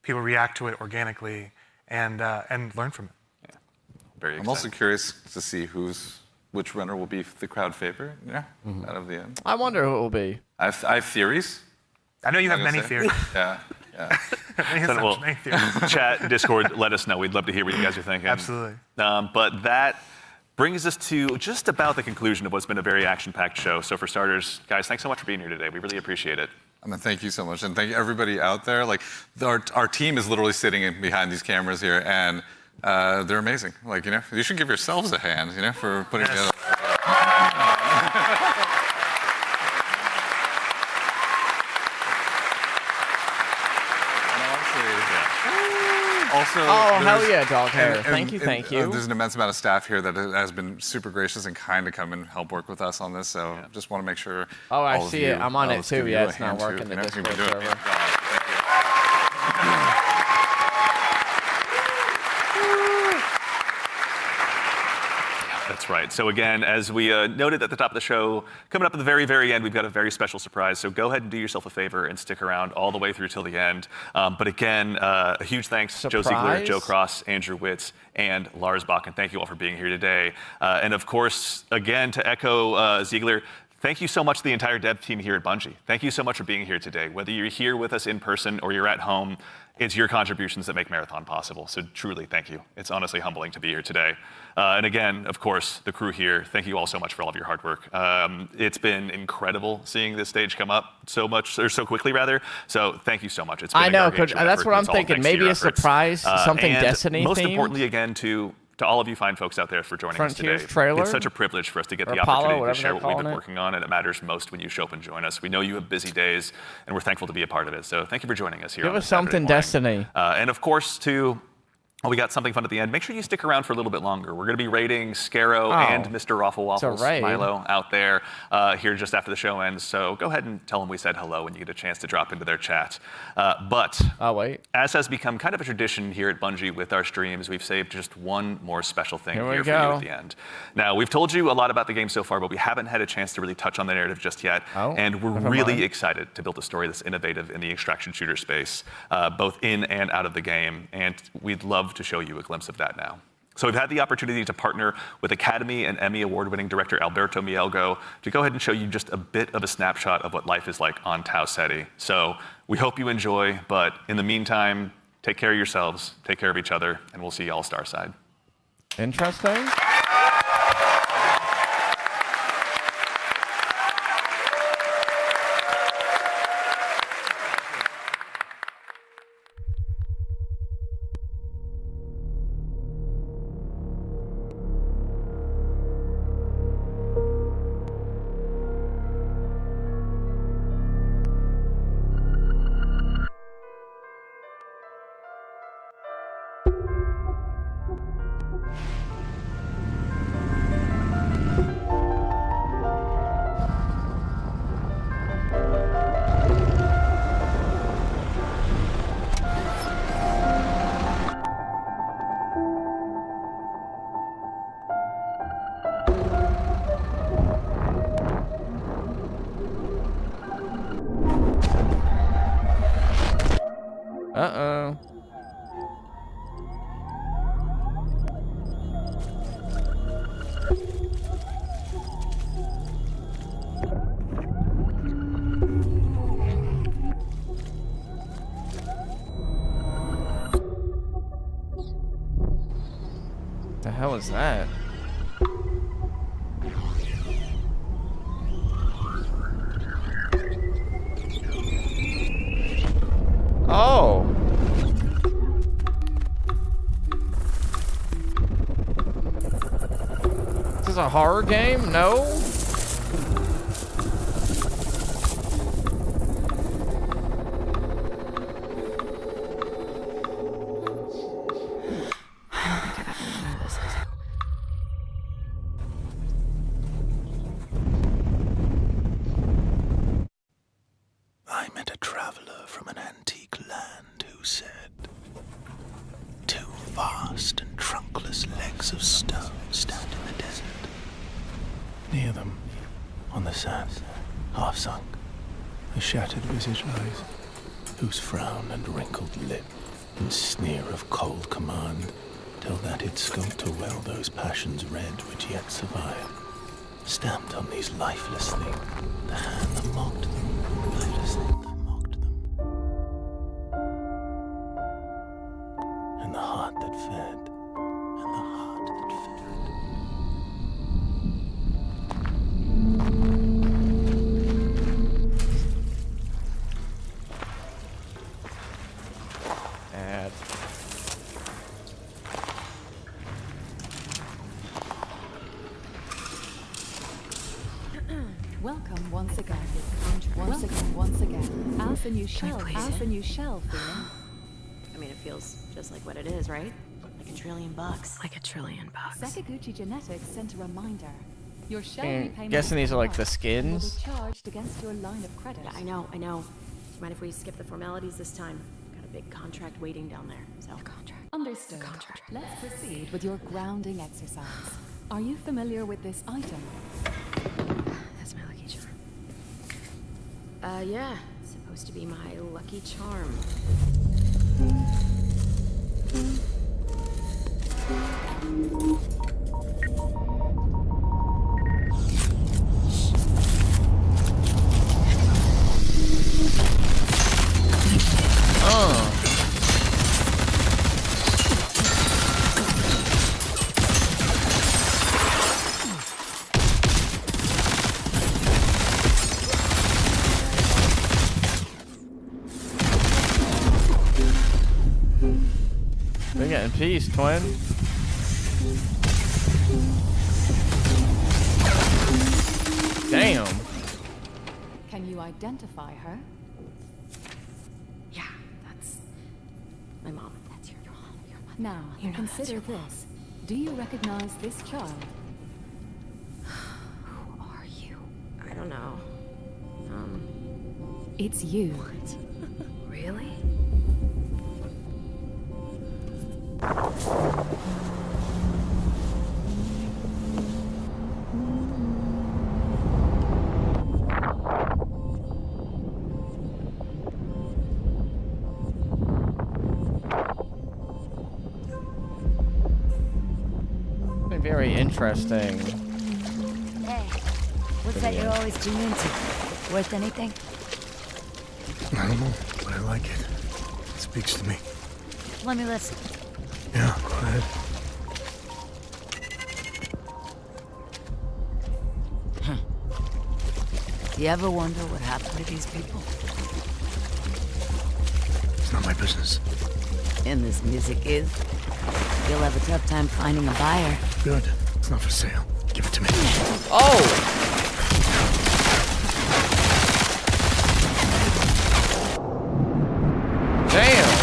people react to it organically and learn from it. Yeah, very exciting. I'm also curious to see which runner will be the crowd favorite, out of the end. I wonder who it will be. I have theories. I know you have many theories. Yeah. Many theories. Chat, Discord, let us know. We'd love to hear what you guys are thinking. Absolutely. But that brings us to just about the conclusion of what's been a very action-packed show. So for starters, guys, thanks so much for being here today. We really appreciate it. I mean, thank you so much, and thank you everybody out there. Like our team is literally sitting behind these cameras here, and they're amazing. Like you should give yourselves a hand, for putting together. Also, hell yeah, dog hair. Thank you. There's an immense amount of staff here that has been super gracious and kind to come and help work with us on this. So just want to make sure. Oh, I see it. I'm on it too. Yeah, it's not working. The Discord server. That's right. So again, as we noted at the top of the show, coming up at the very, very end, we've got a very special surprise. So go ahead and do yourself a favor and stick around all the way through till the end. But again, a huge thanks to Joe Ziegler, Joe Cross, Andrew Witz, and Lars Bach. And thank you all for being here today. And of course, again, to echo Ziegler, thank you so much to the entire dev team here at Bungie. Thank you so much for being here today. Whether you're here with us in person or you're at home, it's your contributions that make Marathon possible. So truly, thank you. It's honestly humbling to be here today. And again, of course, the crew here, thank you all so much for all of your hard work. It's been incredible seeing this stage come up so quickly rather. So thank you so much. It's been I know, effort. that's what I'm thinking. Maybe a surprise, something Destiny most themed. Importantly, again, to all of you fine folks out there for joining us today. Trailer? It's such a privilege for us to get the Apollo, opportunity to share what we've been it. working on, and it matters most when you show up and join us. We know you have busy days, and we're thankful to be a part of it. So thank you for joining us here. Give us something Destiny. And of course, we got something fun at the end. Make sure you stick around for a little bit longer. We're going to be rating Scarrow and Mr. Raffle Waffles, Milo, out there here just after the show ends. So go ahead and tell them we said hello when you get a chance to drop into their chat. But as has become kind of a tradition here at Bungie with our streams, we've saved just one more special thing here for you at the end. Now, we've told you a lot about the game so far, but we haven't had a chance to really touch on the narrative just yet. And we're really excited to build a story that's innovative in the extraction shooter space, both in and out of the game. And we'd love to show you a glimpse of that now. So we've had the opportunity to partner with Academy and Emmy award-winning director Alberto Mielgo to go ahead and show you just a bit of a snapshot of what life is like on Tau Ceti. So we hope you enjoy, but in the meantime, take care of yourselves, take care of each other, and we'll see you all Starside. Interesting. The hell is that? Oh. This is a horror game? No? I met a traveler from an antique land who said, two vast and trunkless legs of stone stand in the desert. Near them, on the sand, half sunk, a shattered visage lies, whose frown and wrinkled lip and sneer of cold command tell that it sculptor well those passions red which yet survive. Stamped on these lifeless things, the hand that mocked them, lifeless thing that mocked them. And the heart that fed, and the heart that fed. Add. Welcome once again. Once again. Alpha new shell. Alpha new shell feeling. I mean, it feels just like what it is, right? Like $1 trillion. Like $1 trillion. Sakaguchi Genetics sent a reminder. Your shell And repayment guessing these are like the will skins. be charged against your line of credit. Yeah, I know. Do you mind if we skip the formalities this time? Got a big contract waiting down there, so. Understood. Let's proceed with your grounding exercise. Are you familiar with this item? That's my lucky charm. Yeah. It's supposed to be my lucky charm. Oh. They get in peace, twin. Damn. Can you identify her? Yeah, that's my mom. That's your mom. Now, consider this. Do you recognize this child? Who are you? I don't know. It's you. What? Really? Very interesting. Hey, what's that you're always tuned into? Worth anything? I don't know, but I like it. It speaks to me. Let me listen. Yeah, go ahead. Do you ever wonder what happened to these people? It's not my business. And this music is? You'll have a tough time finding a buyer. Good. It's not for sale. Give it to me. Oh! Damn!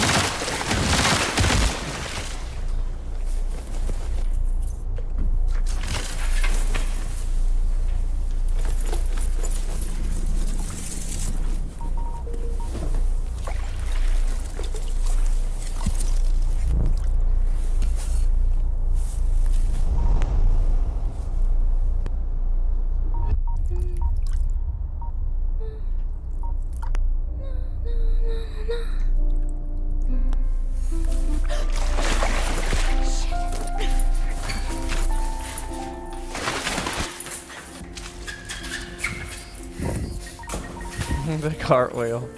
The cartwheel.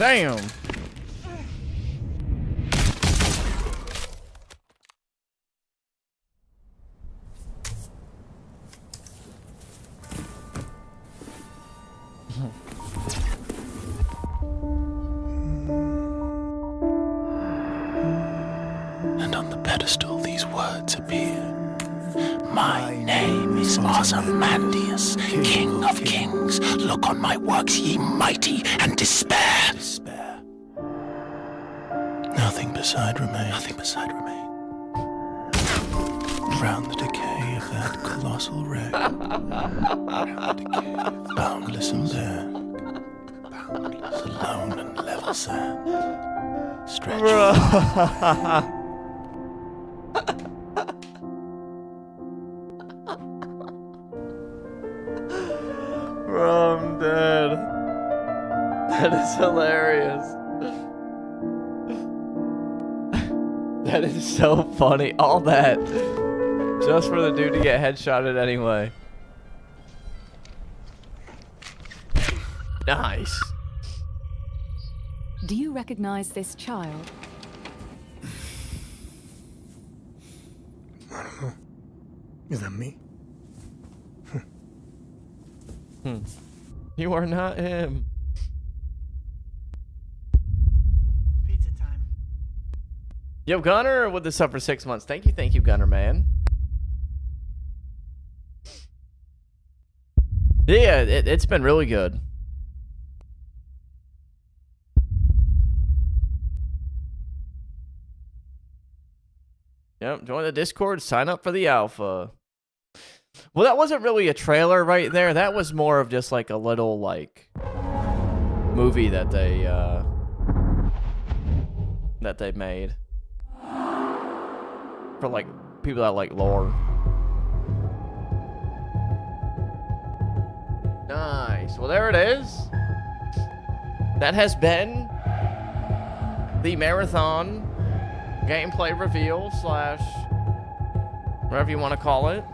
Damn. And on the pedestal these words appear. My name is Ozymandias, King of Kings. Look on my works, ye mighty, and despair. Nothing beside remain. Round the decay of that colossal wreck. Boundless and bare. Alone and level sand. Stretch. Bro, I'm dead. That is hilarious. That is so funny. All that just for the dude to get headshotted anyway. Nice. Do you recognize this child? I don't know. Is that me? You are not him. Pizza time. Yo, Gunner with the sub for 6 months. Thank you, Gunner, man. Yeah, it's been really good. Yep, join the Discord, sign up for the alpha. Well, that wasn't really a trailer right there. That was more of just like a little like movie that they made for like people that like lore. Nice. Well, there it is. That has been the marathon gameplay reveal / whatever you want to call it.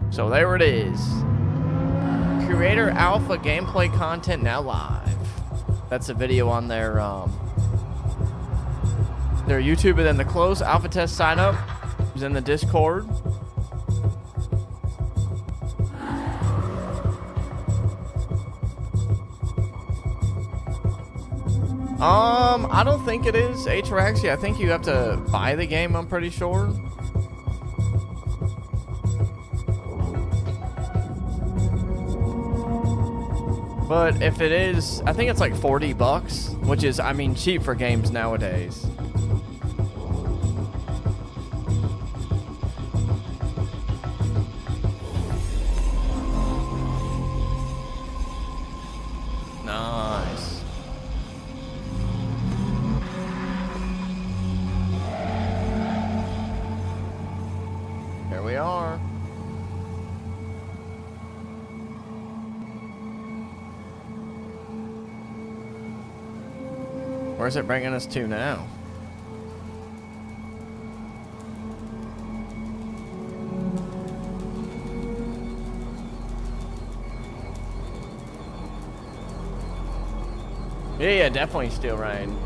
So there it is. Creator Alpha gameplay content now live. That's a video on their YouTube, and then the closed alpha test sign up is in the Discord. I don't think it is Ataraxia. I think you have to buy the game, I'm pretty sure. But if it is, I think it's like $40, which is, I mean, cheap for games nowadays. Nice. Here we are. Where's it bringing us to now? Yeah, definitely Steel Rain.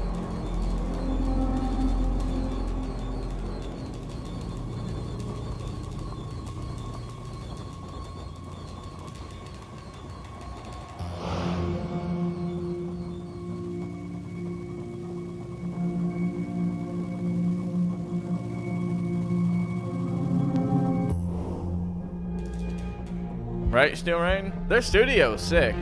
Right, Steel Rain? Their studio's sick.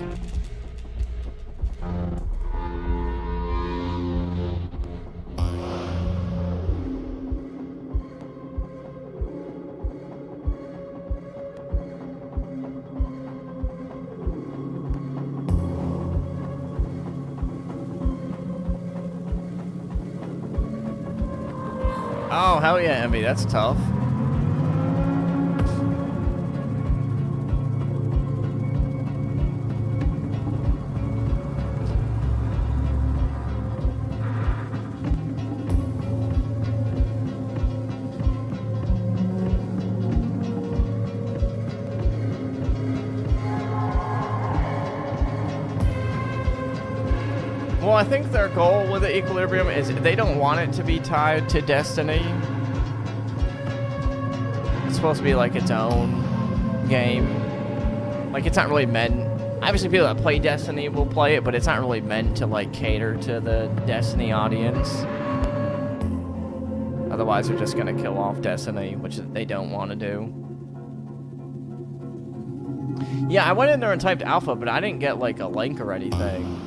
Oh, hell yeah, Emmy, that's tough. Well, I think their goal with the Equilibrium is they don't want it to be tied to Destiny. It's supposed to be like its own game. Like, it's not really meant... Obviously, people that play Destiny will play it, but it's not really meant to, like, cater to the Destiny audience. Otherwise, they're just going to kill off Destiny, which they don't want to do. Yeah, I went in there and typed alpha, but I didn't get, like, a link or anything.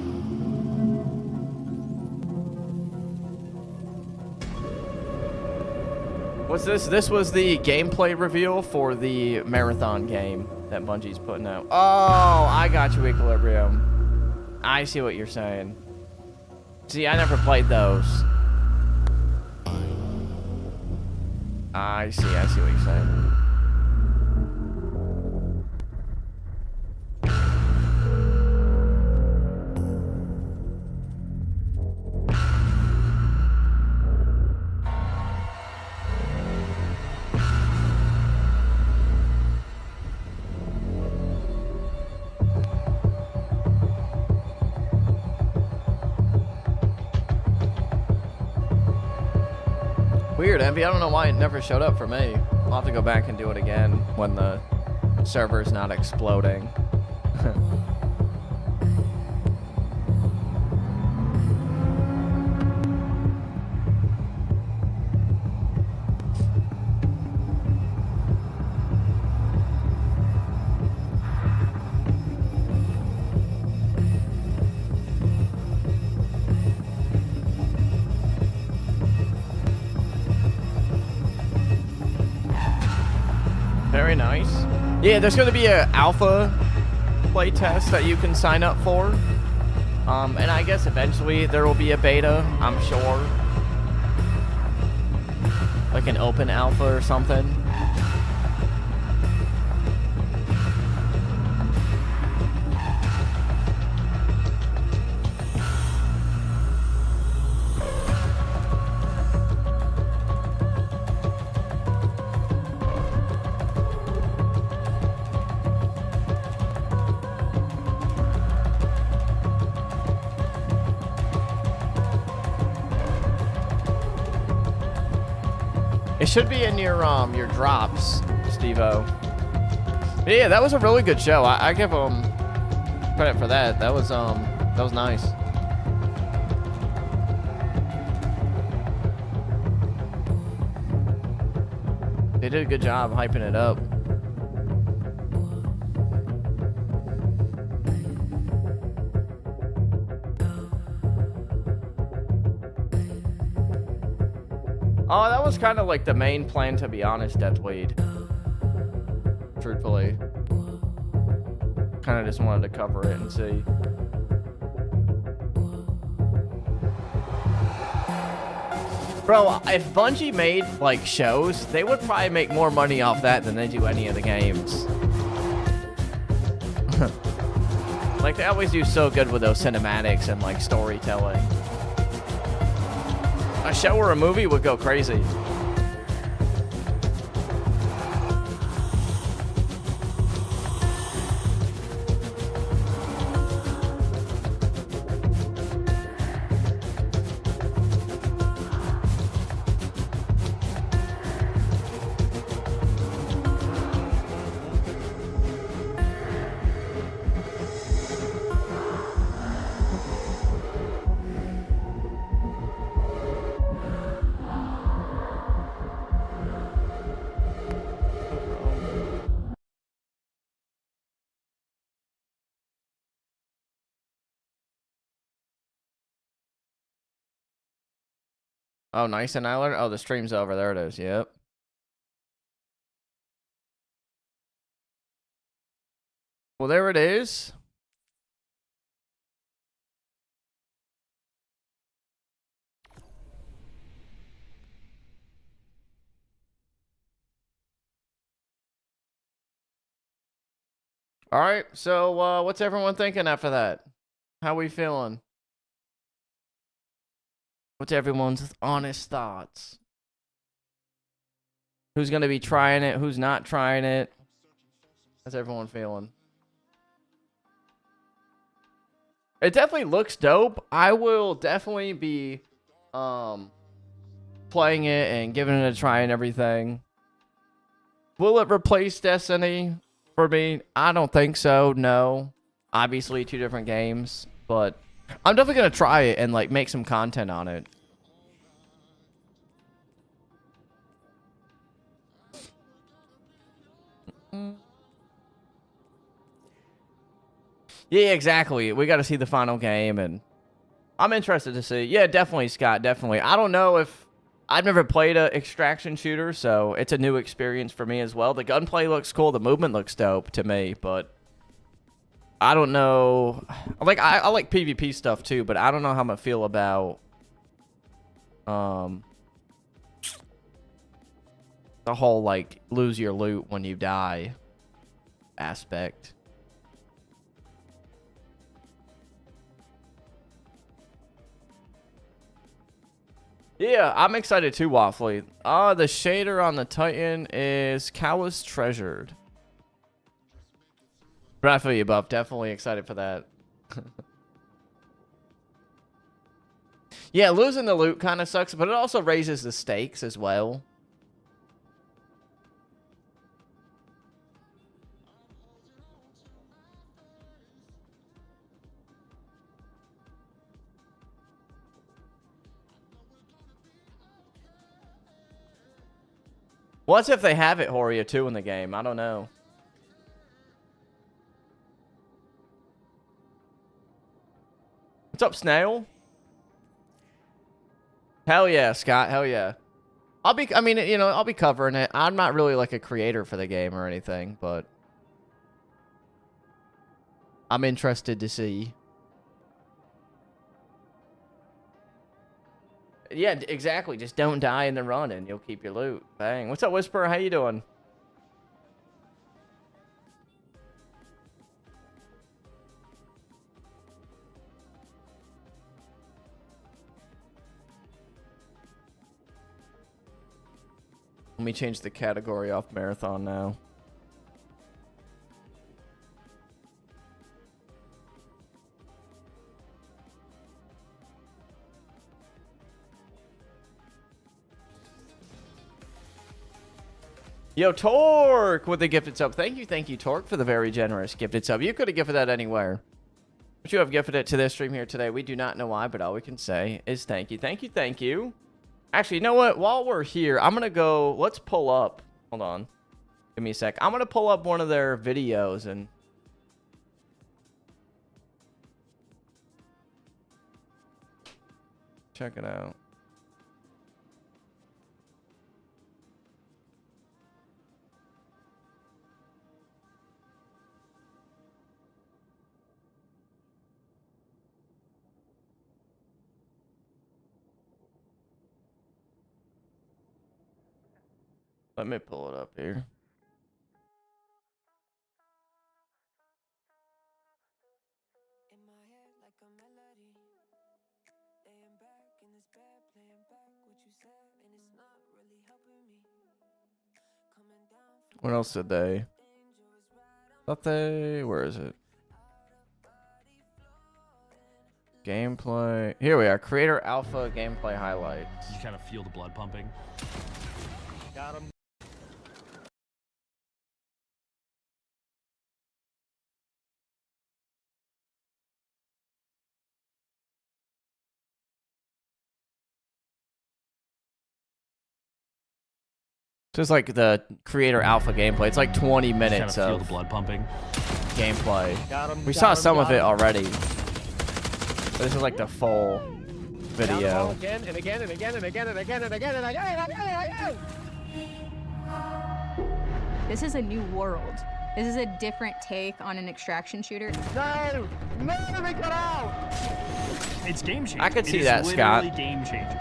What's this? This was the gameplay reveal for the Marathon game that Bungie's putting out. Oh, I got you, Equilibrium. I see what you're saying. See, I never played those. I see what you're saying. Weird, Envy. I don't know why it never showed up for me. I'll have to go back and do it again when the server's not exploding. Very nice. Yeah, there's going to be an alpha playtest that you can sign up for. And I guess eventually there will be a beta, I'm sure. Like an open alpha or something. It should be in your drops, Steve-O. Yeah, that was a really good show. I give them credit for that. That was nice. They did a good job hyping it up. Oh, that was kind of like the main plan, to be honest, Deathweed. Truthfully. Kind of just wanted to cover it and see. Bro, if Bungie made, like, shows, they would probably make more money off that than they do any of the games. Like, they always do so good with those cinematics and, like, storytelling. A show or a movie would go crazy. Oh, nice and Nyler. Oh, the stream's over. There it is. Yep. Well, there it is. All right. So, what's everyone thinking after that? How we feeling? What's everyone's honest thoughts? Who's going to be trying it? Who's not trying it? How's everyone feeling? It definitely looks dope. I will definitely be playing it and giving it a try and everything. Will it replace Destiny for me? I don't think so, no. Obviously, 2 different games, but I'm definitely going to try it and like make some content on it. Yeah, exactly. We got to see the final game, and I'm interested to see. Yeah, definitely, Scott, definitely. I don't know if... I've never played a extraction shooter, so it's a new experience for me as well. The gunplay looks cool. The movement looks dope to me, but I don't know. Like, I like PvP stuff too, but I don't know how I'm going to feel about the whole, like, lose your loot when you die aspect. Yeah, I'm excited too, Waffly. The shader on the Titan is Kawas Treasured. But I feel you, Buff. Definitely excited for that. Yeah, losing the loot kind of sucks, but it also raises the stakes as well. What's if they have it, Horia, too, in the game? I don't know. What's up, Snail? Hell yeah, Scott. Hell yeah. I'll be covering it. I'm not really like a creator for the game or anything, but I'm interested to see. Yeah, exactly. Just don't die in the run and you'll keep your loot. Bang. What's up, Whisper? How you doing? Let me change the category off marathon now. Yo, Torque with the gifted sub. Thank you, Torque, for the very generous gifted sub. You could have gifted that anywhere, but you have gifted it to this stream here today. We do not know why, but all we can say is thank you. Thank you, thank you. Actually, you know what? While we're here, I'm going to go... Let's pull up... Hold on. Give me a sec. I'm going to pull up one of their videos and... check it out. Let me pull it up here. What else did they? Thought they... Where is it? Gameplay. Here we are. Creator Alpha gameplay highlights. You kind of feel the blood pumping. Got him. Just like the Creator Alpha gameplay. It's like 20 minutes feel of the blood pumping. Gameplay. We saw some of it already. But this is like the full video. Again and again and again and again and again and again and again and again and again. This is a new world. This is a different take on an extraction shooter. No! No, let me get out! It's game changing. I could see that, Scott. It's literally game changing.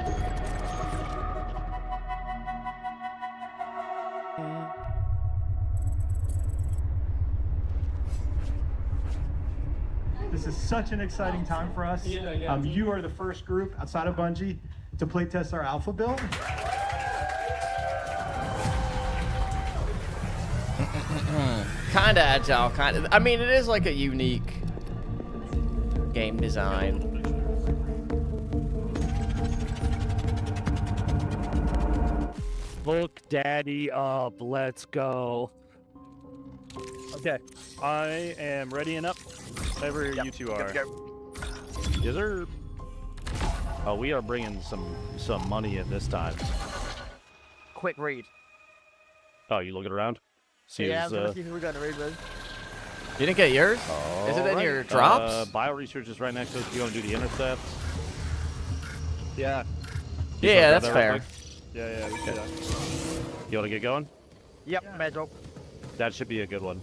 This is such an exciting time for us. You are the first group outside of Bungie to playtest our alpha build. Kinda agile, kinda. I mean, it is like a unique game design. Look daddy up. Let's go. Okay. I am ready and up. Whenever you two are. Is there? Oh, we are bringing some money in this time. Quick read. Oh, you looking around? Yeah, I'm gonna see who we're gonna read with. You didn't get yours? Is it in your drops? Bio research is right next to us. You want to do the intercepts? Yeah. Yeah, that's fair. Yeah, we can do that. You want to get going? Yep, medal. That should be a good one.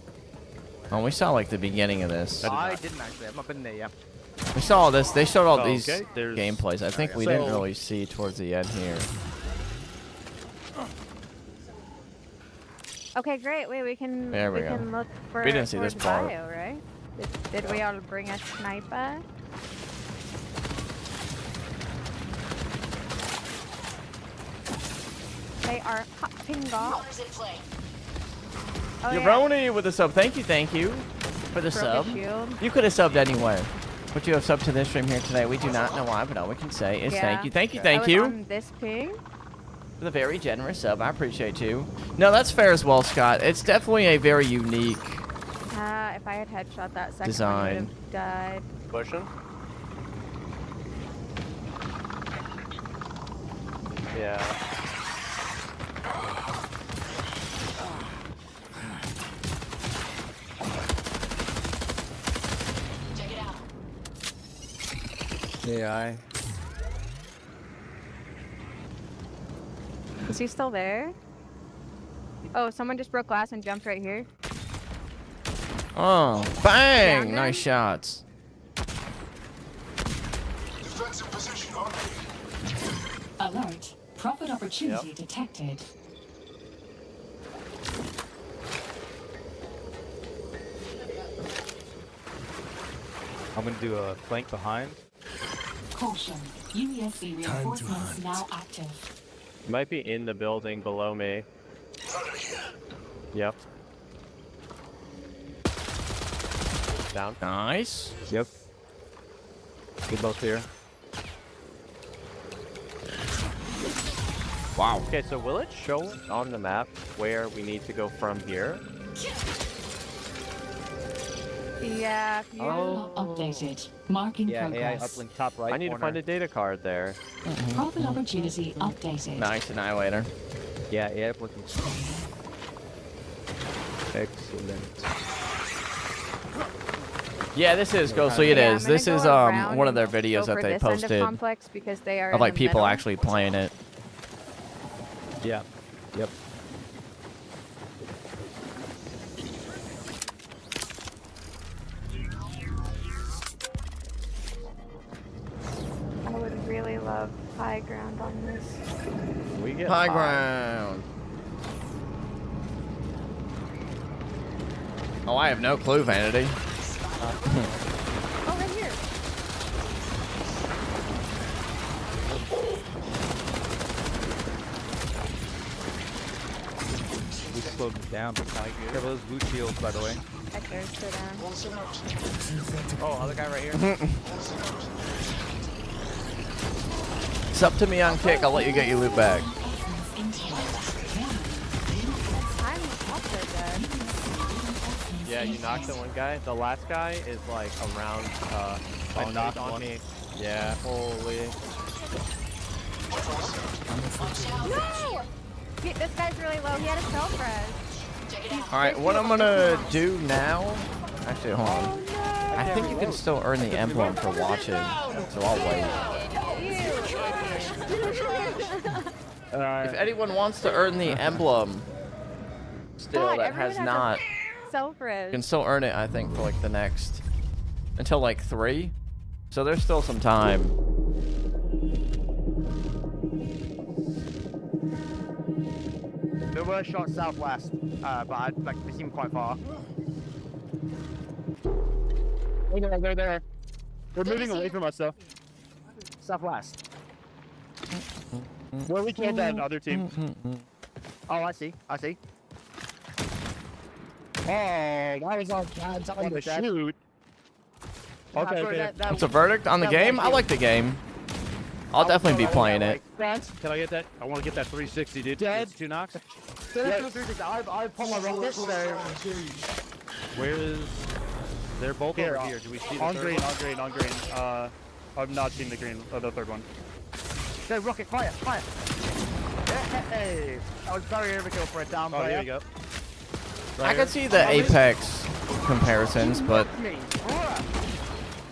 Oh, we saw like the beginning of this. I didn't actually. I've not been there yet. We saw all this. They showed all these there's- gameplays. I think we didn't really see towards the end here. Okay, great. Wait, we can There we go. can look for We didn't see this towards part. bio, right? Did we all bring a sniper? They are hopping off. Oh, yeah. Yeroni with a sub. Thank you for the Broke sub. his shield. You could have subbed anyway. But you have subbed to this stream here today. We do not know why, but all we can say is Yeah. thank you. I Thank was you. on this ping. For the very generous sub. I appreciate you. No, that's fair as well, Scott. It's definitely a very unique If I had headshot that second Design. one, I would have died. Pushing. Yeah. AI. Is he still there? Oh, someone just broke glass and jumped right here. Oh, bang! Down Nice shots. Defensive position on Alert. Profit opportunity detected. I'm gonna do a flank behind. Caution. UESC reinforcements now active. Might be in the building below me. Yep. Down. Nice. Yep. Good both here. Wow. Okay, so will it show on the map where we need to go from here? Yeah. Updated. Marking AI progress. uplink top right. I need to find a data card there. Profit opportunity updated. Nice Annihilator. Yeah, AI uplink. Excellent. Yeah, this is Ghostly. It Yeah, is. I'm This gonna is go around one of their and videos go that for they this end of posted complex because they are of in like the people middle. actually playing it. Yeah. Yep. I would really love high ground on this. We get High ground. Oh, I have no clue, Vanity. Oh, right here. We slowed them down, but not good. Cover those blue shields, by the way. Hector's so down. Oh, other guy right here. It's up to me on kick. I'll let you get your loot back. I'm also dead. Yeah, you knocked the one guy. The last guy is like around. I knocked on me. Yeah, holy. No! This guy's really low. He had a self-res. All right, what I'm gonna do now? Actually, hold on. I think you can still earn the emblem for watching, so I'll wait. If anyone wants to earn the emblem, still God, that everyone has has a not, self-res. you can still earn it. I think for like the next until like 3, so there's still some time. There were shots southwest, but they seem quite far. They're there. They're moving away from us, though. Southwest. Where we killed that other team. Oh, I see. I see. Oh, that was on time to shoot. Okay. What's a verdict on the game? I like the game. I'll definitely be playing it. Can I get that? I want to get that 360, dude. Dead. 2 knocks. I pulled my rocket, so... Where is... They're both over here. Do we see the on third green, one? on green. I've not seen the green, the third one. Go, rocket, fire. Hey, that was very overkill for a down player. Oh, here you go. I could see the Apex comparisons, but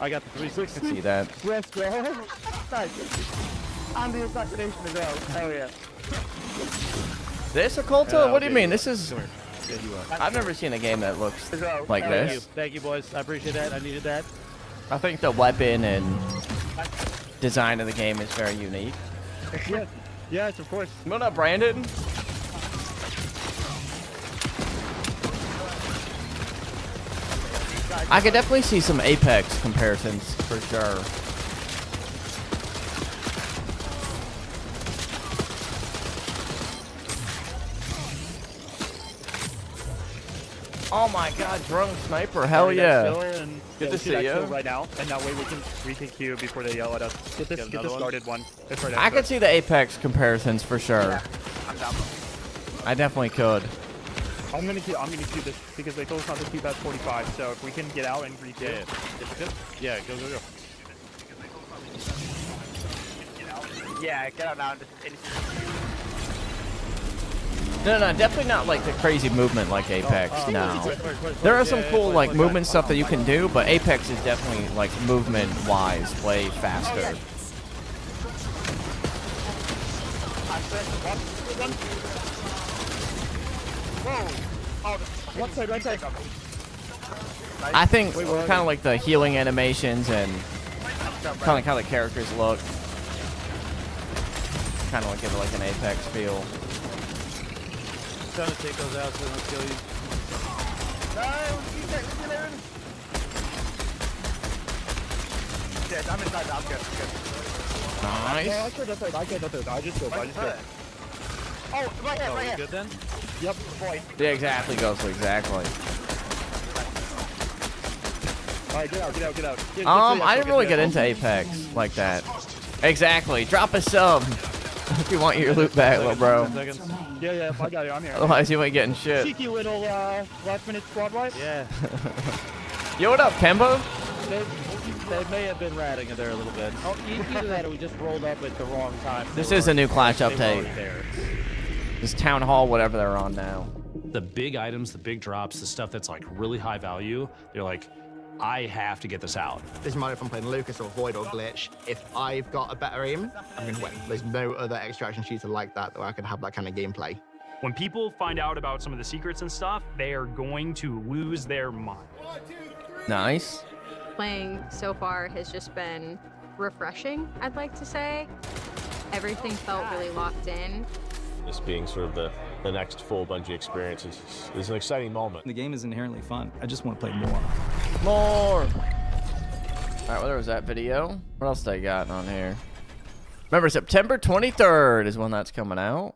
I got the 360. I can see that. Let's go. Nice. And the assassination as well. Hell yeah. This Occulta? What do you mean? This is... I've never seen a game that looks like this. Thank you, boys. I appreciate that. I needed that. I think the weapon and design of the game is very unique. Yes, of course. What up, Brandon? I could definitely see some Apex comparisons for sure. Oh my god, drone sniper, hell yeah. Good to see you. Right now, and that way we can queue before they yell at us. Get this started one. Right I could see the Apex comparisons for sure. Yeah, I'm down. I definitely could. I'm gonna queue this because they told us not to queue past 45. So if we can get out and requeue. Yeah, go. Yeah, get out now. No, definitely not like the crazy movement like Apex, no. There are some cool like movement stuff that you can do, but Apex is definitely like movement-wise way faster. I think kind of like the healing animations and kind of like how the characters look. Kind of like give it like an Apex feel. Trying to take those out so they don't kill you. Yeah, I'm inside. I'm good. Nice. No, I can't. I just go. Oh, right here. You good then? Yep, boy. Yeah, exactly. Goes exactly. Alright, get out. I didn't really get into Apex like that. Exactly. Drop a sub if you want your loot back, little bro. Yeah, I got it. I'm here. Otherwise, you ain't getting shit. Cheeky little last-minute squad wipe. Yeah. Yo, what up, Kemba? They may have been ratting it there a little bit. Oh, either that or we just rolled up at the wrong time. This is a new Clash update. This Town Hall, whatever they're on now. The big items, the big drops, the stuff that's like really high value, they're like, I have to get this out. Doesn't matter if I'm playing Lucas or Void or Glitch. If I've got a better aim, I'm going to win. There's no other extraction shooter like that where I can have that kind of gameplay. When people find out about some of the secrets and stuff, they are going to lose their mind. Nice. Playing so far has just been refreshing, I'd like to say. Everything felt really locked in. This being sort of the next full Bungie experience is an exciting moment. The game is inherently fun. I just want to play more. More! Alright, well, there was that video. What else they got on here? Remember, September 23rd is when that's coming out.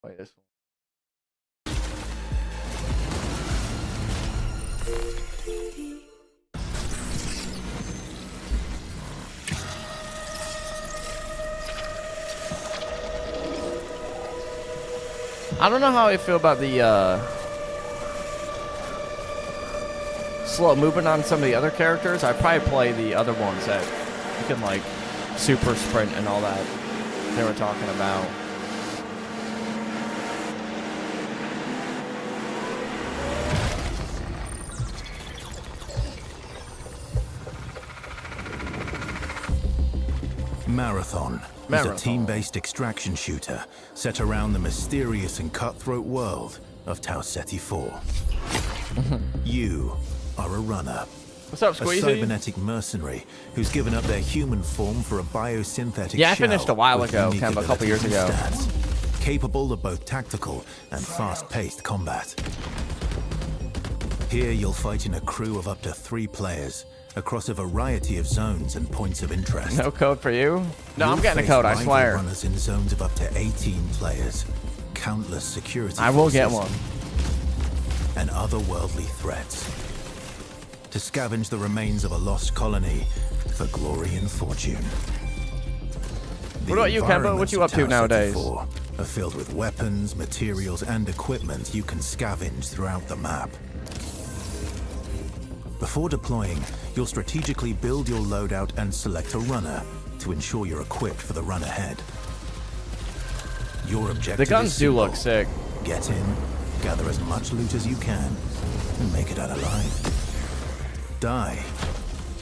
Wait, this one. I don't know how I feel about the slow movement on some of the other characters. I probably play the other ones that you can like super sprint and all that they were talking about. Marathon is a team-based extraction shooter set around the mysterious and cutthroat world of Tau Ceti 4. You are a runner. What's up, A Squeezy? cybernetic mercenary who's given up their human form for a biosynthetic Yeah, I shell finished a while with ago, unique kind of a couple years abilities and ago. stats, capable of both tactical and fast-paced combat. Here you'll fight in a crew of up to 3 players across a variety of zones and points of interest. No code for you? No, I'm You'll getting a face code, I rival swear. Runners in zones of up to 18 players, countless security I will get forces, one. and otherworldly threats. To scavenge the remains of a lost colony for glory and fortune. What about you, Kemba? What you up to nowadays? Are filled with weapons, materials, and equipment you can scavenge throughout the map. Before deploying, you'll strategically build your loadout and select a runner to ensure you're equipped for the run ahead. Your objective The guns is do simple. look sick. Get in, gather as much loot as you can, and make it out alive. Die,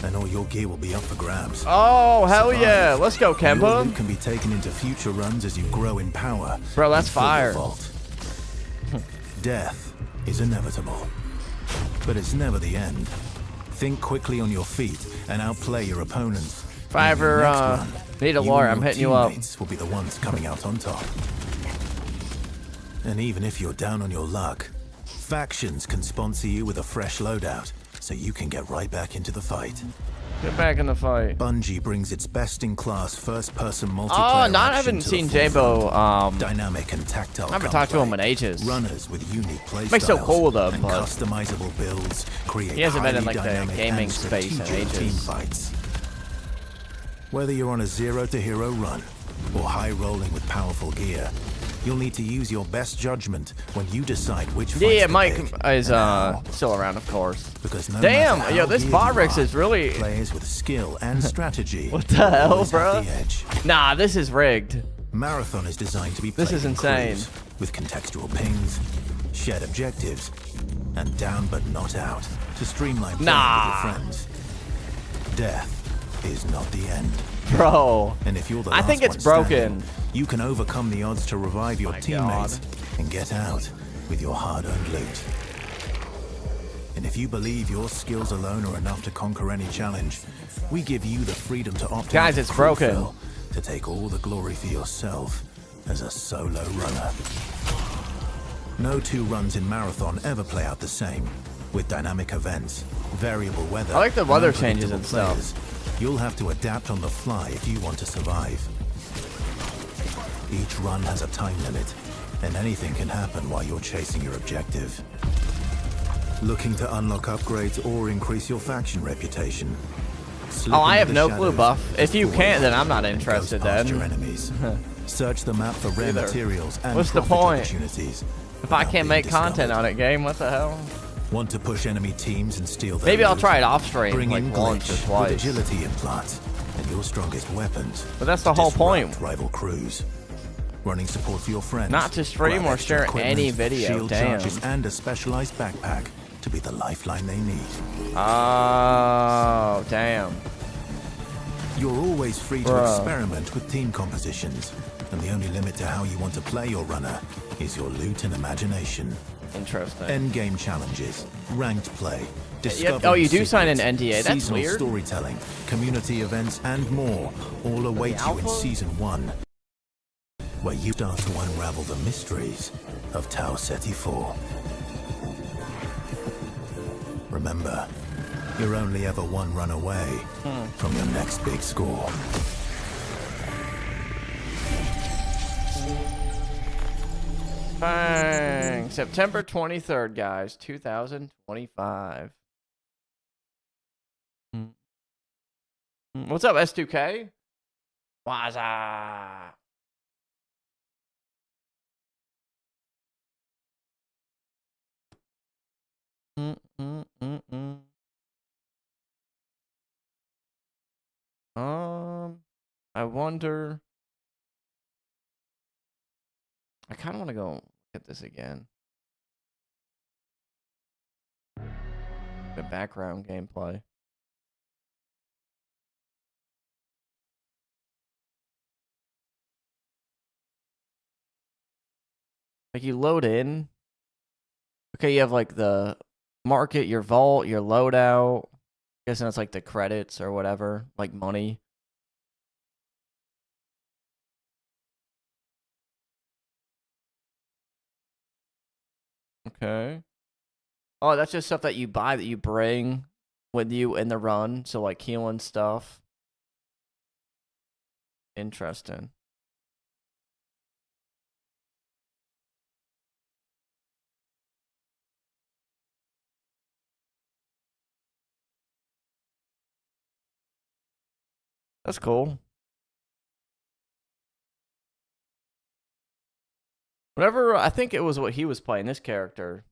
and all your gear will be up for grabs. Oh, hell yeah. Let's go, Your Kemba. loot can be taken into future runs as you grow in power. Bro, that's and fill your fire. vault. Death is inevitable, but it's never the end. Think quickly on your feet and outplay your opponents. If I ever need a lawyer, I'm hitting you up. Will be the ones coming out on top. And even if you're down on your luck, factions can sponsor you with a fresh loadout, so you can get right back into the fight. Get back in the fight. Bungie brings its best-in-class first-person multiplayer. Oh, no, I action haven't to the seen forefront. Jabo. Dynamic and tactile. I haven't talked to him in ages. Runners with unique playstyles. Makes so cool though, and but customizable builds create he hasn't been in highly like the dynamic gaming and space in strategic team ages. fights. Whether you're on a zero-to-hero run or high-rolling with powerful gear, you'll need to use your best judgment when you decide which fights Yeah, to Mike pick. is still around, of course. Because no Damn, matter yo, how this geared you Barrix are, is really. players with skill and strategy. What the hell, always have bro? the edge. Nah, this is rigged. Marathon is designed to be This played is in insane. crews, with contextual pings, shared objectives, and down but not out to streamline playing Nah. with your friends. Death is not the end. Bro. And if you're the I last think it's one broken. standing, you can overcome the odds to revive your My teammates and get out with your hard-earned loot. And if you believe your skills alone are enough to conquer any challenge, we give you the freedom to opt Guys, out of it's crew broken. fill to take all the glory for yourself as a solo runner. No two runs in Marathon ever play out the same. With dynamic events, variable weather, I like the and weather changes and unpredictable stuff. players, you'll have to adapt on the fly if you want to survive. Each run has a time limit, and anything can happen while you're chasing your objective. Looking to unlock upgrades or increase your faction reputation? Slip Oh, I into have the no clue, shadows Buff. If you before can't, then I'm not it goes interested past then. your enemies. Search the map for rare Either. materials and What's the profit point? opportunities. If I without can't being make content discovered. on it, game, what the hell? Want to push enemy teams and steal their Maybe I'll loot? try it off stream, Bring like in once or glitch twice. with agility implants and your strongest weapons. But that's the to whole disrupt point. Rival crews. Running support for your friends. Not to stream grab or extra share equipment, any video, shield damn. charges, and a specialized backpack to be the lifeline they need. Oh, damn. You're always free to Bruh. experiment with team compositions, and the only limit to how you want to play your runner is your loot and imagination. Interesting. Endgame challenges, ranked play, Yep. discovery Oh, you do sign an secrets, NDA. That's seasonal weird. storytelling, community events, and more all await you in alpha? Season 1, where you start to unravel the mysteries of Tau Ceti 4. Remember, you're only ever one run away from your next big score. Bang! September 23rd, guys, 2025. What's up, S2K? Waza! I wonder. I kind of want to go look at this again. The background gameplay. Like you load in. Okay, you have like the market, your vault, your loadout. Guessing that's like the credits or whatever, like money. Okay. Oh, that's just stuff that you buy that you bring. with you in the run, so like healing stuff. Interesting. That's cool. Whatever, I think it was what he was playing, this character.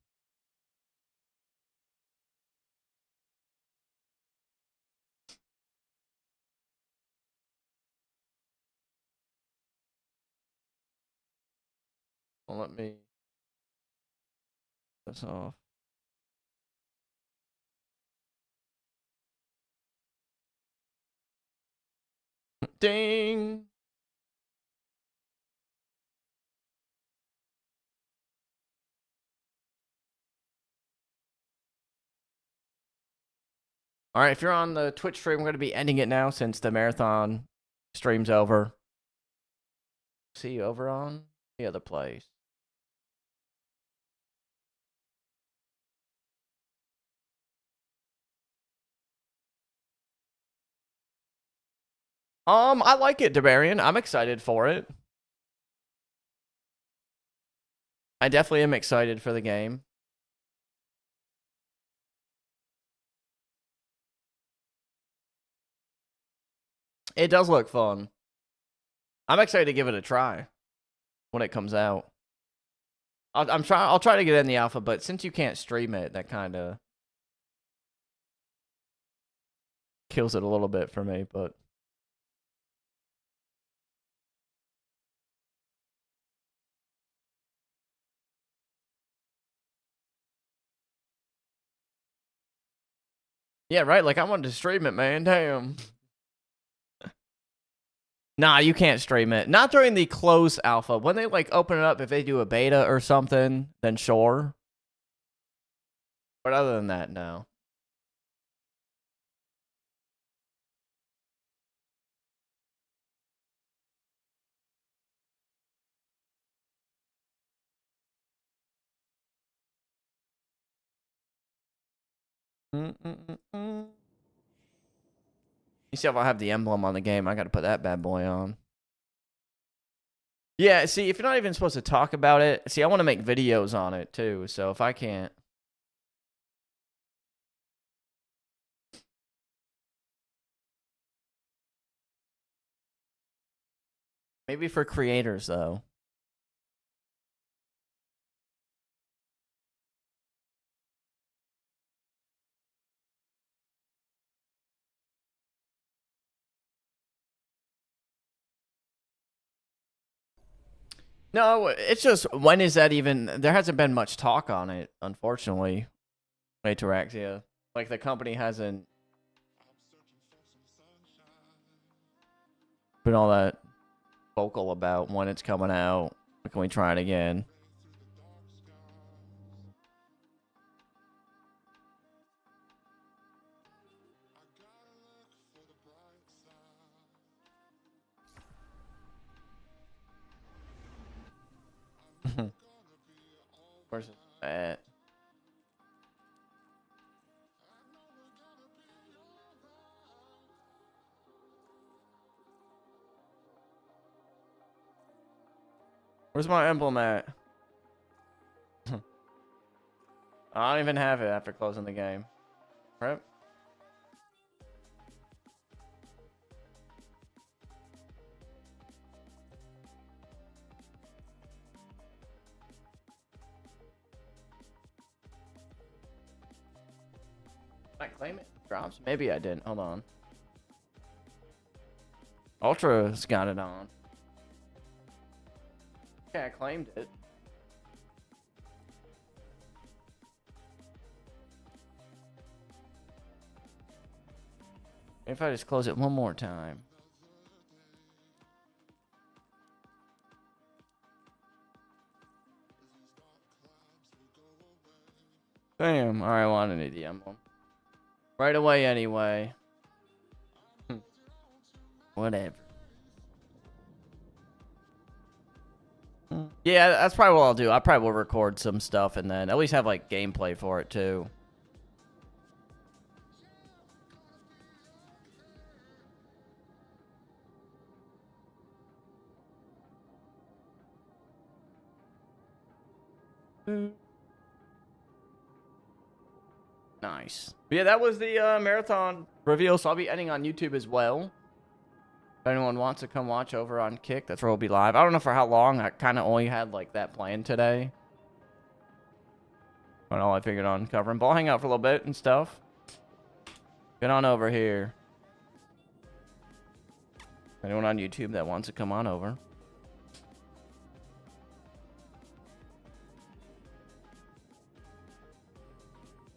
Well, let me... this off. Ding! All right, if you're on the Twitch stream, we're going to be ending it now since the marathon stream's over. See you over on the other place. I like it, Debarian. I'm excited for it. I definitely am excited for the game. It does look fun. I'm excited to give it a try when it comes out. I'll try to get in the alpha, but since you can't stream it, that kind of kills it a little bit for me, but yeah, right, like I wanted to stream it, man. Damn. Nah, you can't stream it. Not during the closed alpha. When they like open it up, if they do a beta or something, then sure. But other than that, no. You see if I have the emblem on the game, I gotta put that bad boy on. Yeah, see, if you're not even supposed to talk about it, see, I want to make videos on it too, so if I can't. Maybe for creators, though. No, it's just, when is that even... There hasn't been much talk on it, unfortunately. Ataraxia. Like, the company hasn't been all that vocal about when it's coming out. Can we try it again? Where's it at? Where's my emblem at? I don't even have it after closing the game. Right? Did I claim it? Drops? Maybe I didn't. Hold on. Ultra's got it on. Okay, I claimed it. If I just close it one more time. Damn. Alright, well, I don't need the emblem. Right away, anyway. Whatever. Yeah, that's probably what I'll do. I probably will record some stuff and then at least have, like, gameplay for it, too. Nice. But yeah, that was the marathon reveal, so I'll be ending on YouTube as well. If anyone wants to come watch over on Kick, that's where we'll be live. I don't know for how long. I kind of only had like that planned today. But all I figured on covering. But I'll hang out for a little bit and stuff. Get on over here. Anyone on YouTube that wants to come on over.